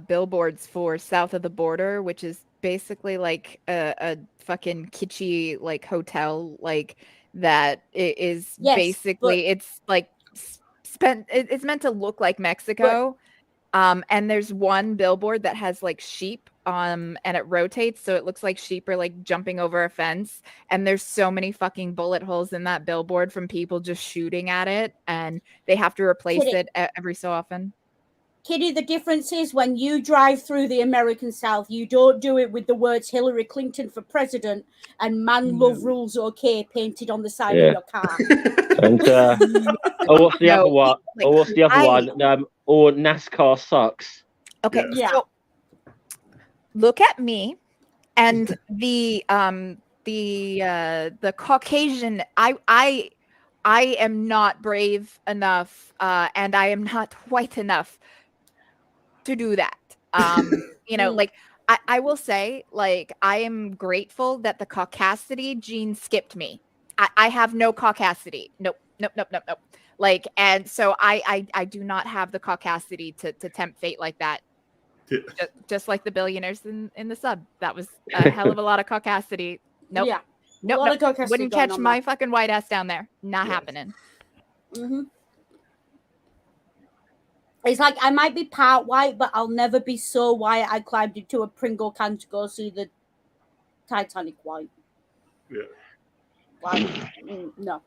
billboards for South of the Border, which is basically like a fucking kitschy like hotel, like that is basically it's like it's meant to look like Mexico. And there's one billboard that has like sheep and it rotates so it looks like sheep are like jumping over a fence, and there's so many fucking bullet holes in that billboard from people just shooting at it, and they have to replace it every so often. Kitty, the difference is when you drive through the American South, you don't do it with the words Hillary Clinton for president and man love rules okay painted on the side of your car. And what's the other one? Or what's the other one? Or NASCAR sucks. Okay, so look at me and the Caucasian. I am not brave enough, and I am not white enough to do that. Like I will say, like, I am grateful that the caucasity gene skipped me. I have no caucasity. Nope. Like, and so I do not have the caucasity to tempt fate like that. Just like the billionaires in the sub. That was a hell of a lot of caucasity. Nope. Yeah. Nope. Wouldn't catch my fucking white ass down there. Not happening. Mm-hmm. It's like I might be part white, but I'll never be so white I climbed into a Pringle can to go see the Titanic white. Yeah. Like, no.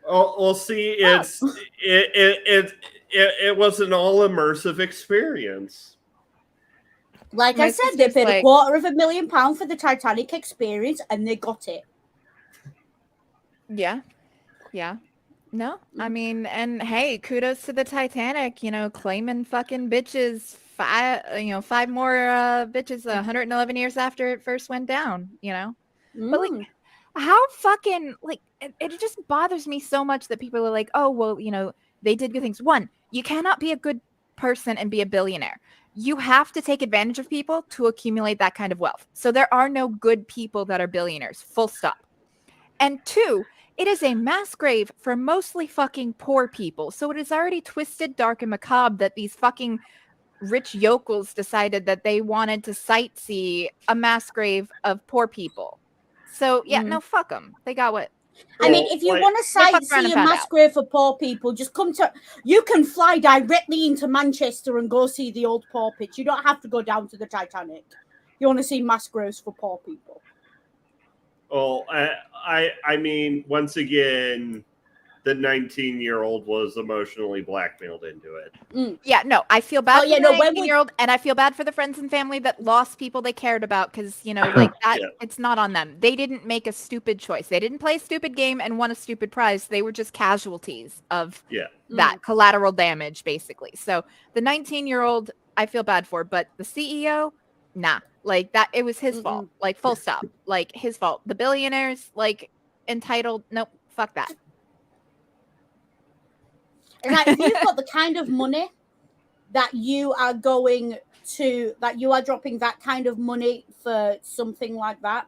Oh, well, see, it was an all immersive experience. Like I said, they paid £250,000 for the Titanic experience, and they got it. Yeah. Yeah. No, I mean, and hey, kudos to the Titanic, claiming fucking bitches, 5 more bitches 111 years after it first went down, But like, Mm. how fucking, like, it just bothers me so much that people are like, oh, well, they did good things. One, you cannot be a good person and be a billionaire. You have to take advantage of people to accumulate that kind of wealth. So there are no good people that are billionaires, full stop. And two, it is a mass grave for mostly fucking poor people. So it is already twisted, dark, and macabre that these fucking rich yokels decided that they wanted to sightsee a mass grave of poor people. So yeah, no, fuck them. They got what I mean, Well, if you like, want to they fucked around sightsee and a found mass out. grave for poor people, just come to. You can fly directly into Manchester and go see the old poor pits. You don't have to go down to the Titanic. You want to see mass graves for poor people. well, I mean, once again, the 19-year-old was emotionally blackmailed into it. Yeah, no, I feel bad Oh, for yeah, the no, when 19-year-old, and I feel bad for the friends and family that lost people they cared about because, like that, Yeah. it's not on them. They didn't make a stupid choice. They didn't play a stupid game and won a stupid prize. They were just casualties of Yeah. that collateral damage, basically. So the 19-year-old, I feel bad for, but the CEO, nah, like that, it was his fault, like full stop, like his fault. The billionaires, like entitled, nope, fuck that. And like, if you've got the kind of money that you are going to, that you are dropping that kind of money for something like that,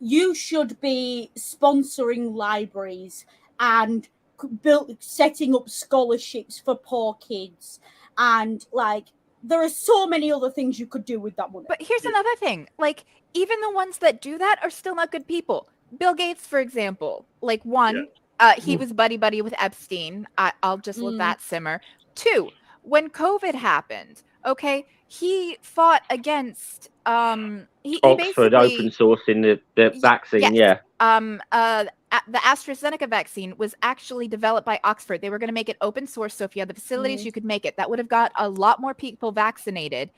you should be sponsoring libraries and setting up scholarships for poor kids, and like there are so many other things you could do with that money. But here's another thing. Like, even the ones that do that are still not good people. Bill Gates, for example, like one, he was buddy with Epstein. I'll just let that simmer. Two, when COVID happened, okay, he fought against he Oxford open basically sourcing the vaccine, yes. yeah. The AstraZeneca vaccine was actually developed by Oxford. They were going to make it open source, so if you had the facilities, you could make it. That would have got a lot more people vaccinated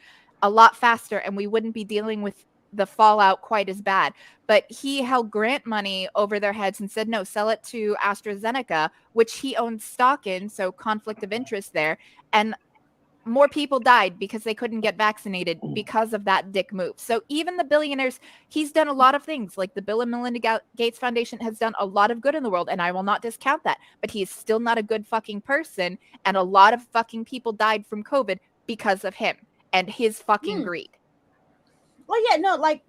a lot faster, and we wouldn't be dealing with the fallout quite as bad. But he held grant money over their heads and said, no, sell it to AstraZeneca, which he owns stock in, so conflict of interest there. And more people died because they couldn't get vaccinated because of that dick move. So even the billionaires, he's done a lot of things. Like the Bill and Melinda Gates Foundation has done a lot of good in the world, and I will not discount that. But he's still not a good fucking person, and a lot of fucking people died from COVID because of him and his fucking greed. Well, yeah, no, like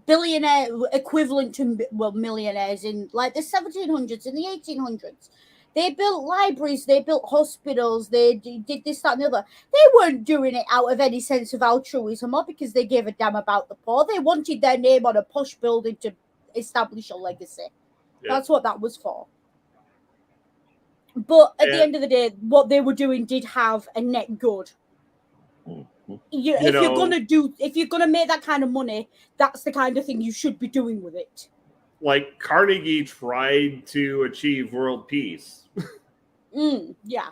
billionaire equivalent to millionaires in like the 1700s and the 1800s. They built libraries, they built hospitals, they did this, that, and the other. They weren't doing it out of any sense of altruism or because they gave a damn about the poor. They wanted their name on a posh building to establish a legacy. Yeah. That's what that was for. But at the end of the day, what they were doing did have a net good. If you're gonna make that kind of money, that's the kind of thing you should be doing with it. Like Carnegie tried to achieve world peace. Yeah,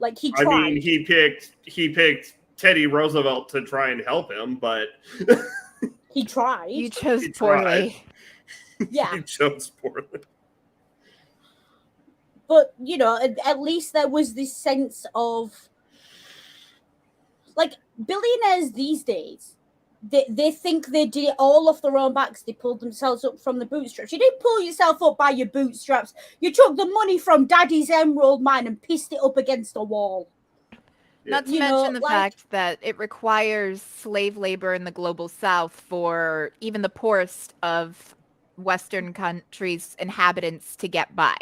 like he tried. I mean, he picked Teddy Roosevelt to try and help him, but he tried. You chose poorly. Yeah, he chose poorly. But at least there was this sense of like billionaires these days. They think they did it all off their own backs. They pulled themselves up from the bootstraps. You didn't pull yourself up by your bootstraps. You took the money from Daddy's emerald mine and pissed it up against a wall. Not to mention the fact that it requires slave labor in the global south for even the poorest of Western countries' inhabitants to get by.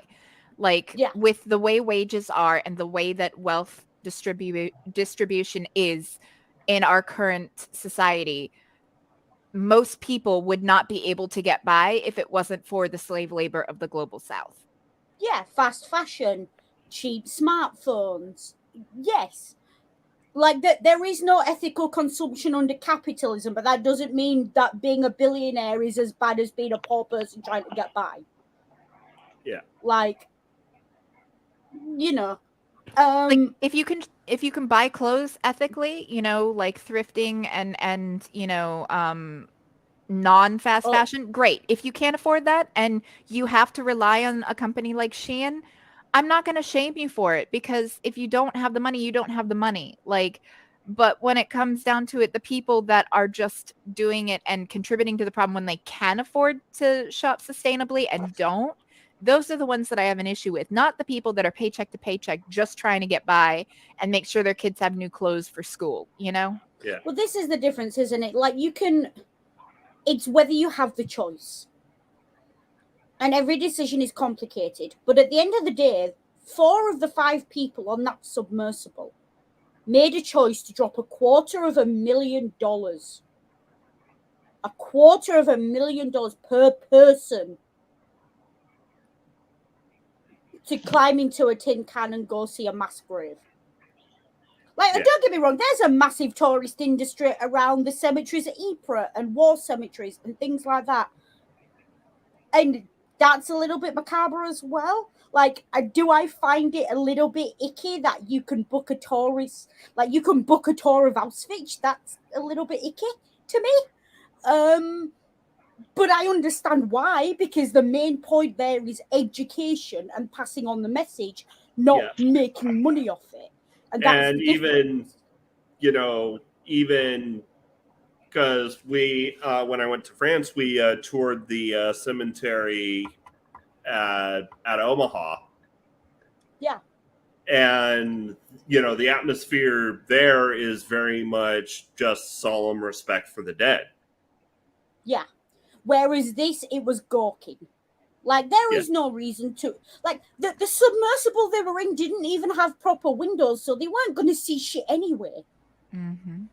With the way wages are and the way that wealth distribution is in our current society, most people would not be able to get by if it wasn't for the slave labor of the global south. Yeah, fast fashion, cheap smartphones. Yes. Like that, there is no ethical consumption under capitalism, but that doesn't mean that being a billionaire is as bad as being a poor person trying to get by. Yeah. Like, like if you can buy clothes ethically, like thrifting and non-fast Oh. fashion, great. If you can't afford that and you have to rely on a company like Shein, I'm not going to shame you for it, because if you don't have the money, you don't have the money. Like, but when it comes down to it, the people that are just doing it and contributing to the problem when they can afford to shop sustainably and don't, those are the ones that I have an issue with, not the people that are paycheck to paycheck just trying to get by and make sure their kids have new clothes for school, you know? Yeah. Well, this is the difference, isn't it? Like, it's whether you have the choice. And every decision is complicated. But at the end of the day, 4 of the 5 people on that submersible made a choice to drop $250,000. $250,000 per person to climb into a tin can and go see a mass grave. Like, Yeah. don't get me wrong, there's a massive tourist industry around the cemeteries at Ypres and war cemeteries and things like that. And that's a little bit macabre as well. Like, do I find it a little bit icky that you can book a tourist, like you can book a tour of Auschwitz? That's a little bit icky to me. But I understand why, because the main point there is education and passing on the message, not Yeah. making money off it. And that's And the difference. even because we, when I went to France, we toured the cemetery at Omaha. Yeah. And, the atmosphere there is very much just solemn respect for the dead. Yeah. Whereas this, it was gawking. Like, there Yeah. is no reason to... Like, the submersible they were in didn't even have proper windows, so they weren't going to see shit anyway. Mm-hmm.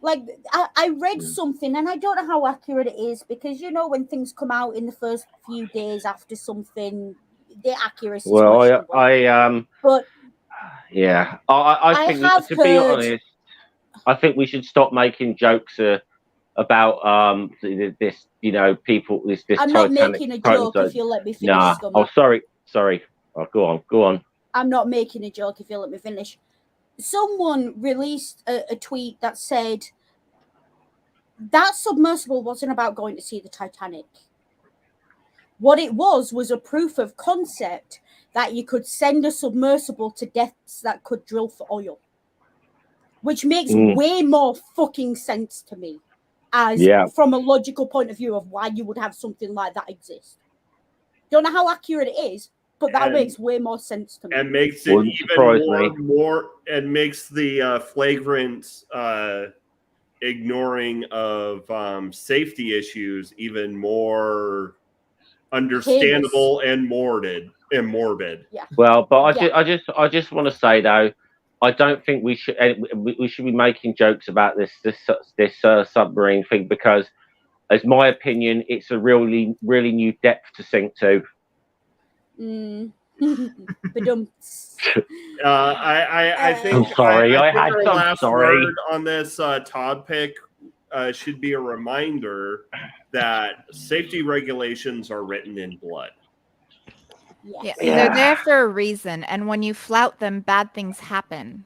Like, I read something, and I don't know how accurate it is, because, when things come out in the first few days after something, the accuracy is Well, questionable. But yeah, I think have to be heard... honest, I think we should stop making jokes about this, people, this I'm not Titanic. making a joke, if you'll let me finish, Nah. Scummer. Oh, sorry. Oh, go on. I'm not making a joke, if you'll let me finish. Someone released a tweet that said that submersible wasn't about going to see the Titanic. What it was a proof of concept that you could send a submersible to depths that could drill for oil, which makes way more fucking sense to me, from a logical point of view of why you would have something like that exist. Don't know how accurate it is, but that makes way more sense to me. And makes it even more, and makes the flagrant ignoring of safety issues even more understandable and morbid. Yeah. Well, but I just want to say though, I don't think we should be making jokes about this submarine thing, because, as my opinion, it's a really new depth to sink to. I think I'm sorry. I had our some last sorry. word on this topic should be a reminder that safety regulations are written in blood. Yeah, they're there for a reason, and when you flout them, bad things happen.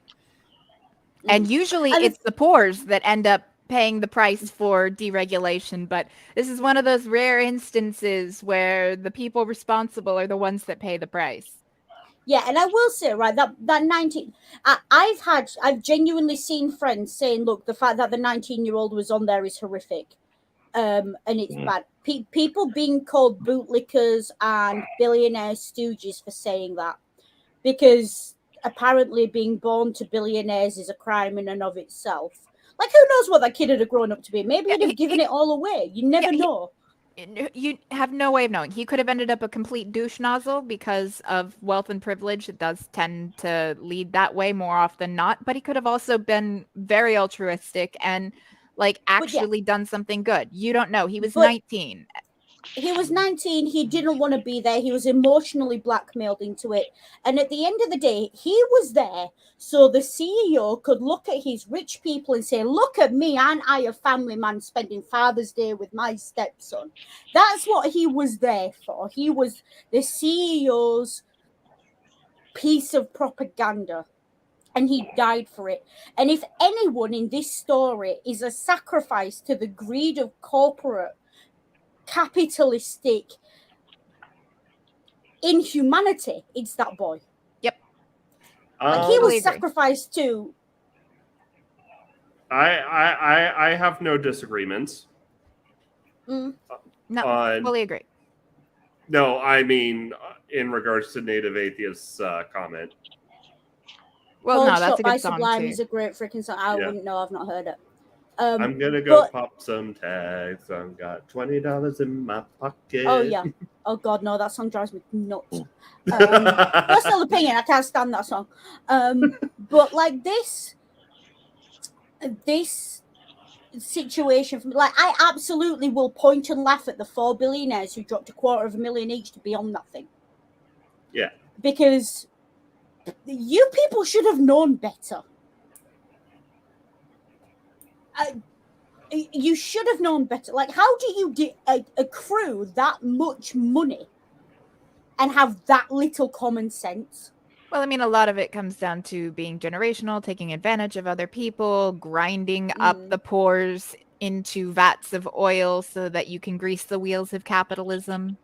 And usually it's the poors that end up paying the price for deregulation, but this is one of those rare instances where the people responsible are the ones that pay the price. Yeah, and I will say, right, that 19... I've genuinely seen friends saying, look, the fact that the 19-year-old was on there is horrific. And it's bad. People being called bootlickers and billionaire stooges for saying that, because apparently being born to billionaires is a crime in and of itself. Like, who knows what that kid had grown up to be? Maybe he'd have given it all away. You never know. You have no way of knowing. He could have ended up a complete douche nozzle because of wealth and privilege. It does tend to lead that way more often than not. But he could have also been very altruistic and actually done something good. You don't know. He was 19. He was 19. He didn't want to be there. He was emotionally blackmailed into it. And at the end of the day, he was there so the CEO could look at his rich people and say, look at me, aren't I a family man spending Father's Day with my stepson? That's what he was there for. He was the CEO's piece of propaganda. and he died for it. And if anyone in this story is a sacrifice to the greed of corporate, capitalistic inhumanity, it's that boy. Yep. Like, he Totally was agree. sacrificed to. I have no disagreements. Mm, No, on fully agree. no, I mean in regards to Native Atheists' comment. Well, Hold no, that's Shot a by good song Sublime too. is a great freaking song. I Yeah. wouldn't know. I've not heard it. I'm gonna go but- pop some tags. I've got $20 in my pocket. Oh yeah. Oh god, no, that song drives me nuts. Personal opinion, I can't stand that song. But like this situation from, like, I absolutely will point and laugh at the 4 billionaires who dropped $250,000 each to be on that thing. Yeah. Because you people should have known better. You should have known better. Like, how do you accrue that much money and have that little common sense? Well, I mean, a lot of it comes down to being generational, taking advantage of other people, grinding up the pores into vats of oil so that you can grease the wheels of capitalism.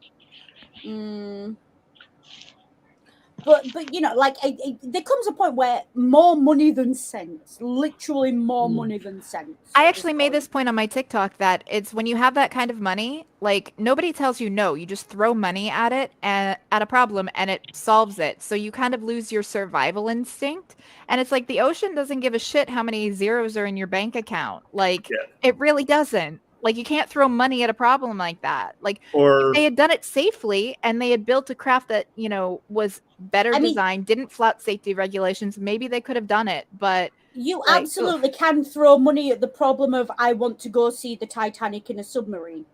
But you know, like, there comes a point where more money than sense, literally more money than sense. I actually made this point on my TikTok that it's when you have that kind of money, like, nobody tells you no. You just throw money at it and at a problem and it solves it. So you kind of lose your survival instinct. And it's like the ocean doesn't give a shit how many zeros are in your bank account. Like, it really doesn't. Like, you can't throw money at a problem like that. Like, if they had done it safely and they had built a craft that, you know, was better designed, didn't flout safety regulations, maybe they could have done it. But you absolutely can throw money at the problem of, I want to go see the Titanic in a submarine.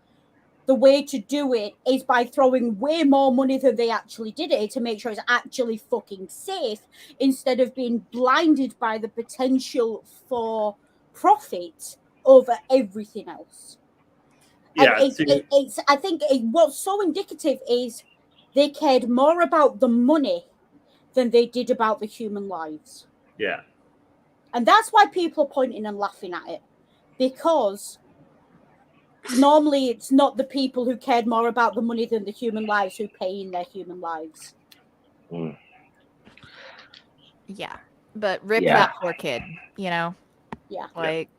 The way to do it is by throwing way more money than they actually did it to make sure it's actually fucking safe, instead of being blinded by the potential for profit over everything else. Yeah, it's I think what's so indicative is they cared more about the money than they did about the human lives. Yeah. And that's why people are pointing and laughing at it. Because normally it's not the people who cared more about the money than the human lives who pay in their human lives. Yeah. But rip that poor kid, you know? Yeah. Like,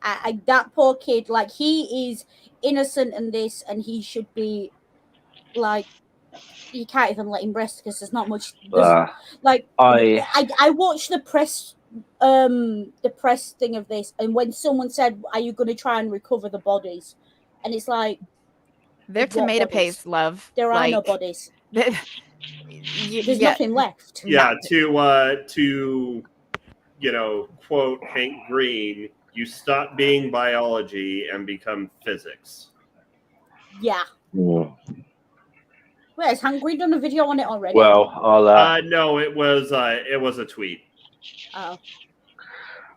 that poor kid, like, he is innocent in this, and he should be, like, you can't even let him rest because there's not much. Like, I watched the press thing of this, and when someone said, "Are you going to try and recover the bodies?" and it's like, they're tomato paste, love. There are no bodies. There's nothing left. Yeah, to you know, quote Hank Green, you stop being biology and become physics. Yeah. Wait, has Hank Green done a video on it already? Well, I'll no, it was a tweet. Oh.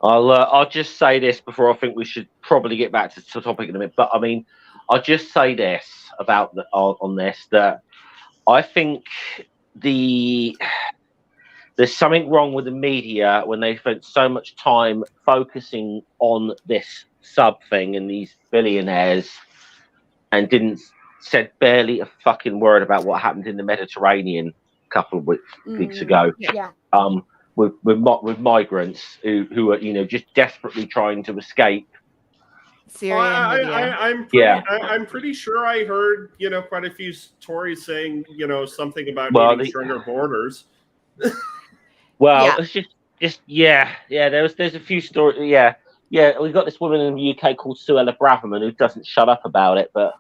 I'll just say this before I think we should probably get back to the topic in a minute. But I mean, I'll just say this about on this, that I think there's something wrong with the media when they spent so much time focusing on this sub thing and these billionaires and said barely a fucking word about what happened in the Mediterranean a couple of weeks ago. Yeah. With migrants who are, you know, just desperately trying to escape Syria and Libya. I'm pretty sure I heard, you know, quite a few Tories saying, you know, something about needing stronger borders. It's just there's a few stories. We got this woman in the UK called Suella Braverman who doesn't shut up about it, but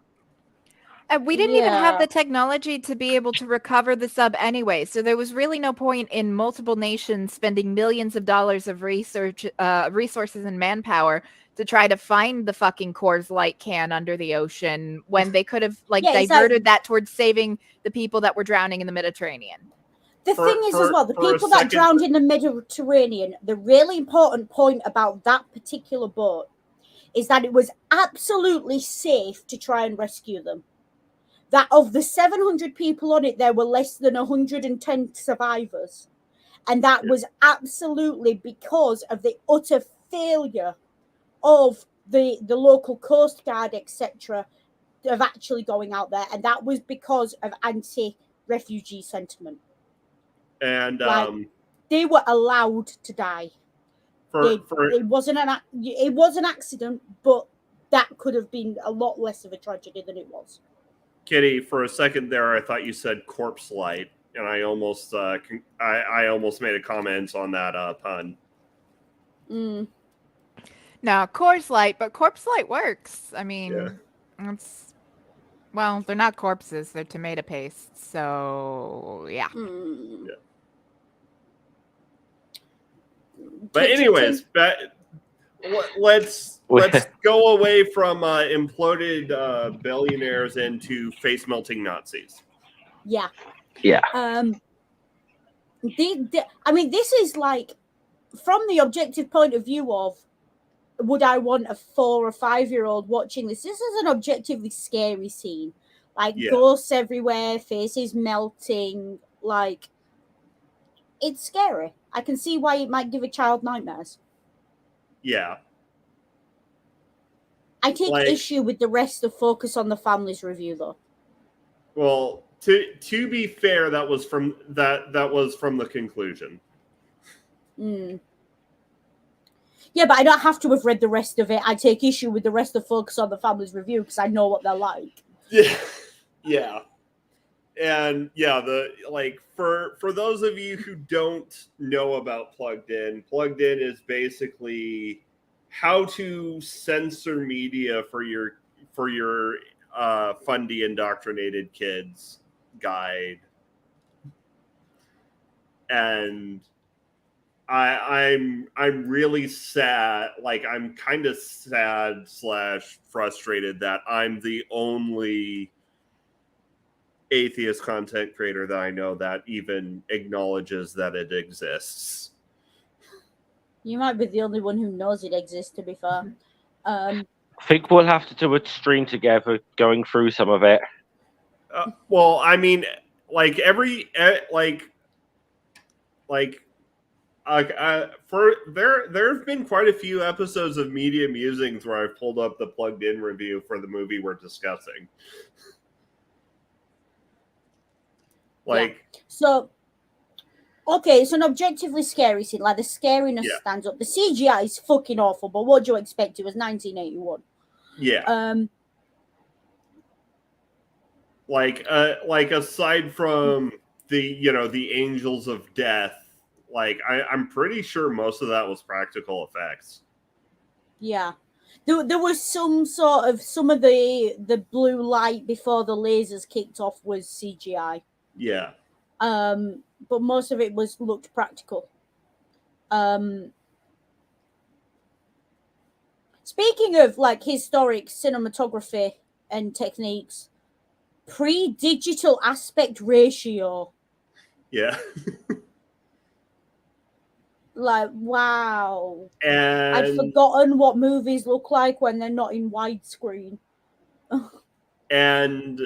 we didn't even have the technology to be able to recover the sub anyway, so there was really no point in multiple nations spending millions of dollars of research, resources and manpower to try to find the fucking Coors Light can under the ocean when they could have diverted that towards saving the people that were drowning in the Mediterranean. The thing is, as well, the people that drowned in the Mediterranean, the really important point about that particular boat is that it was absolutely safe to try and rescue them. That of the 700 people on it, there were less than 110 survivors. And that was absolutely because of the utter failure of the local Coast Guard, etc., of actually going out there. And that was because of anti-refugee sentiment. And Like, they were allowed to die. It wasn't an accident, but that could have been a lot less of a tragedy than it was. Kitty, for a second there, I thought you said corpse light, and I almost I almost made a comment on that pun. No, Coors Light, but Corpse Light works. I mean, it's well, they're not corpses; they're tomato paste. So yeah. Yeah. But anyways, let's go away from imploded billionaires into face melting Nazis. Yeah. Yeah. I mean, this is like, from the objective point of view of, would I want a 4 or 5-year-old watching this? This is an objectively scary scene. Like, ghosts everywhere, faces melting. Like, it's scary. I can see why it might give a child nightmares. Yeah. I take issue with the rest of Focus on the Family's review, though. Well, to be fair, that was from the conclusion. Yeah, but I don't have to have read the rest of it. I take issue with the rest of Focus on the Family's review because I know what they're like. Yeah. And for those of you who don't know about Plugged In is basically how to censor media for your fundy indoctrinated kids guide. And I'm really sad. Like, I'm kind of sad / frustrated that I'm the only atheist content creator that I know that even acknowledges that it exists. You might be the only one who knows it exists, to be fair. I think we'll have to do a stream together going through some of it. Well, I mean, like there have been quite a few episodes of Media Musings where I've pulled up the Plugged In review for the movie we're discussing. So, okay, it's an objectively scary scene. Like, the scariness stands up. The CGI is fucking awful, but what do you expect? It was 1981. Yeah. Like aside from the Angels of Death, like I'm pretty sure most of that was practical effects. Yeah. There was some of the blue light before the lasers kicked off was CGI. Yeah. But most of it looked practical. Speaking of like historic cinematography and techniques, pre-digital aspect ratio. Yeah. Like, wow. And I'd forgotten what movies look like when they're not in widescreen. And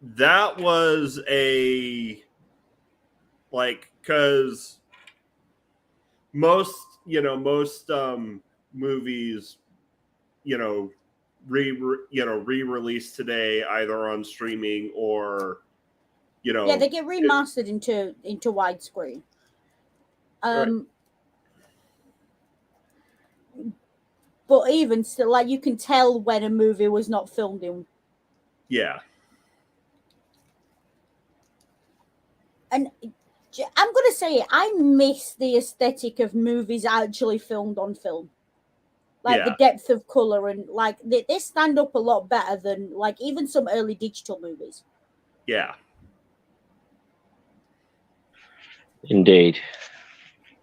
that was because most movies re-released today either on streaming or they get remastered into widescreen. Right. But even still, like, you can tell when a movie was not filmed in. Yeah. And I'm going to say, I miss the aesthetic of movies actually filmed on film. Like, the depth of color, and like they stand up a lot better than like even some early digital movies. Yeah. Indeed.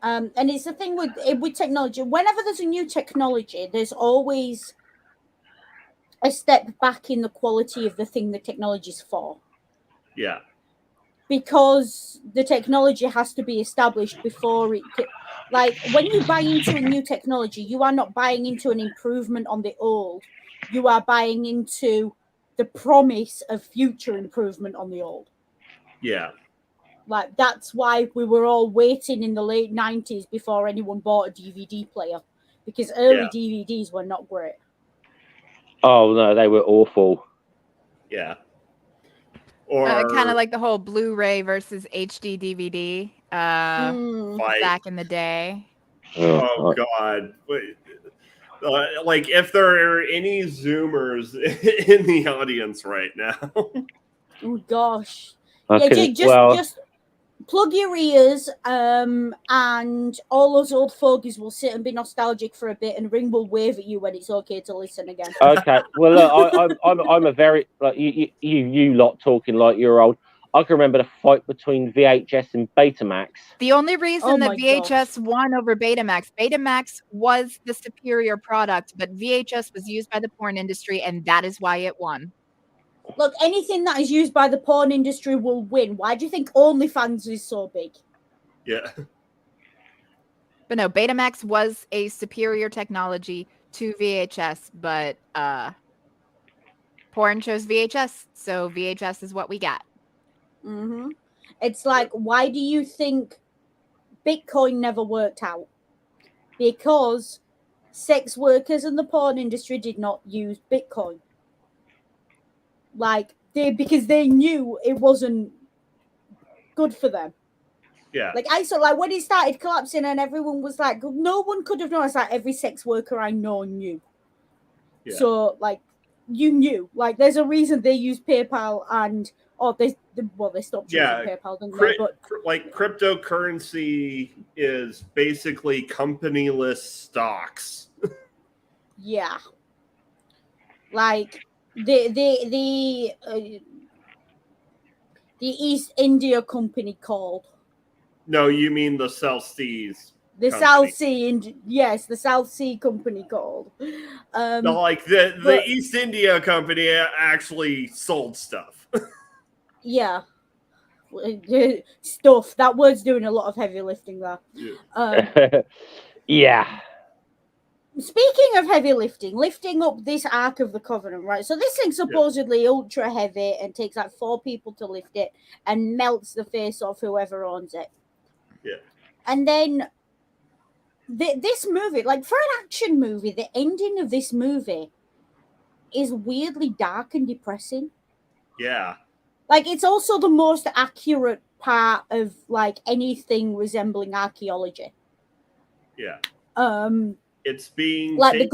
And it's the thing with technology. Whenever there's a new technology, there's always a step back in the quality of the thing the technology's for. Yeah. Because the technology has to be established before it. Like, when you buy into a new technology, you are not buying into an improvement on the old. You are buying into the promise of future improvement on the old. Yeah. Like, that's why we were all waiting in the late 90s before anyone bought a DVD player, because early DVDs were not great. Oh no, they were awful. Yeah. Or kind of like the whole Blu-ray versus HD DVD fight. back in the day. Oh God. Like, if there are any Zoomers in the audience right now. Oh gosh. Okay, Just plug your ears, and all those old fogies will sit and be nostalgic for a bit, and Ring will wave at you when it's okay to listen again. okay. Well, look, I'm a very like you lot talking like you're old. I can remember the fight between VHS and Betamax. The only reason that my VHS won over Betamax was the superior product, but VHS was used by the porn industry, and that is why it won. Look, anything that is used by the porn industry will win. Why do you think OnlyFans is so big? Yeah. But no, Betamax was a superior technology to VHS, but porn chose VHS, so VHS is what we got. Mm-hmm. It's like, why do you think Bitcoin never worked out? Because sex workers and the porn industry did not use Bitcoin. Like, because they knew it wasn't good for them. Yeah. Like, I saw, like, when it started collapsing and everyone was like, no one could have known. It's like, every sex worker I know knew. Yeah. So, like, you knew. Like, there's a reason they use PayPal and, they stopped using PayPal, didn't they? But, like, cryptocurrency is basically company-less stocks. yeah. Like, the East India Company called. No, you mean the South Seas. The company. South Sea, yes, the South Sea Company called. No, like the East India Company actually sold stuff. Yeah. Stuff. That word's doing a lot of heavy lifting there. Yeah. Yeah. Speaking of heavy lifting up this Ark of the Covenant, right? So this thing's supposedly ultra heavy and takes like 4 people to lift it and melts the face off whoever owns it. Yeah. And then this movie, like, for an action movie, the ending of this movie is weirdly dark and depressing. Yeah. Like, it's also the most accurate part of, like, anything resembling archaeology. Yeah. It's being like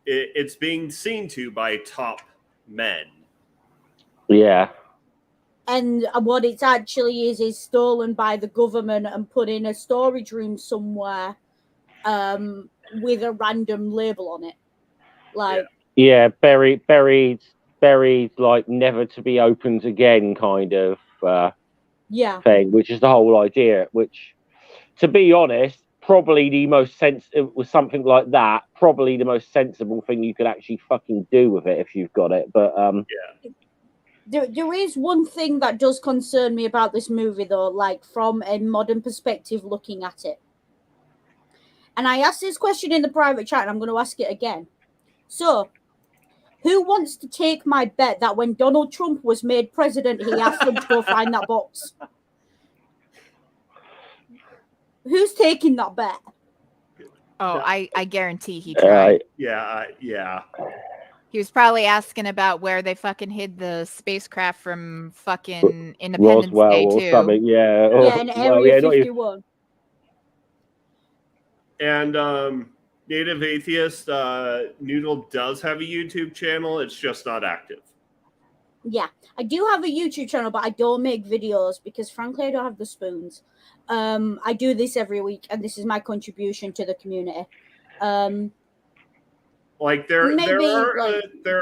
it's being seen to by top men. Yeah. And what it actually is stolen by the government and put in a storage room somewhere, with a random label on it. Like, yeah, buried, like never to be opened again, kind of thing. Which is the whole idea. Which, to be honest, probably the most with something like that, probably the most sensible thing you could actually fucking do with it if you've got it. But There is one thing that does concern me about this movie, though, like, from a modern perspective looking at it. And I asked this question in the private chat, and I'm going to ask it again. So, who wants to take my bet that when Donald Trump was made president, he asked them to go find that box? Who's taking that bet? Oh, I guarantee he tried. Yeah. He was probably asking about where they fucking hid the spacecraft from fucking Independence Roswell Day, or too. something, yeah. Yeah, in Area 51. And Native Atheist Noodle does have a YouTube channel. It's just not active. Yeah, I do have a YouTube channel, but I don't make videos because, frankly, I don't have the spoons. I do this every week, and this is my contribution to the community. Like, there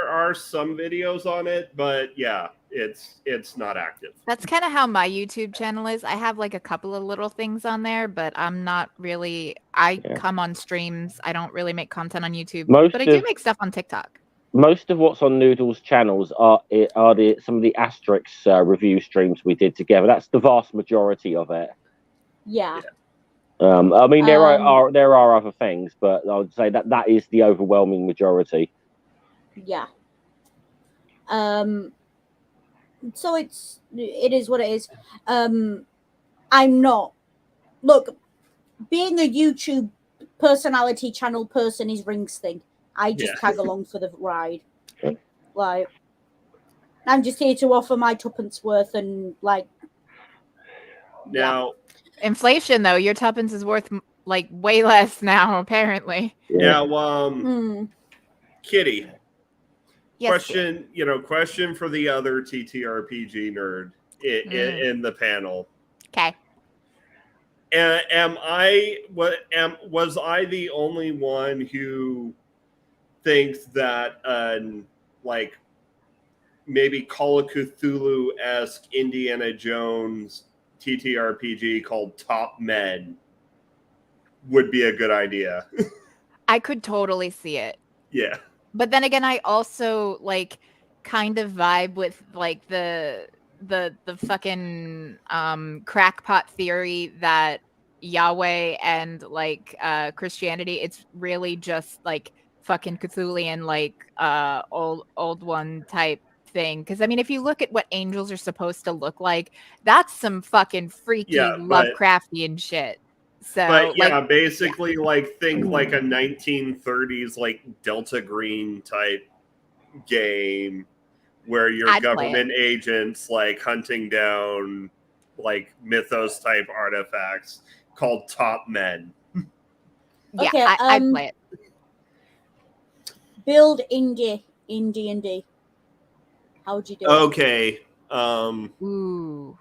are some videos on it, but yeah, it's not active. That's kind of how my YouTube channel is. I have like a couple of little things on there, but I'm not really. I come on streams. I don't really make content on YouTube, but I do make stuff on TikTok. Most of what's on Noodle's channels are some of the Asterix review streams we did together. That's the vast majority of it. Yeah. I mean, there are other things, but I would say that is the overwhelming majority. Yeah. So it is what it is. I'm not. Look, being a YouTube personality channel person is Ring's thing. I just Yeah. tag along for the ride. Like, I'm just here to offer my tuppence worth and like. Now, Inflation, though, your tuppence is worth like way less now, apparently. Yeah. now, Hmm. Kitty, Yes, dear. question for the other TTRPG nerd in the panel. Okay. Was I the only one who thinks that like maybe Call of Cthulhu-esque Indiana Jones TTRPG called Top Men would be a good idea? I could totally see it. Yeah. But then again, I also like kind of vibe with like the fucking crackpot theory that Yahweh and like Christianity, it's really just like fucking Cthulian, like old one type thing. Because I mean, if you look at what angels are supposed to look like, that's some fucking freaky Yeah, but Lovecraftian shit. So like, yeah, basically like think like a 1930s like Delta Green type game where you're I'd play it. government agents like hunting down like mythos type artifacts called Top Men. Yeah, Okay, I'd play it. Build indie in D&D. How would you do it? Okay. Ooh.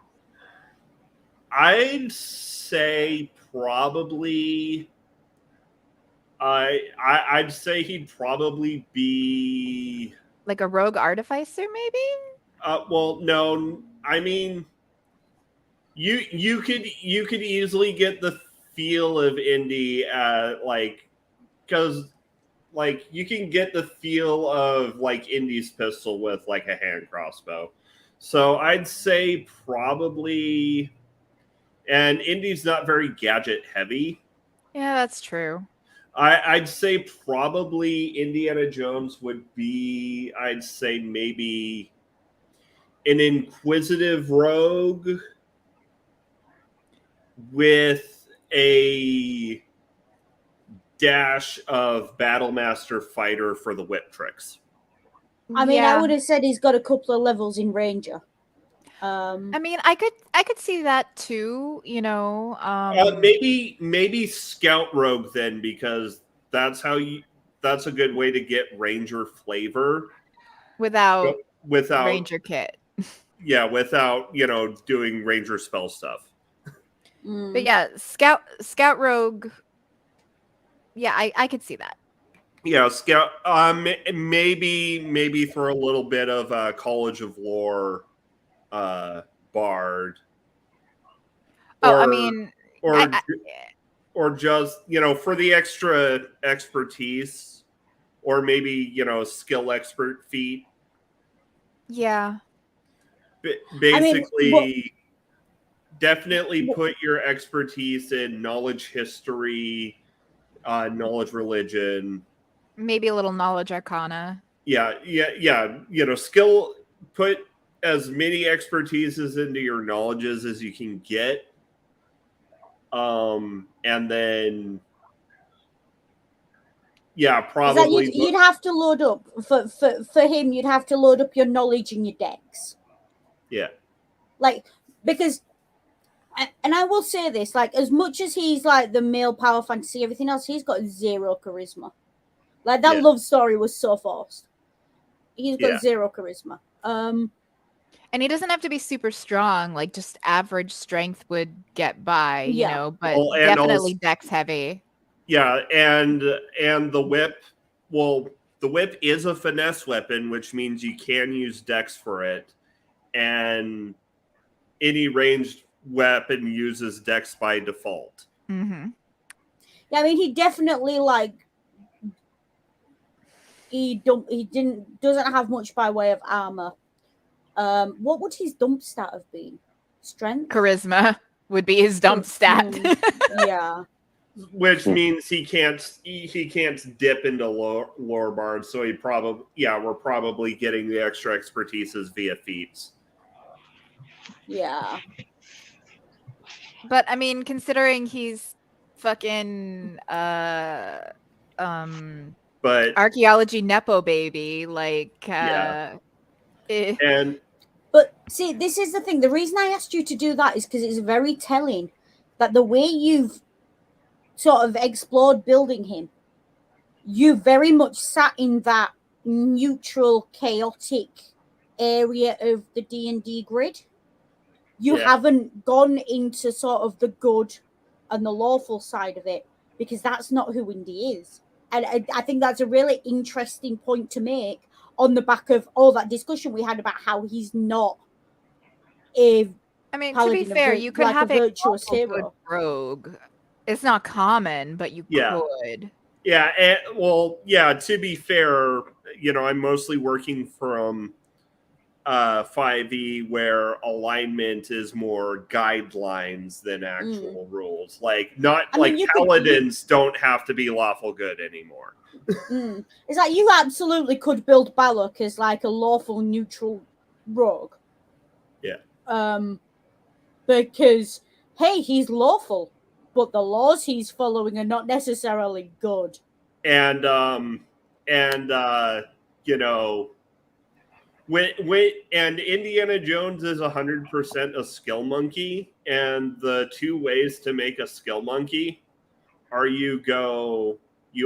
I'd say probably I'd say he'd probably be Like a rogue artificer, maybe? well no, I mean you could easily get the feel of indie like because like you can get the feel of like Indy's pistol with like a hand crossbow. So I'd say probably, and Indy's not very gadget heavy. Yeah, that's true. I'd say probably Indiana Jones would be, I'd say maybe an inquisitive rogue with a dash of Battlemaster Fighter for the whip tricks. I mean, yeah. I would have said he's got a couple of levels in Ranger. I mean, I could see that too, you know. Maybe Scout Rogue then, because that's that's a good way to get Ranger flavor without without Ranger kit. without doing Ranger spell stuff. But yeah, Scout Rogue. Yeah, I could see that. Yeah, Scout. Maybe for a little bit of College of Lore, Bard. Oh, I mean, or or just for the extra expertise, or maybe skill expert feat. yeah. Basically, I mean, definitely put your expertise in knowledge history, knowledge religion. Maybe a little knowledge arcana. Yeah. Skill. Put as many expertises into your knowledges as you can get. And then probably you'd have to load up for him. You'd have to load up your knowledge and your decks. Yeah. Like, because, and I will say this, like, as much as he's like the male power fantasy, everything else, he's got zero charisma. Like, that love story was so forced. He's got zero charisma. And he doesn't have to be super strong. Like, just average strength would get by, you know, but definitely dex heavy. Yeah, and the whip, well, the whip is a finesse weapon, which means you can use dex for it. And any ranged weapon uses dex by default. Mm-hmm. Yeah, I mean, he definitely, like, doesn't have much by way of armor. What would his dump stat have been? Strength? Charisma would be his dump stat. Yeah. Which means he can't dip into lore bard, so we're probably getting the extra expertises via feats. Yeah. But I mean, considering he's fucking But archaeology nepo baby, like yeah, eh, and But see, this is the thing. The reason I asked you to do that is because it's very telling that the way you've sort of explored building him, you very much sat in that neutral, chaotic area of the D&D grid. You Yeah. haven't gone into sort of the good and the lawful side of it, because that's not who Indy is. And I think that's a really interesting point to make on the back of all that discussion we had about how he's not a I mean, to be paladin, fair, you could like a have a virtuous lawful good hero. rogue. It's not common, but you Yeah. could. Yeah, and, well, yeah, to be fair, I'm mostly working from 5e, where alignment is more guidelines than actual rules. Like, not I mean, like paladins don't have to be lawful good anymore. It's like you absolutely could build Balak as like a lawful neutral rogue. Yeah. Because hey, he's lawful, but the laws he's following are not necessarily good. And you know, and Indiana Jones is 100% a skill monkey, and the two ways to make a skill monkey are you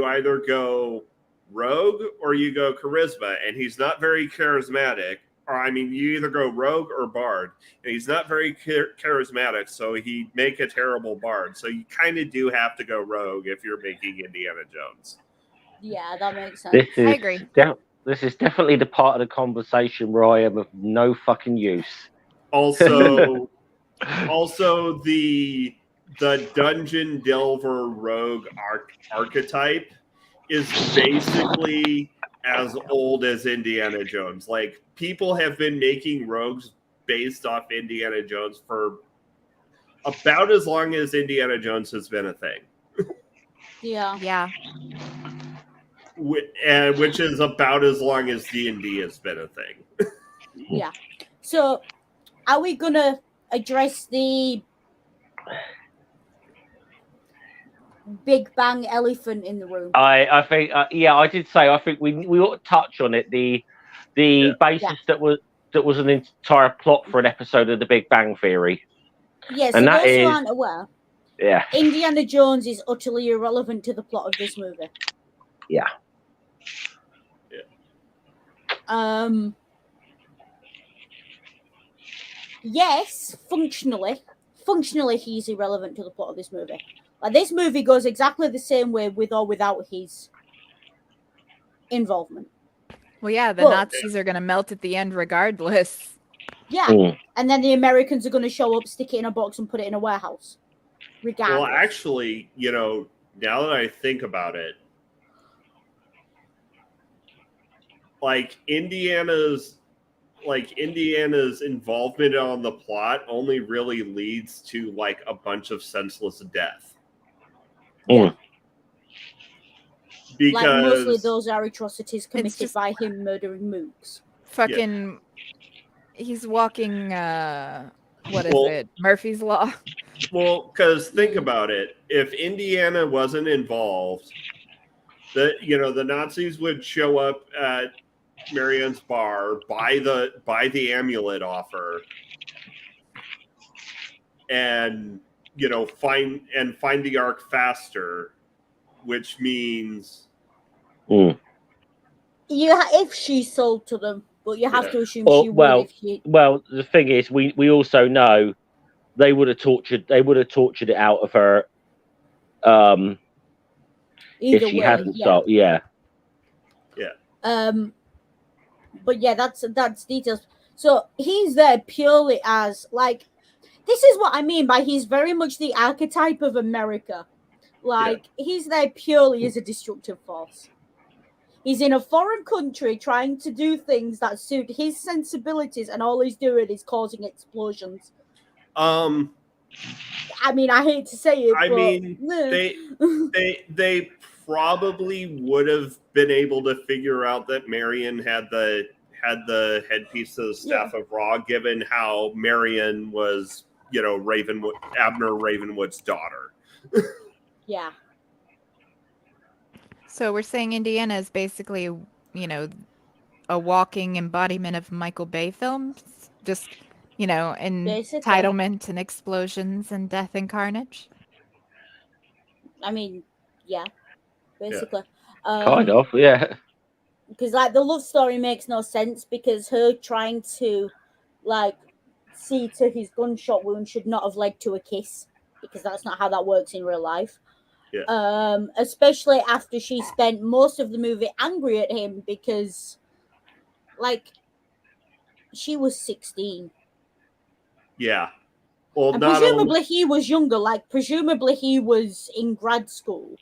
either go rogue or you go charisma, and he's not very charismatic. Or I mean, you either go rogue or bard, and he's not very charismatic, so he'd make a terrible bard. So you kind of do have to go rogue if you're making Indiana Jones. Yeah, that makes sense. This is I agree. This is definitely the part of the conversation where I am of no fucking use. Also, the dungeon delver rogue archetype is basically as old as Indiana Jones. Like, people have been making rogues based off Indiana Jones for about as long as Indiana Jones has been a thing. Yeah. Yeah. Which is about as long as D&D has been a thing. Yeah. So, are we gonna address the big bang elephant in the room? I think I did say I think we ought to touch on it. The basis that was an entire plot for an episode of The Big Bang Theory. Yeah, so And that those who is- aren't aware, Yeah. Indiana Jones is utterly irrelevant to the plot of this movie. Yeah. Yes, functionally he's irrelevant to the plot of this movie. Like, this movie goes exactly the same way with or without his involvement. Well, yeah, the But- Nazis are going to melt at the end regardless. Yeah. And then the Americans are going to show up, stick it in a box, and put it in a warehouse. Regardless. Well, actually, now that I think about it, like Indiana's involvement on the plot only really leads to like a bunch of senseless death. Yeah. Because like, mostly those are atrocities committed just- by him murdering mooks. Fucking, he's walking, what is Well- it? Murphy's Law. Well, because think about it. If Indiana wasn't involved, the Nazis would show up at Marianne's bar, buy the amulet off her, and find the Ark faster, which means If she sold to them, but you have Yeah. to assume Oh, she would well, if she. Well, the thing is, we also know they would have tortured it out of her Either if she way, hadn't yeah. sold. Yeah. But yeah, that's details. So he's there purely as like, this is what I mean by he's very much the archetype of America. Like, he's there purely as a destructive force. He's in a foreign country trying to do things that suit his sensibilities, and all he's doing is causing explosions. I mean, I hate to say it, I but mean, they probably would have been able to figure out that Marion had had the headpiece of the staff of Ra, given how Marion was, Abner Ravenwood's daughter. Yeah. So we're saying Indiana is basically, a walking embodiment of Michael Bay films, just, Basically. entitlement and explosions and death and carnage. I mean, yeah, basically. Kind of, yeah. Because like the love story makes no sense, because her trying to like see to his gunshot wound should not have led to a kiss, because that's not how that works in real life. Yeah. Especially after she spent most of the movie angry at him because like she was 16. Yeah. Well, And not presumably only, he was younger, like presumably he was in grad school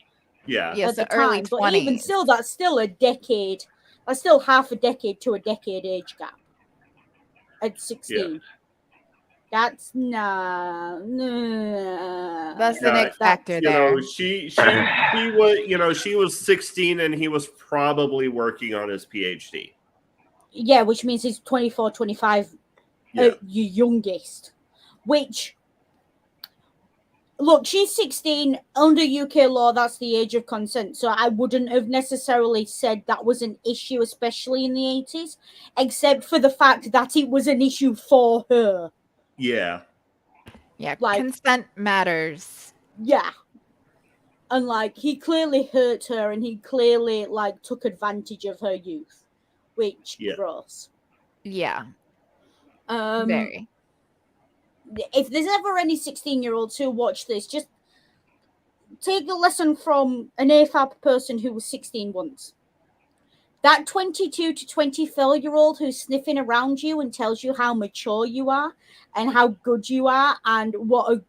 yeah, Yeah, at so the early time. But even 20s. still, that's still a decade. That's still half a decade to a decade age gap at 16. That's nah. That's the X That, factor there. she was, she was 16 and he was probably working on his PhD. yeah, which means he's 24, 25 Yeah. at your youngest. Which, look, she's 16. Under UK law, that's the age of consent. So I wouldn't have necessarily said that was an issue, especially in the 80s, except for the fact that it was an issue for her. Yeah. Yeah, Like, consent matters. yeah. And like he clearly hurt her, and he clearly like took advantage of her youth, which gross. Yeah, Um, very. if there's ever any 16-year-olds who watch this, just take a lesson from an AFAB person who was 16 once. That 22 to 24-year-old who's sniffing around you and tells you how mature you are and how good you are and what a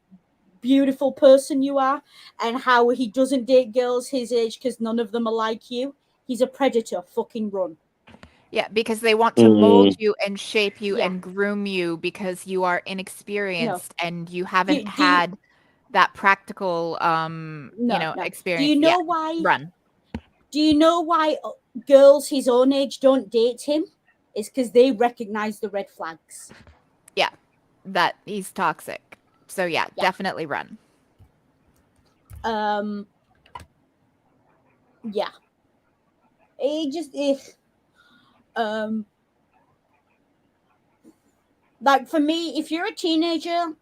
beautiful person you are and how he doesn't date girls his age because none of them are like you. He's a predator. Fucking run. Yeah, because they want to mold you and shape you and groom you because you are inexperienced and you haven't had that practical experience. Do you know why? Run. Do you know why girls his own age don't date him? It's because they recognize the red flags. Yeah, that he's toxic. So yeah, definitely run. Yeah. It just like for me, if you're a teenager,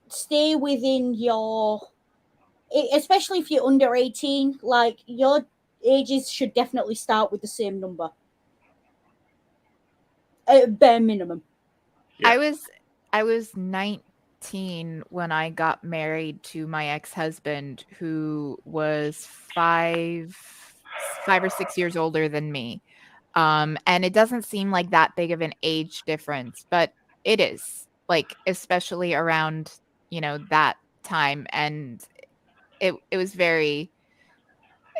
stay within your, especially if you're under 18, like your ages should definitely start with the same number. At bare minimum. Yeah. I was 19 when I got married to my ex-husband, who was 5 or 6 years older than me. And it doesn't seem like that big of an age difference, but it is, like, especially around, that time. And it was very,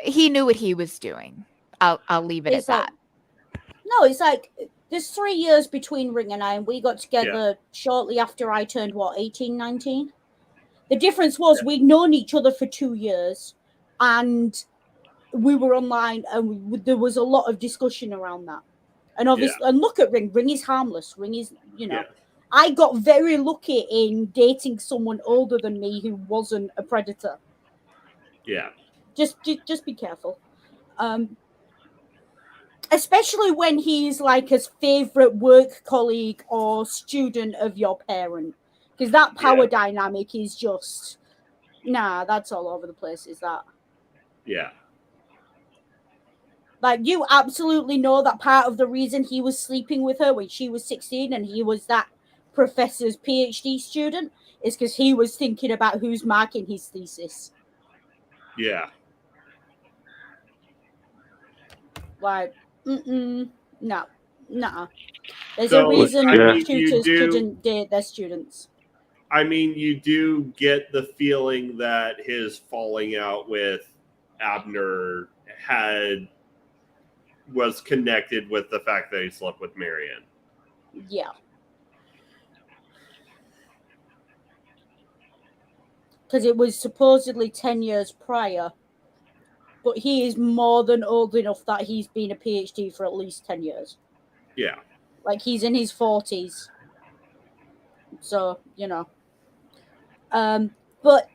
he knew what he was doing. I'll leave it at that. No, it's like there's 3 years between Ring and I, and we got together shortly after I turned 18, 19. The difference was we'd known each other for 2 years, and we were online, and there was a lot of discussion around that. And obviously, and look at Ring. Ring is harmless. Ring is, I got very lucky in dating someone older than me who wasn't a predator. Yeah. Just be careful. Especially when he's like a favorite work colleague or student of your parent, because that power dynamic is just that's all over the place. Is that? Yeah. Like, you absolutely know that part of the reason he was sleeping with her when she was 16 and he was that professor's PhD student is because he was thinking about who's marking his thesis. Yeah. Like, no. There's a reason tutors didn't date their students. I mean, you do get the feeling that his falling out with Abner was connected with the fact that he slept with Marion. Yeah. Because it was supposedly 10 years prior. But he is more than old enough that he's been a PhD for at least 10 years. Yeah. Like, he's in his 40s. So, but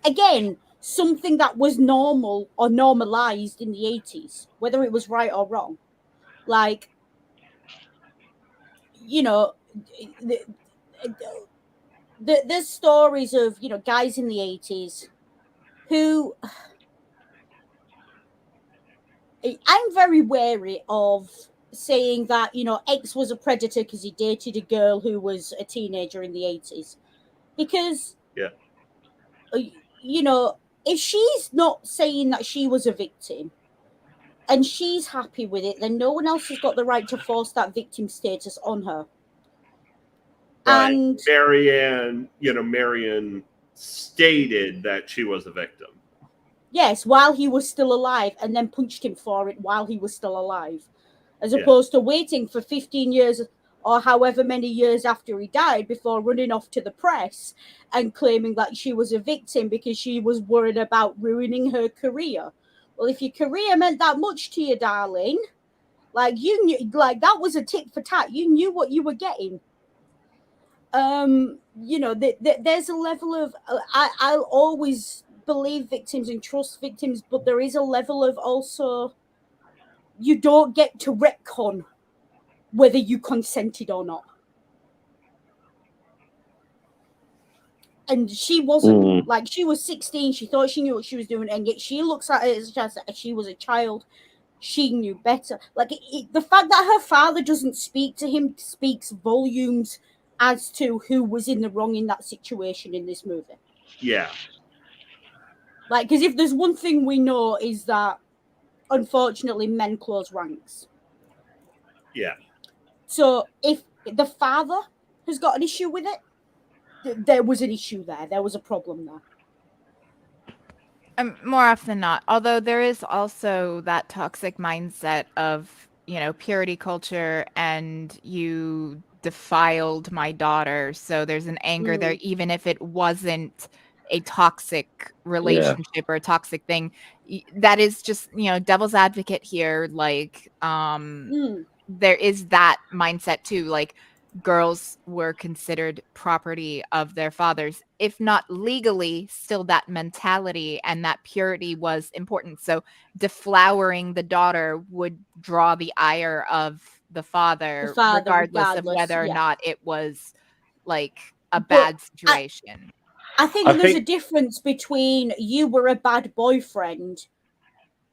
again, something that was normal or normalized in the 80s, whether it was right or wrong. Like, there's stories of, guys in the 80s who, I'm very wary of saying that, X was a predator because he dated a girl who was a teenager in the 80s. Because, Yeah. If she's not saying that she was a victim and she's happy with it, then no one else has got the right to force that victim status on her. But And Marianne stated that she was a victim. yes, while he was still alive, and then punched him for it while he was still alive, as opposed to waiting for 15 years or however many years after he died before running off to the press and claiming that she was a victim because she was worried about ruining her career. Well, if your career meant that much to you, darling, like, you knew, like, that was a tit for tat. You knew what you were getting. There's a level of I'll always believe victims and trust victims, but there is a level of also, you don't get to retcon whether you consented or not. And she wasn't. Like, she was 16, she thought she knew what she was doing, and yet she looks at it as just she was a child. She knew better. Like, the fact that her father doesn't speak to him speaks volumes as to who was in the wrong in that situation in this movie. Yeah. Like, because if there's one thing we know is that, unfortunately, men close ranks. Yeah. So if the father has got an issue with it, there was an issue there. There was a problem there. More often than not, although there is also that toxic mindset of, purity culture and you defiled my daughter. So there's an anger there, even if it wasn't a toxic relationship or a toxic thing. That is just, devil's advocate here. Like, there is that mindset too. Like, girls were considered property of their fathers, if not legally, still that mentality and that purity was important. So deflowering the daughter would draw the ire of the father, regardless of whether or not it was like a bad situation. I think there's a difference between you were a bad boyfriend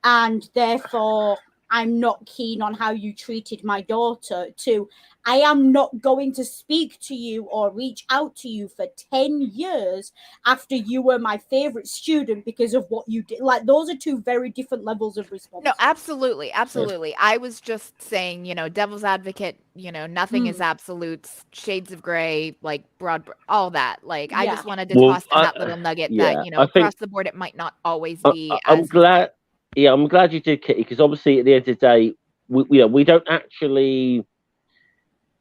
and therefore I'm not keen on how you treated my daughter, to I am not going to speak to you or reach out to you for 10 years after you were my favorite student because of what you did. Like, those are two very different levels of response. No, absolutely. Absolutely. I was just saying, devil's advocate, nothing is absolute, shades of gray, like all that. Like, I just wanted to toss in that little nugget that, across the board, it might not always be. I'm glad. Yeah, I'm glad you did, Kitty, because obviously at the end of the day, we don't actually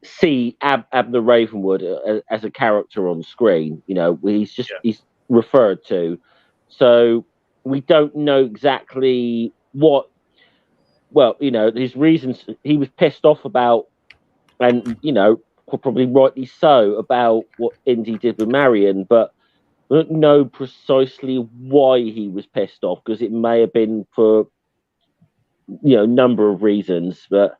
see Abner Ravenwood as a character on screen. He's referred to, so we don't know exactly what. Well, his reasons. He was pissed off about, and probably rightly so, about what Indy did with Marion, but we don't know precisely why he was pissed off, because it may have been for number of reasons, but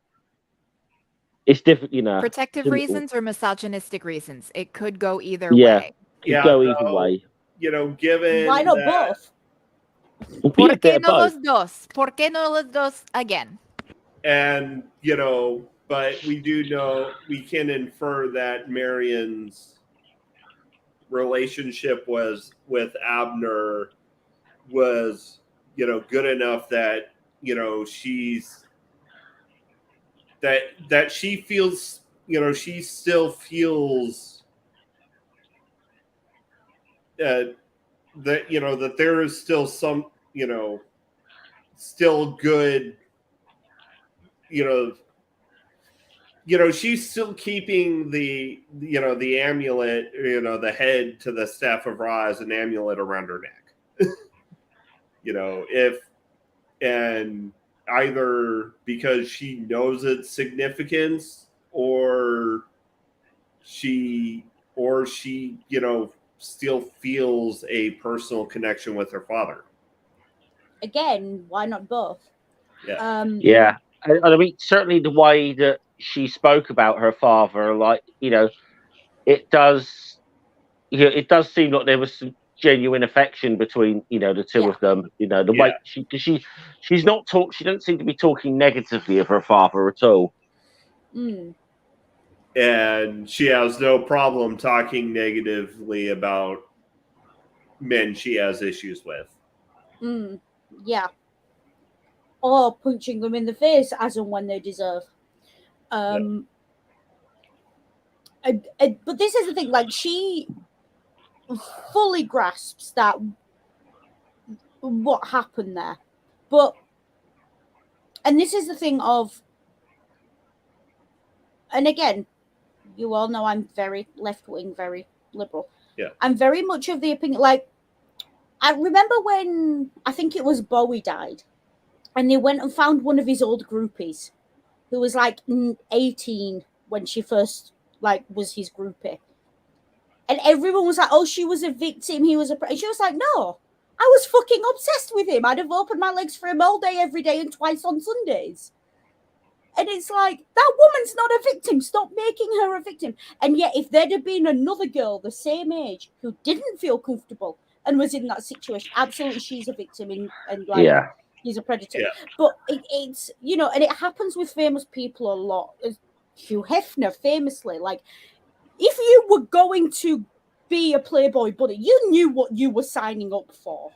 it's different, protective reasons or misogynistic reasons. It could go either way. Could go either way. Given why not both? ¿Por qué no los dos? ¿Por qué no los dos again? And but we do know, we can infer that Marion's relationship with Abner was good enough that she's that she feels she still feels that that there is still some still good she's still keeping the the amulet, the head to the staff of Ra as an amulet around her neck. If, and either because she knows its significance or she still feels a personal connection with her father. Again, why not both? Yeah. Yeah, and I mean, certainly the way that she spoke about her father, like, it does, it does seem like there was some genuine affection between, the two Yeah. of them. The Yeah. way she's not talk, she doesn't seem to be talking negatively of her father at all. Mm. And she has no problem talking negatively about men she has issues with. Mm. Yeah. Or punching them in the face as and when they deserve. But this is the thing, like, she fully grasps that what happened there. But, and this is the thing of, and again, you all know I'm very left wing, very liberal. Yeah. I'm very much of the opinion, like, I remember when I think it was Bowie died, and they went and found one of his old groupies who was like 18 when she first like was his groupie. And everyone was like, oh, she was a victim, he was a... And she was like, no, I was fucking obsessed with him. I'd have opened my legs for him all day, every day, and twice on Sundays. And it's like, that woman's not a victim. Stop making her a victim. And yet, if there'd have been another girl the same age who didn't feel comfortable and was in that situation, absolutely she's a victim and like, Yeah. he's a predator. Yeah. But it's, and it happens with famous people a lot. Hugh Hefner, famously, like, if you were going to be a Playboy bunny, you knew what you were signing up for.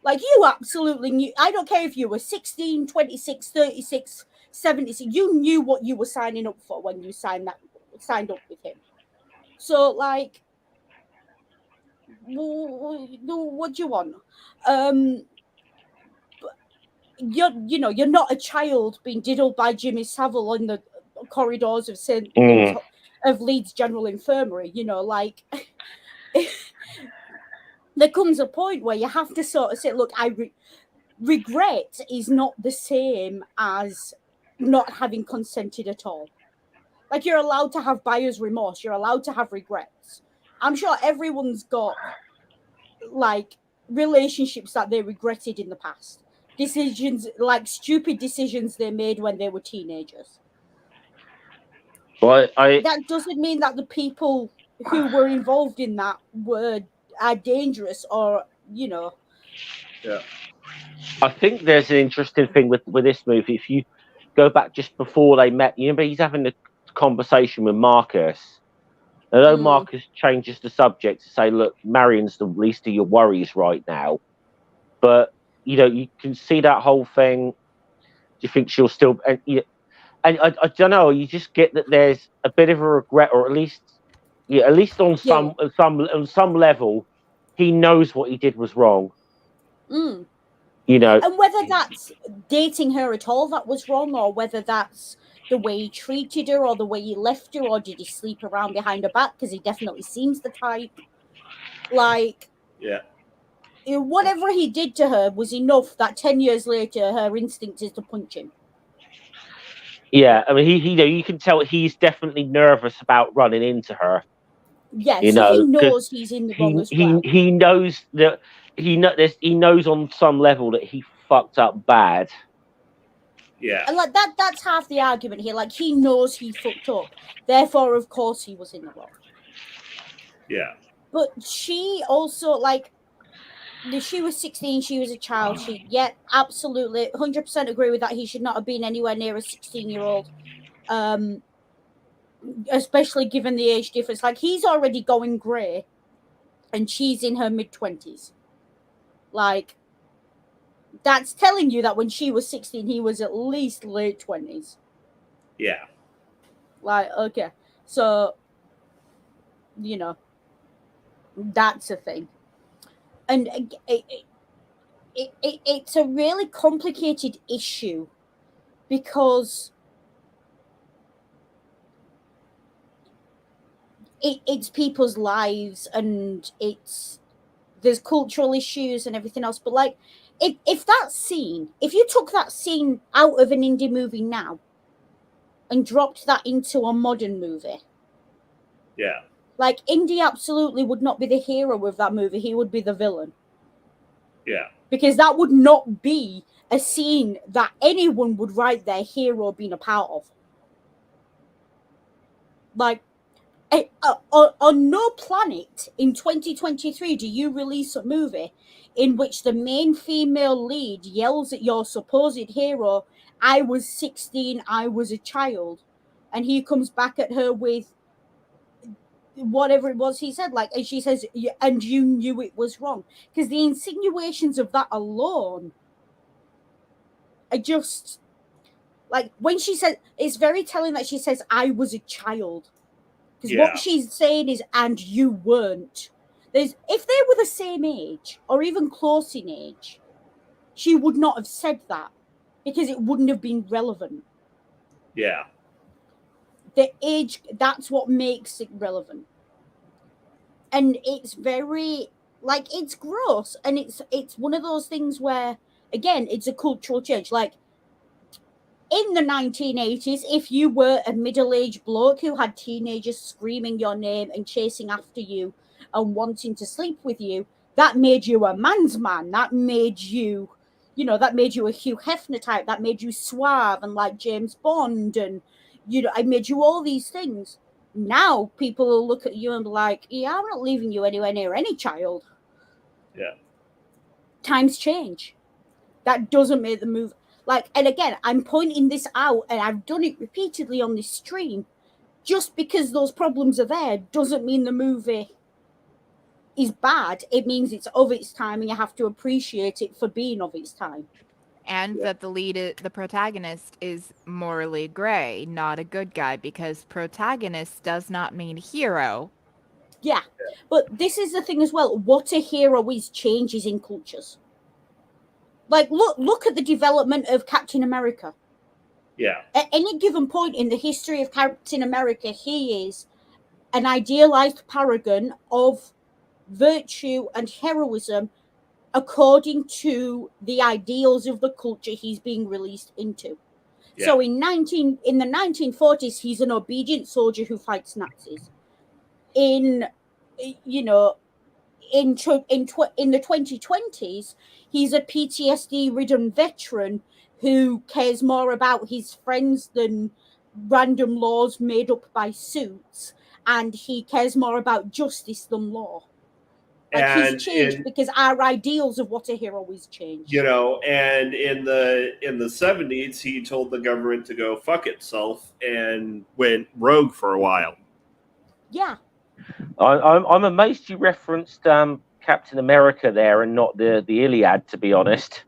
Like, you absolutely knew. I don't care if you were 16, 26, 36, 76. You knew what you were signing up for when you signed up with him. So, like, what do you want? You're not a child being diddled by Jimmy Savile in the corridors of of Leeds General Infirmary. Like, there comes a point where you have to sort of say, look, regret is not the same as not having consented at all. Like, you're allowed to have buyer's remorse, you're allowed to have regrets. I'm sure everyone's got like relationships that they regretted in the past, decisions, like stupid decisions they made when they were teenagers. Well, That doesn't mean that the people who were involved in that are dangerous or Yeah. I think there's an interesting thing with this movie. If you go back just before they met, but he's having a conversation with Marcus. Although Marcus changes the subject to say, "Look, Marion's the least of your worries right now," but you can see that whole thing. Do you think she'll still? And I don't know. You just get that there's a bit of a regret, or at least on some level, he knows what he did was wrong. And whether that's dating her at all that was wrong, or whether that's the way he treated her, or the way he left her, or did he sleep around behind her back, because he definitely seems the type. Like, yeah, whatever he did to her was enough that 10 years later her instinct is to punch him. Yeah, I mean, you can tell he's definitely nervous about running into her. Yeah, so he knows he's in the wrong as well. He knows that he knows on some level that he fucked up bad. Yeah, and like that's half the argument here. Like, he knows he fucked up, therefore of course he was in the wrong. Yeah, but she also, like, she was 16, she was a child. Absolutely 100% agree with that. He should not have been anywhere near a 16-year-old, especially given the age difference. Like, he's already going grey and she's in her mid-20s. Like, that's telling you that when she was 16 he was at least late 20s. Yeah. Like, okay, so that's a thing. And it's a really complicated issue because it's people's lives and there's cultural issues and everything else. But, like, if that scene, if you took that scene out of an indie movie now and dropped that into a modern movie, Yeah. like Indy absolutely would not be the hero of that movie. He would be the villain. Yeah. Because that would not be a scene that anyone would write their hero being a part of. Like, on no planet in 2023 do you release a movie in which the main female lead yells at your supposed hero, I was 16, I was a child. And he comes back at her with whatever it was he said, like, and she says, and you knew it was wrong. Because the insinuations of that alone are just, like, when she said, it's very telling that she says, I was a child. Because Yeah. what she's saying is, and you weren't. If they were the same age, or even close in age, she would not have said that, because it wouldn't have been relevant. Yeah. The age, that's what makes it relevant. And it's very, like, it's gross, and it's one of those things where, again, it's a cultural change. Like, in the 1980s, if you were a middle-aged bloke who had teenagers screaming your name and chasing after you and wanting to sleep with you, that made you a man's man. That made you, that made you a Hugh Hefner type. That made you suave and like James Bond, and I made you all these things. Now people will look at you and be like, yeah, I'm not leaving you anywhere near any child. Yeah. Times change. That doesn't make the move. Like, and again, I'm pointing this out, and I've done it repeatedly on this stream. Just because those problems are there doesn't mean the movie is bad. It means it's of its time, and you have to appreciate it for being of its time. And that the protagonist is morally gray, not a good guy, because protagonist does not mean hero. Yeah, but this is the thing as well. What a hero is changes in cultures. Like, look at the development of Captain America. Yeah. At any given point in the history of Captain America, he is an idealized paragon of virtue and heroism according to the ideals of the culture he's being released into. Yeah. So in the 1940s, he's an obedient soldier who fights Nazis. In the 2020s, he's a PTSD-ridden veteran who cares more about his friends than random laws made up by suits, and he cares more about justice than law. Like, And he's changed because our ideals of what a hero is changed. And in the 70s, he told the government to go fuck itself and went rogue for a while. Yeah. I'm amazed you referenced Captain America there and not the Iliad, to be honest.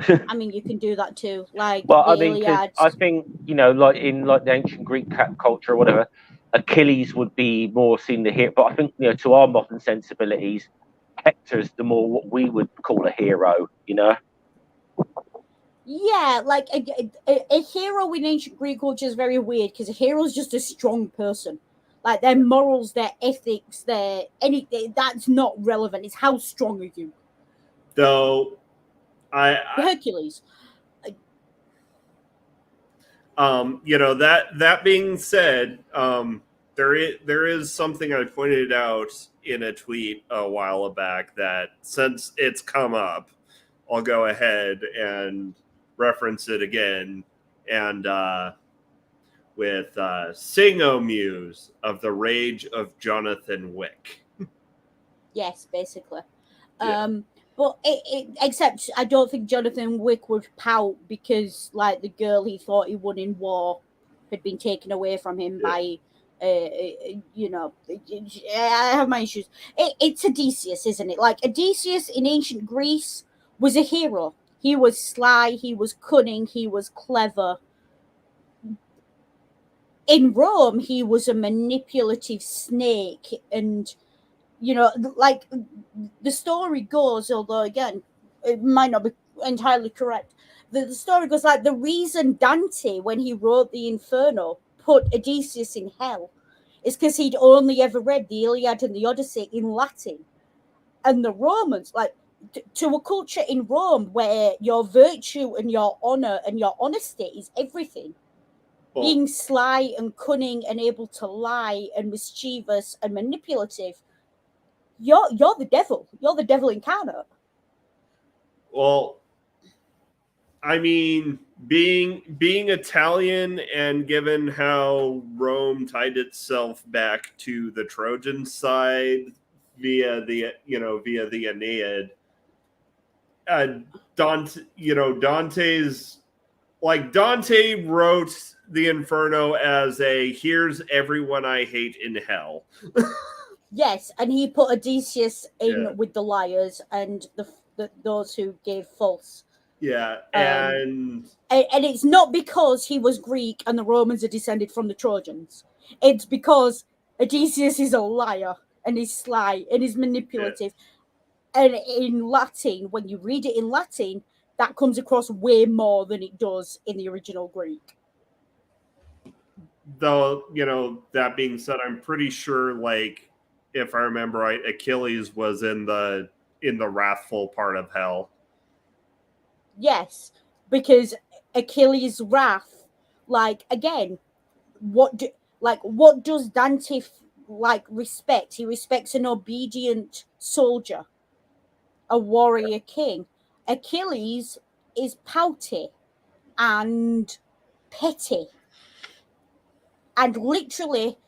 I mean, you can do that too. Like, But the I mean, 'cause Iliad. I think like in like the ancient Greek culture or whatever, Achilles would be more seen the hero. But I think to our modern sensibilities, Hector's the more what we would call a hero. Yeah, like a hero in ancient Greek culture is very weird, because a hero is just a strong person. Like, their morals, their ethics, anything, that's not relevant. It's how strong are you. Though, Hercules. That being said, there is something I pointed out in a tweet a while back that, since it's come up, I'll go ahead and reference it again. And with Sing O Muse of the Rage of Jonathan Wick. Yes, basically. Yeah. But except I don't think Jonathan Wick would pout because, like, the girl he thought he won in war had been taken away from him by, I have my issues. It's Odysseus, isn't it? Like, Odysseus in ancient Greece was a hero. He was sly, he was cunning, he was clever. In Rome, he was a manipulative snake, and like the story goes, although again, it might not be entirely correct. The story goes like, the reason Dante, when he wrote the Inferno, put Odysseus in hell is because he'd only ever read the Iliad and the Odyssey in Latin. And the Romans, like, to a culture in Rome where your virtue and your honor and your honesty is everything. Well, Being sly and cunning and able to lie and mischievous and manipulative, you're the devil. You're the devil incarnate. well, I mean, being Italian, and given how Rome tied itself back to the Trojan side via the Aeneid, Dante's like Dante wrote the Inferno as a here's everyone I hate in hell. Yes, and he put Odysseus in Yeah. with the liars and those who gave false. Yeah, And it's not because he was Greek and the Romans are descended from the Trojans. It's because Odysseus is a liar and he's sly and he's manipulative. And in Latin, when you read it in Latin, that comes across way more than it does in the original Greek. though, that being said, I'm pretty sure, like, if I remember right, Achilles was in the wrathful part of hell. Yes, because Achilles' wrath, like, again, what does Dante respect? He respects an obedient soldier, a warrior king. Achilles is pouty and petty and literally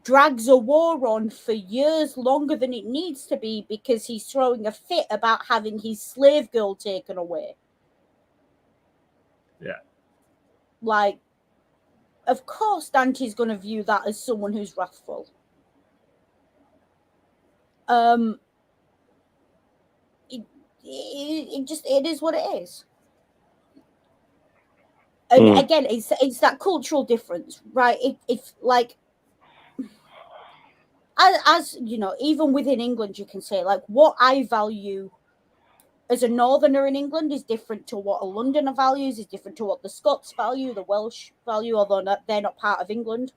drags a war on for years longer than it needs to be because he's throwing a fit about having his slave girl taken away. Yeah. Like, of course Dante's going to view that as someone who's wrathful. It is what it is. And again, it's that cultural difference, right? It's like, as you know, even within England, you can say, like, what I value as a northerner in England is different to what a Londoner values, is different to what the Scots value, the Welsh value, although they're not part of England,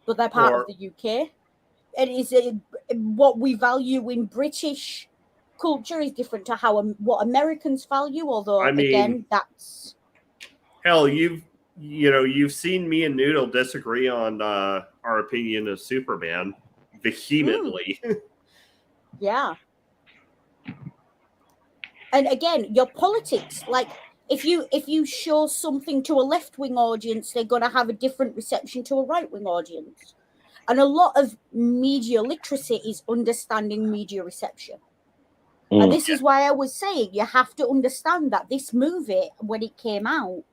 but they're part of the UK. And what we value in British culture is different to what Americans value, although, again, that's... Hell, you've seen me and Noodle disagree on our opinion of Superman vehemently. Yeah. And again, your politics, like, if you show something to a left-wing audience, they're going to have a different reception to a right-wing audience. And a lot of media literacy is understanding media reception. And this is why I was saying you have to understand that this movie, when it came out,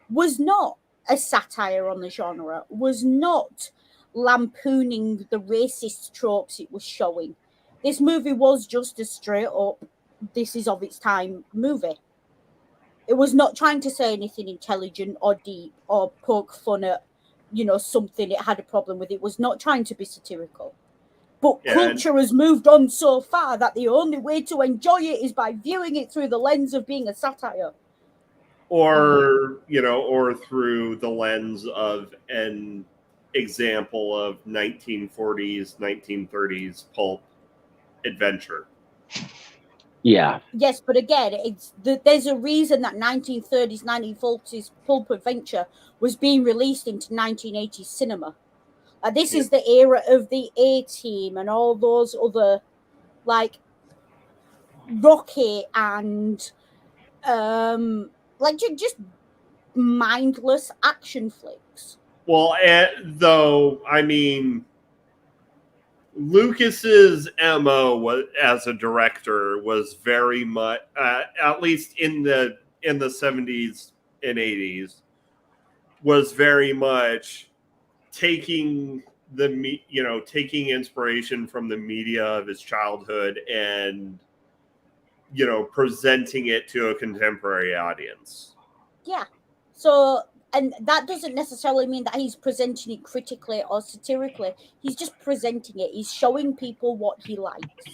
was not a satire on the genre, was not lampooning the racist tropes it was showing. This movie was just a straight up, this is of its time movie. It was not trying to say anything intelligent or deep or poke fun at, something it had a problem with. It was not trying to be satirical. But culture has moved on so far that the only way to enjoy it is by viewing it through the lens of being a satire. Or through the lens of an example of 1940s, 1930s pulp adventure. Yeah. Yes, but again, there's a reason that 1930s, 1940s pulp adventure was being released into 1980s cinema. This is the era of the A-Team and all those other, like, Rocky and just mindless action flicks. Well, though, I mean, Lucas's MO as a director was very much, at least in the 70s and 80s, was very much taking taking inspiration from the media of his childhood and presenting it to a contemporary audience. Yeah. So, and that doesn't necessarily mean that he's presenting it critically or satirically. He's just presenting it. He's showing people what he likes.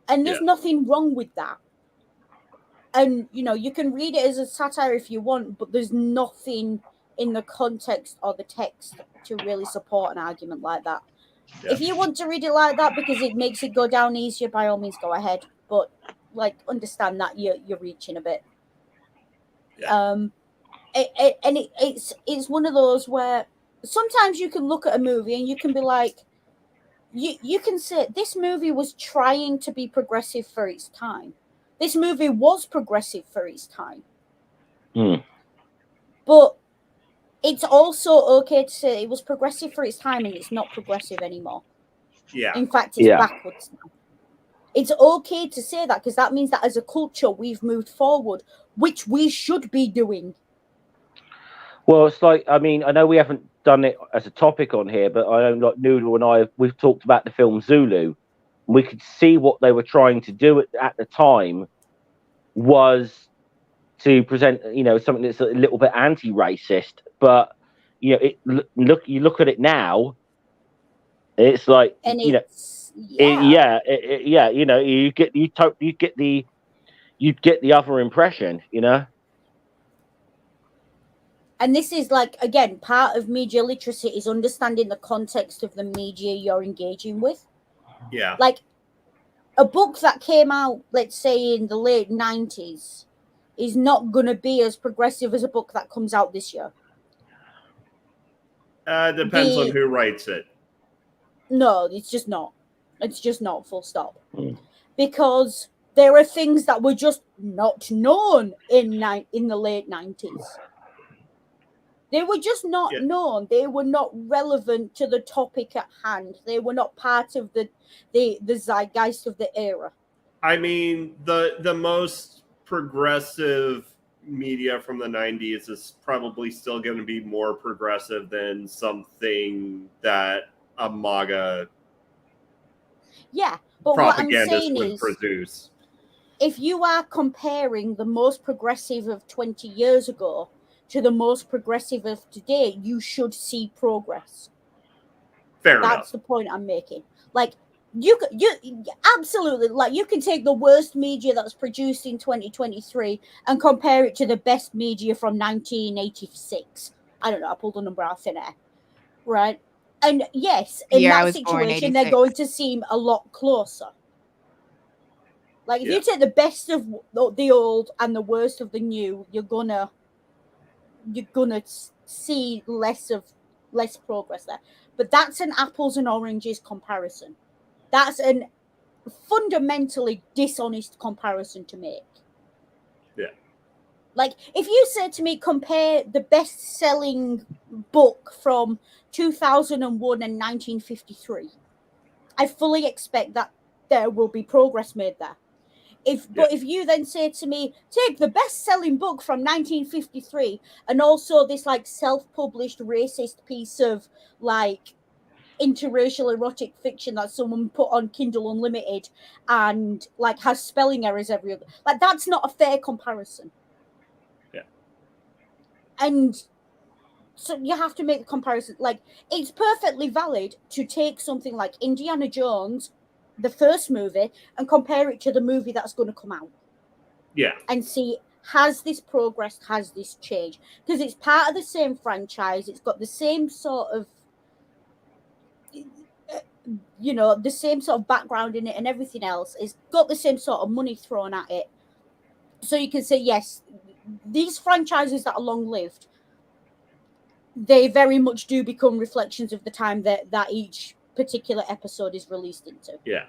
And there's nothing wrong with that. And, you can read it as a satire if you want, but there's nothing in the context or the text to really support an argument like that. Yeah. If you want to read it like that because it makes it go down easier, by all means, go ahead. But like, understand that you're reaching a bit. Yeah. It's one of those where sometimes you can look at a movie and you can be like, you can say this movie was trying to be progressive for its time. This movie was progressive for its time. But it's also okay to say it was progressive for its time and it's not progressive anymore. Yeah. In fact, it's backwards now. It's okay to say that because that means that as a culture we've moved forward, which we should be doing. Well, it's like, I mean, I know we haven't done it as a topic on here, but I know, like Noodle and I, we've talked about the film Zulu. We could see what they were trying to do at the time was to present, something that's a little bit anti-racist. But you look at it now, it's like, And you it's yeah. you get the other impression, And this is like, again, part of media literacy is understanding the context of the media you're engaging with. Yeah. Like a book that came out, let's say in the late 90s, is not going to be as progressive as a book that comes out this year. Depends on who writes it. No, it's just not. It's just not, full stop. Because there are things that were just not known in the late 90s. They were just not known. They were not relevant to the topic at hand. They were not part of the zeitgeist of the era. I mean, the most progressive media from the 90s is probably still going to be more progressive than something that a MAGA but propagandist what I'm saying would is, produce. If you are comparing the most progressive of 20 years ago to the most progressive of today, you should see progress. Fair enough. That's the point I'm making. Like, you absolutely, like, you can take the worst media that's produced in 2023 and compare it to the best media from 1986. I don't know, I pulled a number out of thin air, right? And yes, in that situation, they're going to seem a lot closer. Like, if you take the best of the old and the worst of the new, you're gonna see less progress there. But that's an apples and oranges comparison. That's an fundamentally dishonest comparison to make. Yeah. Like, if you said to me, compare the best-selling book from 2001 and 1953, I fully expect that there will be progress made there. But if you then say to me, take the best-selling book from 1953 and also this like self-published racist piece of like interracial erotic fiction that someone put on Kindle Unlimited and like has spelling errors every other, like, that's not a fair comparison. Yeah. And so you have to make the comparison. Like, it's perfectly valid to take something like Indiana Jones, the first movie, and compare it to the movie that's going to come out. Yeah. And see, has this progressed? Has this changed? Because it's part of the same franchise. It's got the same sort of, the same sort of background in it and everything else. It's got the same sort of money thrown at it. So you can say, yes, these franchises that are long-lived, they very much do become reflections of the time that each particular episode is released into. Yeah.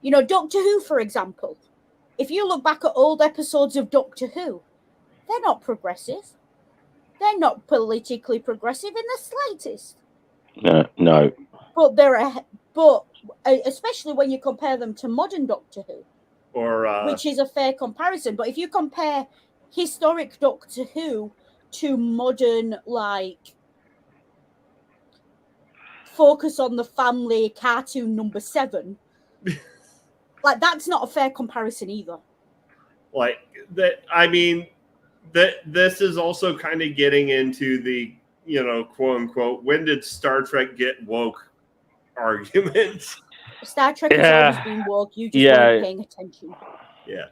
Doctor Who, for example. If you look back at old episodes of Doctor Who, they're not progressive. They're not politically progressive in the slightest. No. But especially when you compare them to modern Doctor Who, which is a fair comparison. But if you compare historic Doctor Who to modern, like, Focus on the Family cartoon number 7, like, that's not a fair comparison either. Like that, I mean, this is also kind of getting into the, quote unquote, when did Star Trek get woke argument. Star Trek has always been woke. You just weren't paying attention. Yeah.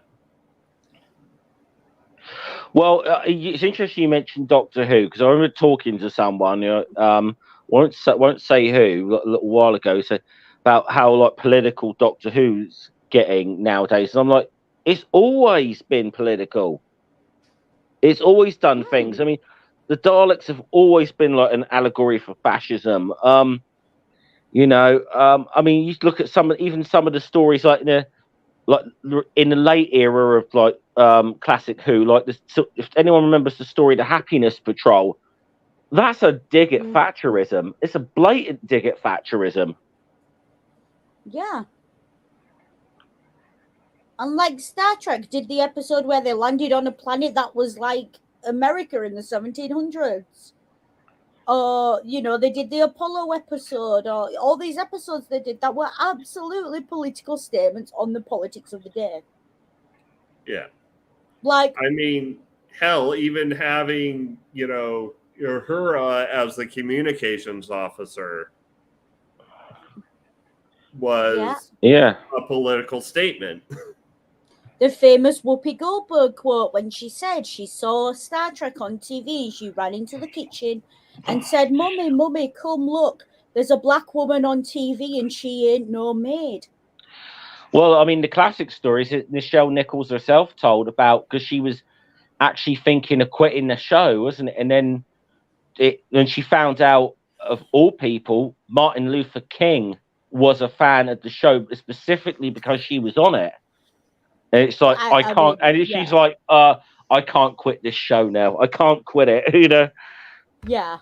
Well, it's interesting you mentioned Doctor Who, because I remember talking to someone won't say who, a little while ago, said about how like political Doctor Who's getting nowadays, and I'm like, it's always been political. It's always done things. I mean, the Daleks have always been like an allegory for fascism. I mean, you look at even some of the stories like like in the late era of like classic Who, like this. So if anyone remembers the story, the Happiness Patrol, that's a dig at Thatcherism. It's a blatant dig at Thatcherism. Yeah. Unlike Star Trek did the episode where they landed on a planet that was like America in the 1700s. Or, they did the Apollo episode, or all these episodes they did that were absolutely political statements on the politics of the day. Yeah. Like, I mean, hell, even having, Uhura as the communications officer was Yeah. a political statement. The famous Whoopi Goldberg quote when she said she saw Star Trek on TV, she ran into the kitchen and said, Mummy, come look. There's a black woman on TV and she ain't no maid. Well, I mean, the classic stories that Nichelle Nichols herself told about, because she was actually thinking of quitting the show, wasn't it? And then she found out, of all people, Martin Luther King was a fan of the show specifically because she was on it. And it's like, I can't, she's like, I can't quit this show now. I can't quit it, Yeah.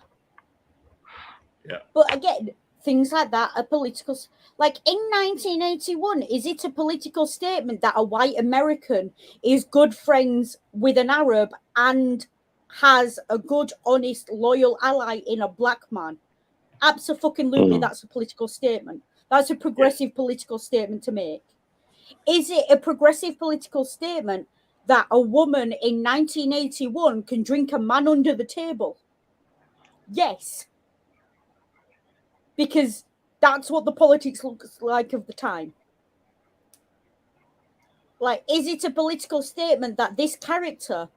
Yeah. But again, things like that are political. Like in 1981, is it a political statement that a white American is good friends with an Arab and has a good, honest, loyal ally in a black man? Absolutely, that's a political statement. That's a progressive political statement to make. Is it a progressive political statement that a woman in 1981 can drink a man under the table? Yes. Because that's what the politics looks like of the time. Like, is it a political statement that this character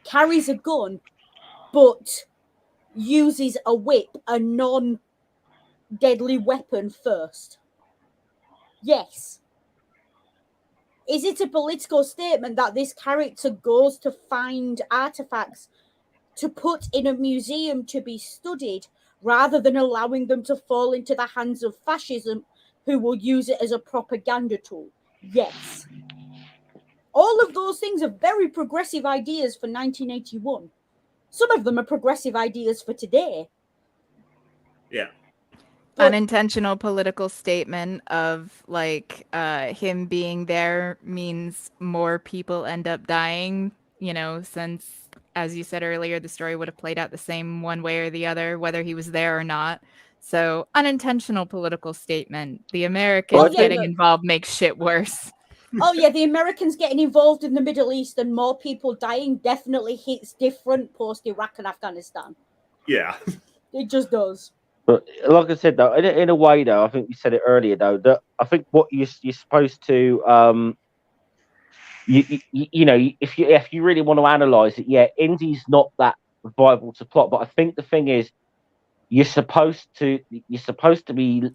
carries a gun but uses a whip, a non-deadly weapon first? Yes. Is it a political statement that this character goes to find artifacts to put in a museum to be studied rather than allowing them to fall into the hands of fascism who will use it as a propaganda tool? Yes. All of those things are very progressive ideas for 1981. Some of them are progressive ideas for today. Yeah. Unintentional political statement of like him being there means more people end up dying, since, as you said earlier, the story would have played out the same one way or the other, whether he was there or not. So unintentional political statement. The Americans getting involved makes shit worse. Oh yeah, the Americans getting involved in the Middle East and more people dying definitely hits different post Iraq and Afghanistan. Yeah. It just does. But like I said, though, in a way, though, I think you said it earlier, though, that I think what you're supposed to, if you really want to analyze it, yeah, Indy's not that viable to plot. But I think the thing is, you're supposed to be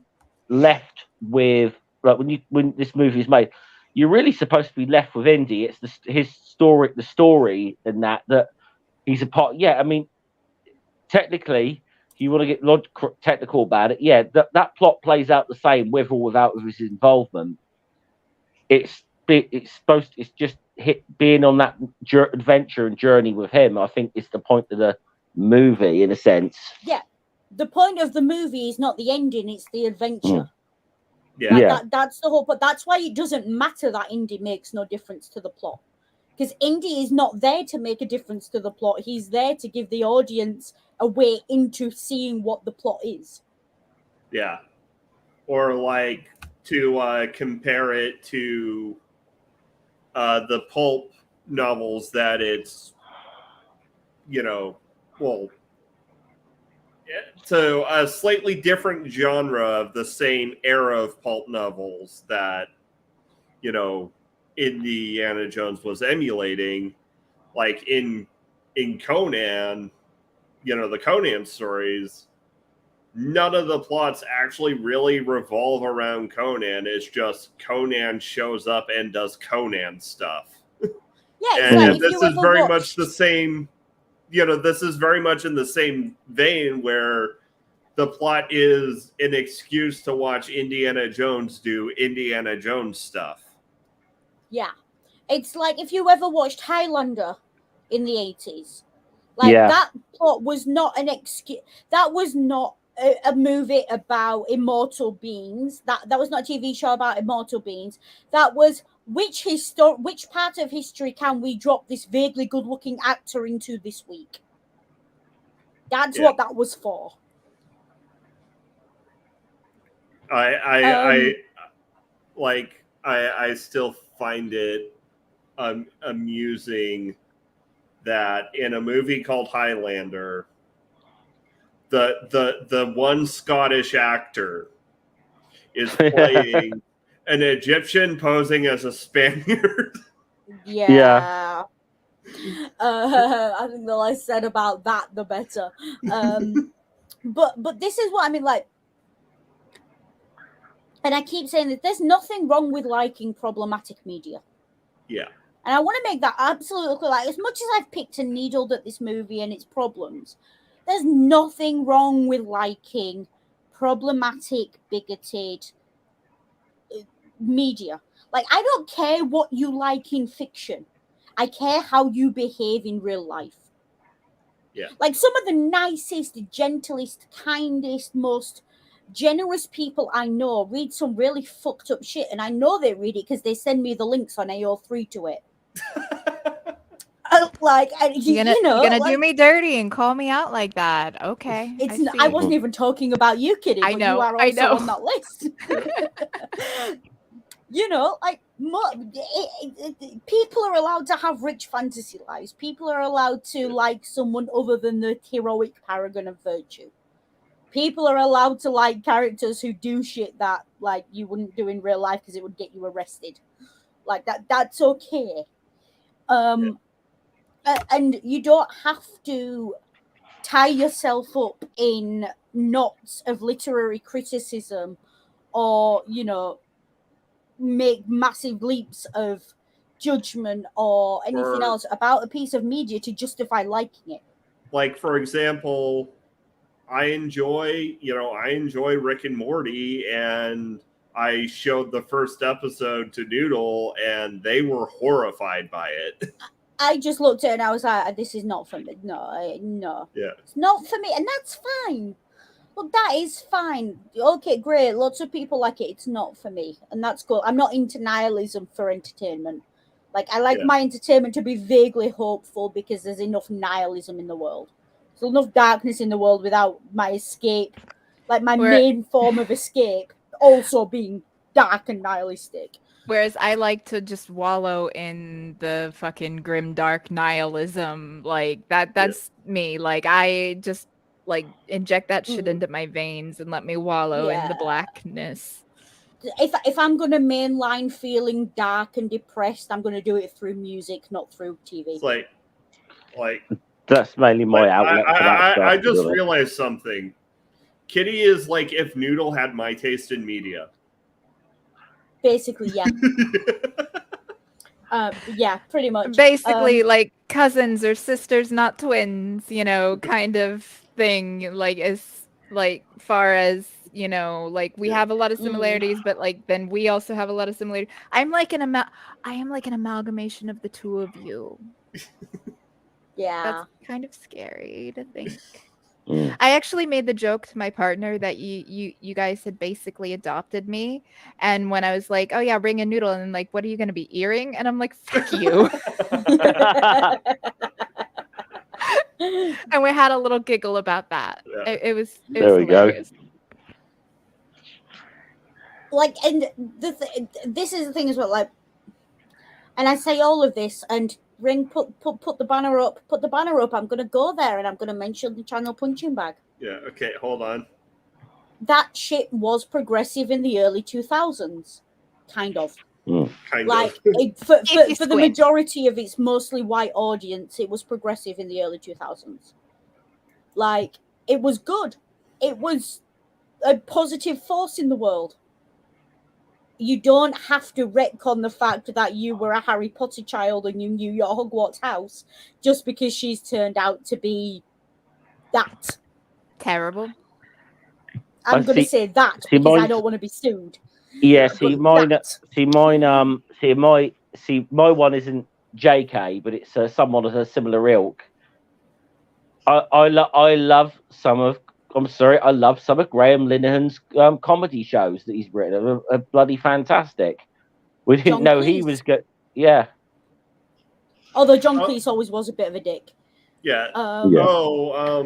left with, like, when this movie is made, you're really supposed to be left with Indy. It's his story, and that he's a part. Yeah, I mean, technically, if you want to get technical about it, yeah, that plot plays out the same with or without his involvement. It's just being on that adventure and journey with him. I think is the point of the movie, in a sense. Yeah, the point of the movie is not the ending; it's the adventure. Yeah, that's the whole. But that's why it doesn't matter that Indy makes no difference to the plot, because Indy is not there to make a difference to the plot. He's there to give the audience a way into seeing what the plot is. Yeah, or like to compare it to the pulp novels that it's, so a slightly different genre of the same era of pulp novels that, Indiana Jones was emulating, like in Conan, the Conan stories, none of the plots actually really revolve around Conan. It's just Conan shows up and does Conan stuff. Yeah, it's And like if this you is ever very watched... much the same, this is very much in the same vein where the plot is an excuse to watch Indiana Jones do Indiana Jones stuff. Yeah. It's like if you ever watched Highlander in the 80s. Like, Yeah. that plot was not an excuse. That was not a movie about immortal beings. That was not a TV show about immortal beings. That was which part of history can we drop this vaguely good-looking actor into this week? That's what that was for. I still find it amusing that in a movie called Highlander, the one Scottish actor is playing an Egyptian posing as a Spaniard. Yeah. I think the less said about that, the better. But this is what I mean, like, and I keep saying that there's nothing wrong with liking problematic media. Yeah. And I want to make that absolutely clear. Like, as much as I've picked and needled at this movie and its problems, there's nothing wrong with liking problematic, bigoted media. Like, I don't care what you like in fiction. I care how you behave in real life. Yeah. Like, some of the nicest, gentlest, kindest, most generous people I know read some really fucked up shit, and I know they read it because they send me the links on AO3 to it. You're gonna do me dirty and call me out like that. Okay. I wasn't even talking about you, Kitty, but you are also on that list. People are allowed to have rich fantasy lives. People are allowed to like someone other than the heroic paragon of virtue. People are allowed to like characters who do shit that like you wouldn't do in real life because it would get you arrested. Like that's okay. And you don't have to tie yourself up in knots of literary criticism or, make massive leaps of judgment or anything else about a piece of media to justify liking it. Like, for example, I enjoy Rick and Morty, and I showed the first episode to Noodle, and they were horrified by it. I just looked at it and I was like, this is not for me. No. Yeah. It's not for me. And that's fine. Look, that is fine. Okay, great. Lots of people like it. It's not for me. And that's cool. I'm not into nihilism for entertainment. Like, I like my entertainment to be vaguely hopeful because there's enough nihilism in the world. There's enough darkness in the world without my escape, like my main form of escape, also being dark and nihilistic. Whereas I like to just wallow in the fucking grim dark nihilism. Like that's me. Like I just like inject that shit into my veins and let me wallow in the blackness. If I'm gonna mainline feeling dark and depressed, I'm gonna do it through music, not through TV. It's like that's mainly my outlet. I just realized something. Kitty is like if Noodle had my taste in media. Basically, yeah. Yeah, pretty much. Basically, like cousins or sisters, not twins, kind of thing. Like as like far as like we have a lot of similarities, but like then we also have a lot of similarities. I am like an amalgamation of the two of you. Yeah, that's kind of scary to think. I actually made the joke to my partner that you guys had basically adopted me, and when I was like, oh yeah, Ring and Noodle, and like, what are you gonna be, earring? And I'm like, fuck you. And we had a little giggle about that. It was hilarious. Go. Like, and this is the thing as well, like, and I say all of this, and Ring, put the banner up. Put the banner up. I'm going to go there and I'm going to mention the channel Punching Bag. Yeah, okay, hold on. That shit was progressive in the early 2000s. Kind of. Kind like, of. For the majority of its mostly white audience, it was progressive in the early 2000s. Like, it was good. it was a positive force in the world. You don't have to retcon the fact that you were a Harry Potter child and you knew your Hogwarts house just because she's turned out to be that. Terrible. I'm going to say that see, because I mine's, don't want to be sued. yeah. But See, mine. that. See, mine. My one isn't JK, but it's someone of a similar ilk. I love some of. I'm sorry, I love some of Graham Linehan's comedy shows that he's written. Are bloody fantastic. We didn't John know Cleese. he was good. Yeah. Although John Cleese always was a bit of a dick. Yeah. Yeah.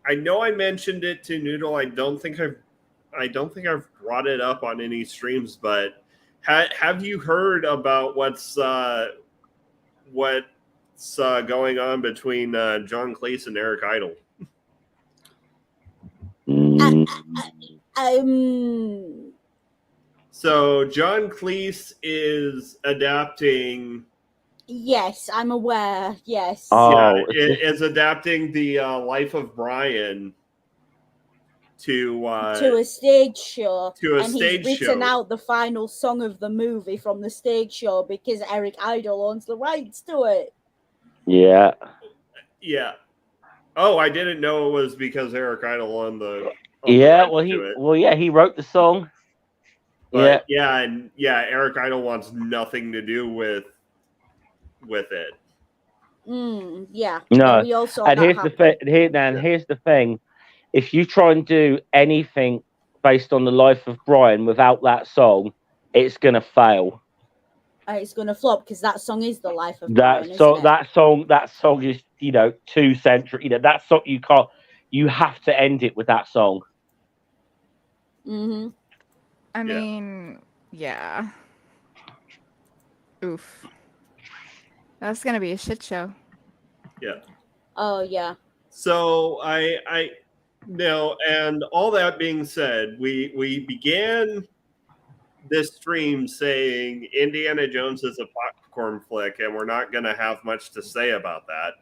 I know I mentioned it to Noodle. I don't think I've brought it up on any streams, but have you heard about what's going on between John Cleese and Eric Idle? So John Cleese is adapting. Yes, I'm aware. Yes. Is adapting the Life of Brian to a stage show. He's written out the final song of the movie from the stage show because Eric Idle owns the rights to it. Yeah. Yeah. Oh, I didn't know it was because Eric Idle owned the. He wrote the song. But Eric Idle wants nothing to do with it. Yeah. No. We also and here's the thing. If you try and do anything based on the life of Brian without that song, it's gonna fail. It's gonna flop because that song is the life of Brian. That song is 2 century. That song you can't. You have to end it with that song. Mm-hmm. I mean, yeah. Oof. That's gonna be a shit show. Yeah. Oh yeah. So I no, and all that being said, we began this stream saying Indiana Jones is a popcorn flick, and we're not going to have much to say about that.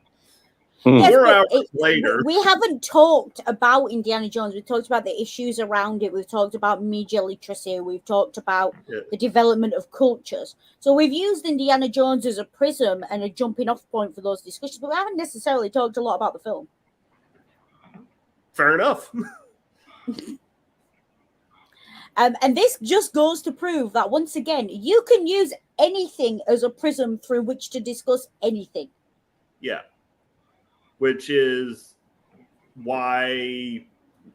Yes, 4 hours later, we haven't talked about Indiana Jones. We've talked about the issues around it. We've talked about media literacy. We've talked about the development of cultures. So we've used Indiana Jones as a prism and a jumping off point for those discussions, but we haven't necessarily talked a lot about the film. Fair enough. And this just goes to prove that, once again, you can use anything as a prism through which to discuss anything. Yeah. Which is why,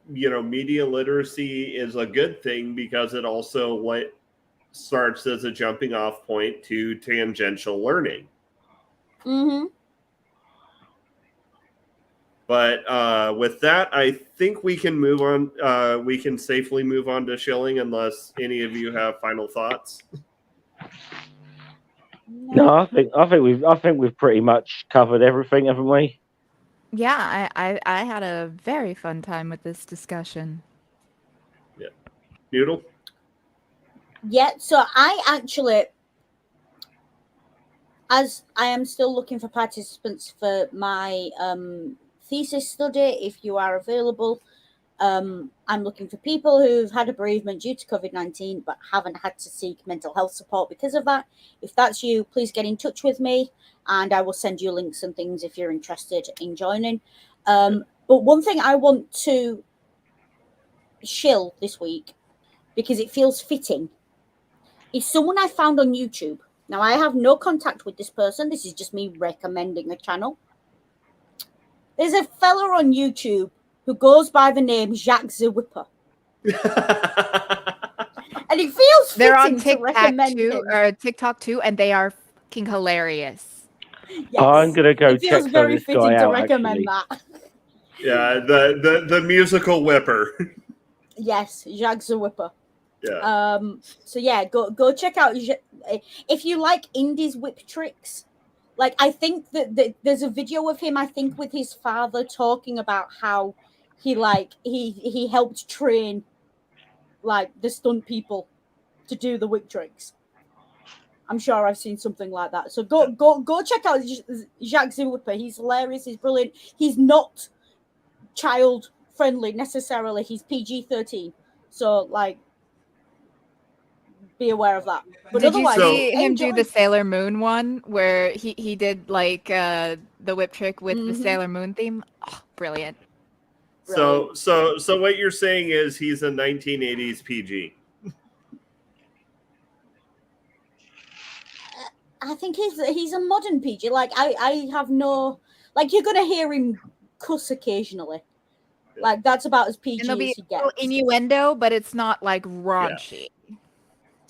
media literacy is a good thing, because it also starts as a jumping off point to tangential learning. Mm-hmm. But with that, I think we can move on. We can safely move on to shilling, unless any of you have final thoughts. No, I think we've pretty much covered everything, haven't we? Yeah, I had a very fun time with this discussion. Yeah. Noodle? Yeah, so I actually, as I am still looking for participants for my thesis study, if you are available, I'm looking for people who've had a bereavement due to COVID-19 but haven't had to seek mental health support because of that. If that's you, please get in touch with me and I will send you links and things if you're interested in joining. But one thing I want to shill this week, because it feels fitting, is someone I found on YouTube. Now, I have no contact with this person. This is just me recommending a channel. There's a fella on YouTube who goes by the name Jacques the Whipper. And it feels They're fitting on to recommend TikTok too, and they are fucking hilarious. Yes. I'm gonna go it feels check very this fitting guy to out, recommend actually. that. Yeah, the musical whipper. Yes, Jacques the Whipper. Yeah. So yeah, go check out if you like Indy's whip tricks. Like, I think that there's a video of him, I think, with his father talking about how he helped train like the stunt people to do the whip tricks. I'm sure I've seen something like that. So go check out Jacques the Whipper. He's hilarious. He's brilliant. He's not child friendly necessarily. He's PG-13, so like, be aware of that. But Did you otherwise, see him enjoy. do the Sailor Moon one where he did like the whip trick with the Mhm. Sailor Moon theme? Oh, brilliant. So what you're saying is he's a 1980s PG. I think he's a modern PG. Like I have no, like, you're gonna hear him cuss occasionally. Yeah. Like that's about as And PG there'll be as you a little get. innuendo, but it's not like raunchy.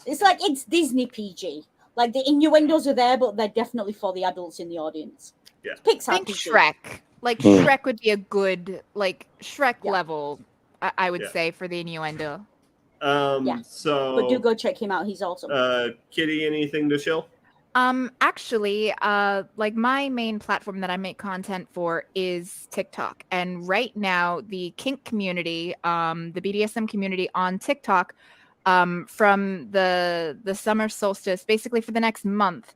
It's like it's Disney PG. Like the innuendos are there, but they're definitely for the adults in the audience. Yeah. It's Pixar Think PG. Shrek. Like Hmm. Shrek would be a good like Shrek Yeah. level, I would Yeah. say, for the innuendo. Yeah. But do So go check him out. He's awesome. Kitty, anything to shill? Actually, like my main platform that I make content for is TikTok. And right now, the kink community, the BDSM community on TikTok, from the summer solstice, basically for the next month,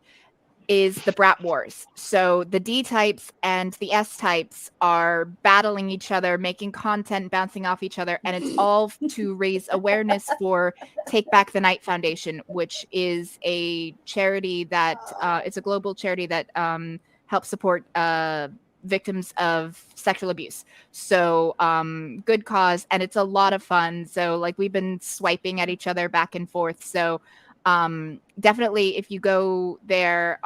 is the Brat Wars. So the D types and the S types are battling each other, making content, bouncing off each other, and it's all to raise awareness for Take Back the Night Foundation, which is a charity that it's a global charity that helps support victims of sexual abuse. So good cause, and it's a lot of fun. So like we've been swiping at each other back and forth. So definitely if you go there,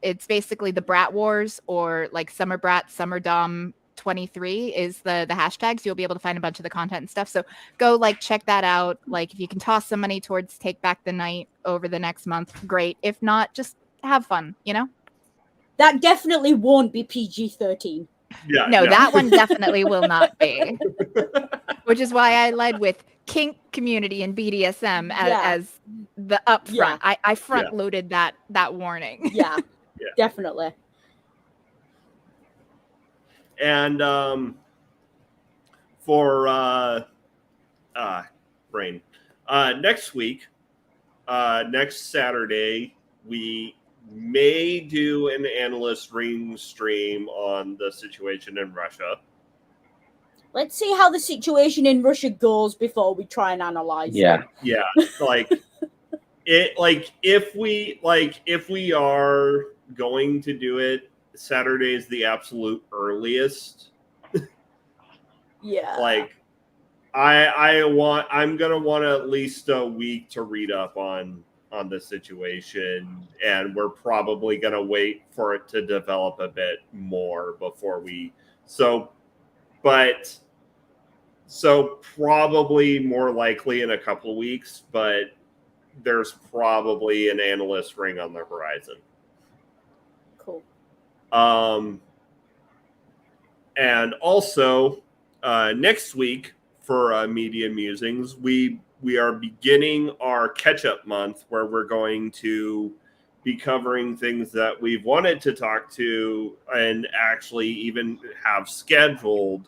it's basically the Brat Wars, or like Summer Brat, Summer Dom 23 is the hashtags. You'll be able to find a bunch of the content and stuff. So go like check that out. Like if you can toss some money towards Take Back the Night over the next month, great. If not, just have fun, you know? That definitely won't be PG-13. Yeah. No, that one definitely will not be. Which is why I led with kink community and BDSM as the upfront. Yeah. I front loaded that warning. Yeah. Yeah. Definitely. And for brain, next week, next Saturday, we may do an analyst ring stream on the situation in Russia. Let's see how the situation in Russia goes before we try and analyze it. Yeah, like it. Like if we are going to do it, Saturday is the absolute earliest. Yeah. Like I'm gonna want at least a week to read up on the situation, and we're probably gonna wait for it to develop a bit more before we. So probably more likely in a couple of weeks, but there's probably an analyst ring on the horizon. Cool. And also next week for Media Musings, we are beginning our catch-up month where we're going to be covering things that we've wanted to talk to and actually even have scheduled,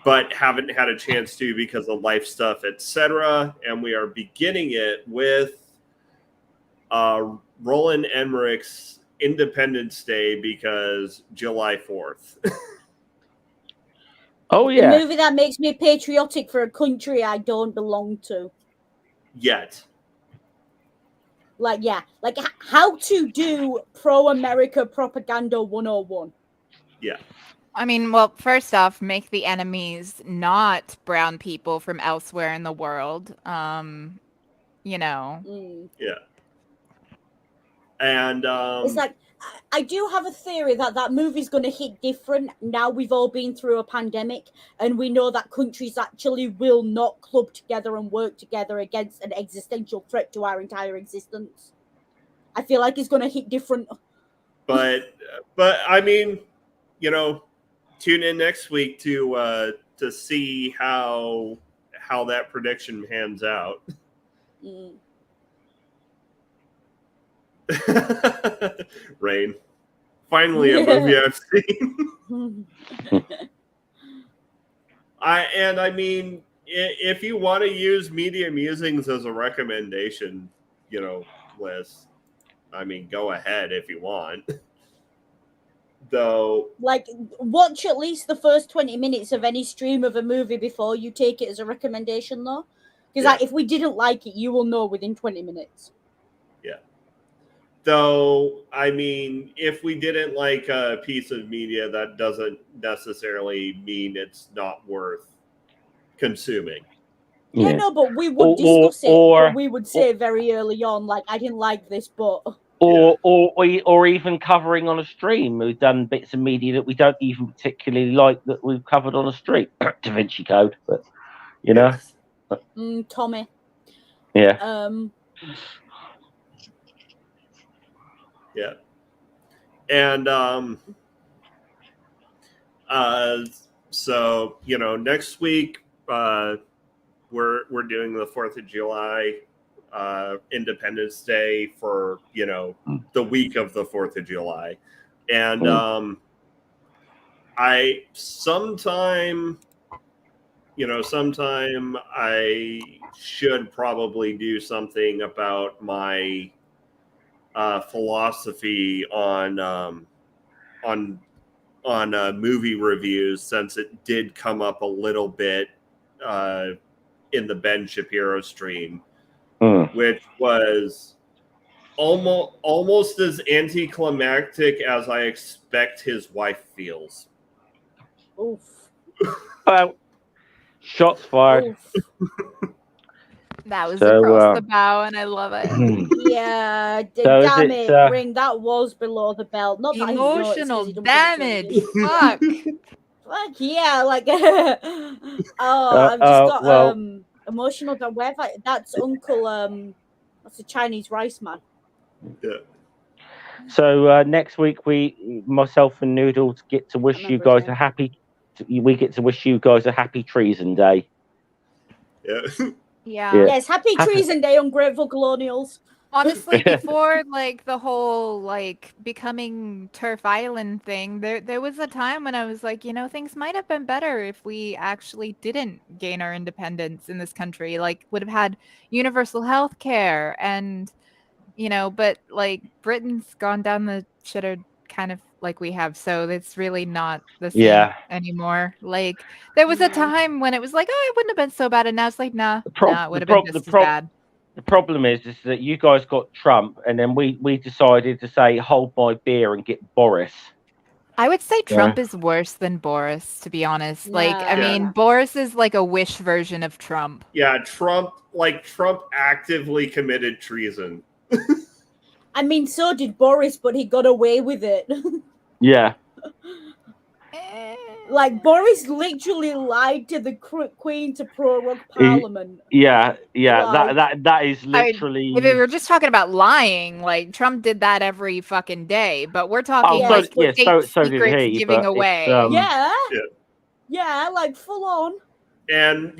but haven't had a chance to because of life stuff, etc. And we are beginning it with Roland Emmerich's Independence Day because July 4th. Oh The yeah. movie that makes me patriotic for a country I don't belong to. Yet. Like, yeah. Like, how to do pro-America propaganda 101. Yeah. I mean, well, first off, make the enemies not brown people from elsewhere in the world. You know. Yeah. And It's like, I do have a theory that movie's going to hit different now we've all been through a pandemic, and we know that countries actually will not club together and work together against an existential threat to our entire existence. I feel like it's going to hit different. but I mean, you know, tune in next week to see how that prediction pans out. Rain. Finally a movie I've seen. I mean, if you want to use Media Musings as a recommendation, list, I mean, go ahead if you want. though. Like, watch at least the first 20 minutes of any stream of a movie before you take it as a recommendation, though. Because Yeah. like, if we didn't like it, you will know within 20 minutes. Though, I mean, if we didn't like a piece of media, that doesn't necessarily mean it's not worth consuming. Yeah, Yeah. no, but we would discuss it. Or But we would say very early on, like, I didn't like this, but or even covering on a stream. We've done bits of media that we don't even particularly like that we've covered on a stream. Da Vinci Code, but you know, Yes. Tommy. yeah. Yeah. And so, you know, next week we're doing the 4th of July Independence Day for, you know, the week of the 4th of July. And sometime I should probably do something about my philosophy on movie reviews, since it did come up a little bit in the Ben Shapiro stream, which was almost as anticlimactic as I expect his wife feels. Oof. Well, shots fired. Oof. That was So, across the bow, and I love it. Yeah, So is damn it, it, Ring. That was below the belt. Not that he's noticed Emotional 'cause he don't give a damage. shit. Fuck. Fuck yeah, like I've just got well, emotional. Wherever that's Uncle that's a Chinese rice man. Yeah. so next week myself and Noodles get to wish you remember his guys a happy. We get to wish you guys a happy treason day. Yeah. Yeah. Yes, happy treason day, ungrateful colonials. Honestly, before like the whole like becoming Turf Island thing, there was a time when I was like, you know, things might have been better if we actually didn't gain our independence in this country. Like, would have had universal health care and, you know, but like Britain's gone down the shitter kind of like we have, so it's really not the same Yeah. anymore. Like, there was a time when it was like, oh, it wouldn't have been so bad, and now it's like, nah, it would have been just as bad. The problem is that you guys got Trump, and then we decided to say, hold my beer and get Boris. I would say Trump is worse than Boris, to be honest. Like, I mean, Boris is like a wish version of Trump. Yeah, Trump actively committed treason. I mean, so did Boris, but he got away with it. Yeah. Like, Boris literally lied to the Queen to prorogue Parliament. Yeah. Like, that is literally. If we were just talking about lying, like Trump did that every fucking day. But we're talking so like did secrets he, giving but away. Yeah, like full on. And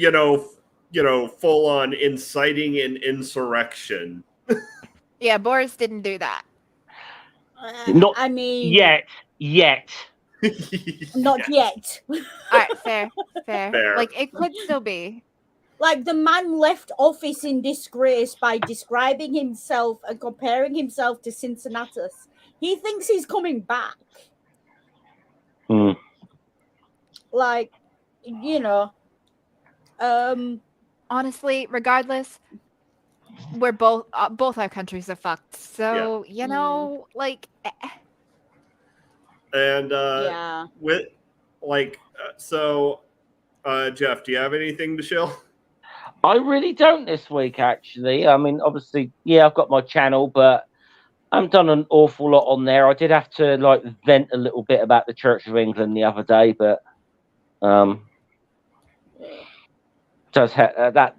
full on inciting an insurrection. Yeah, Boris didn't do that. Not I mean, yet. Not yet. All right, fair. Like, it could still be. Like, the man left office in disgrace by describing himself and comparing himself to Cincinnatus. He thinks he's coming back. Like, you know. Honestly, regardless, we're both our countries are fucked. So, you know, like. And with Jeff, do you have anything to show? I really don't this week, actually. I mean, obviously, yeah, I've got my channel, but I haven't done an awful lot on there. I did have to like vent a little bit about the Church of England the other day, but that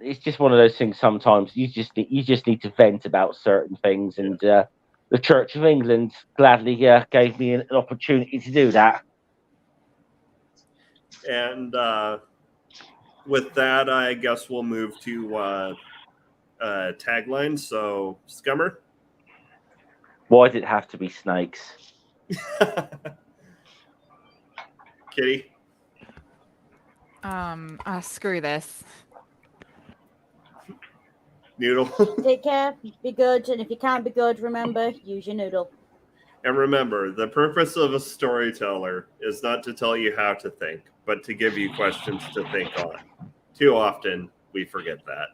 it's just one of those things. Sometimes you just need to vent about certain things, and the Church of England gladly gave me an opportunity to do that. And with that, I guess we'll move to tagline. So, Scummer? Why did it have to be snakes? Kitty? Screw this. Noodle? Take care, be good, and if you can't be good, remember, use your noodle. And remember, the purpose of a storyteller is not to tell you how to think, but to give you questions to think on. Too often, we forget that.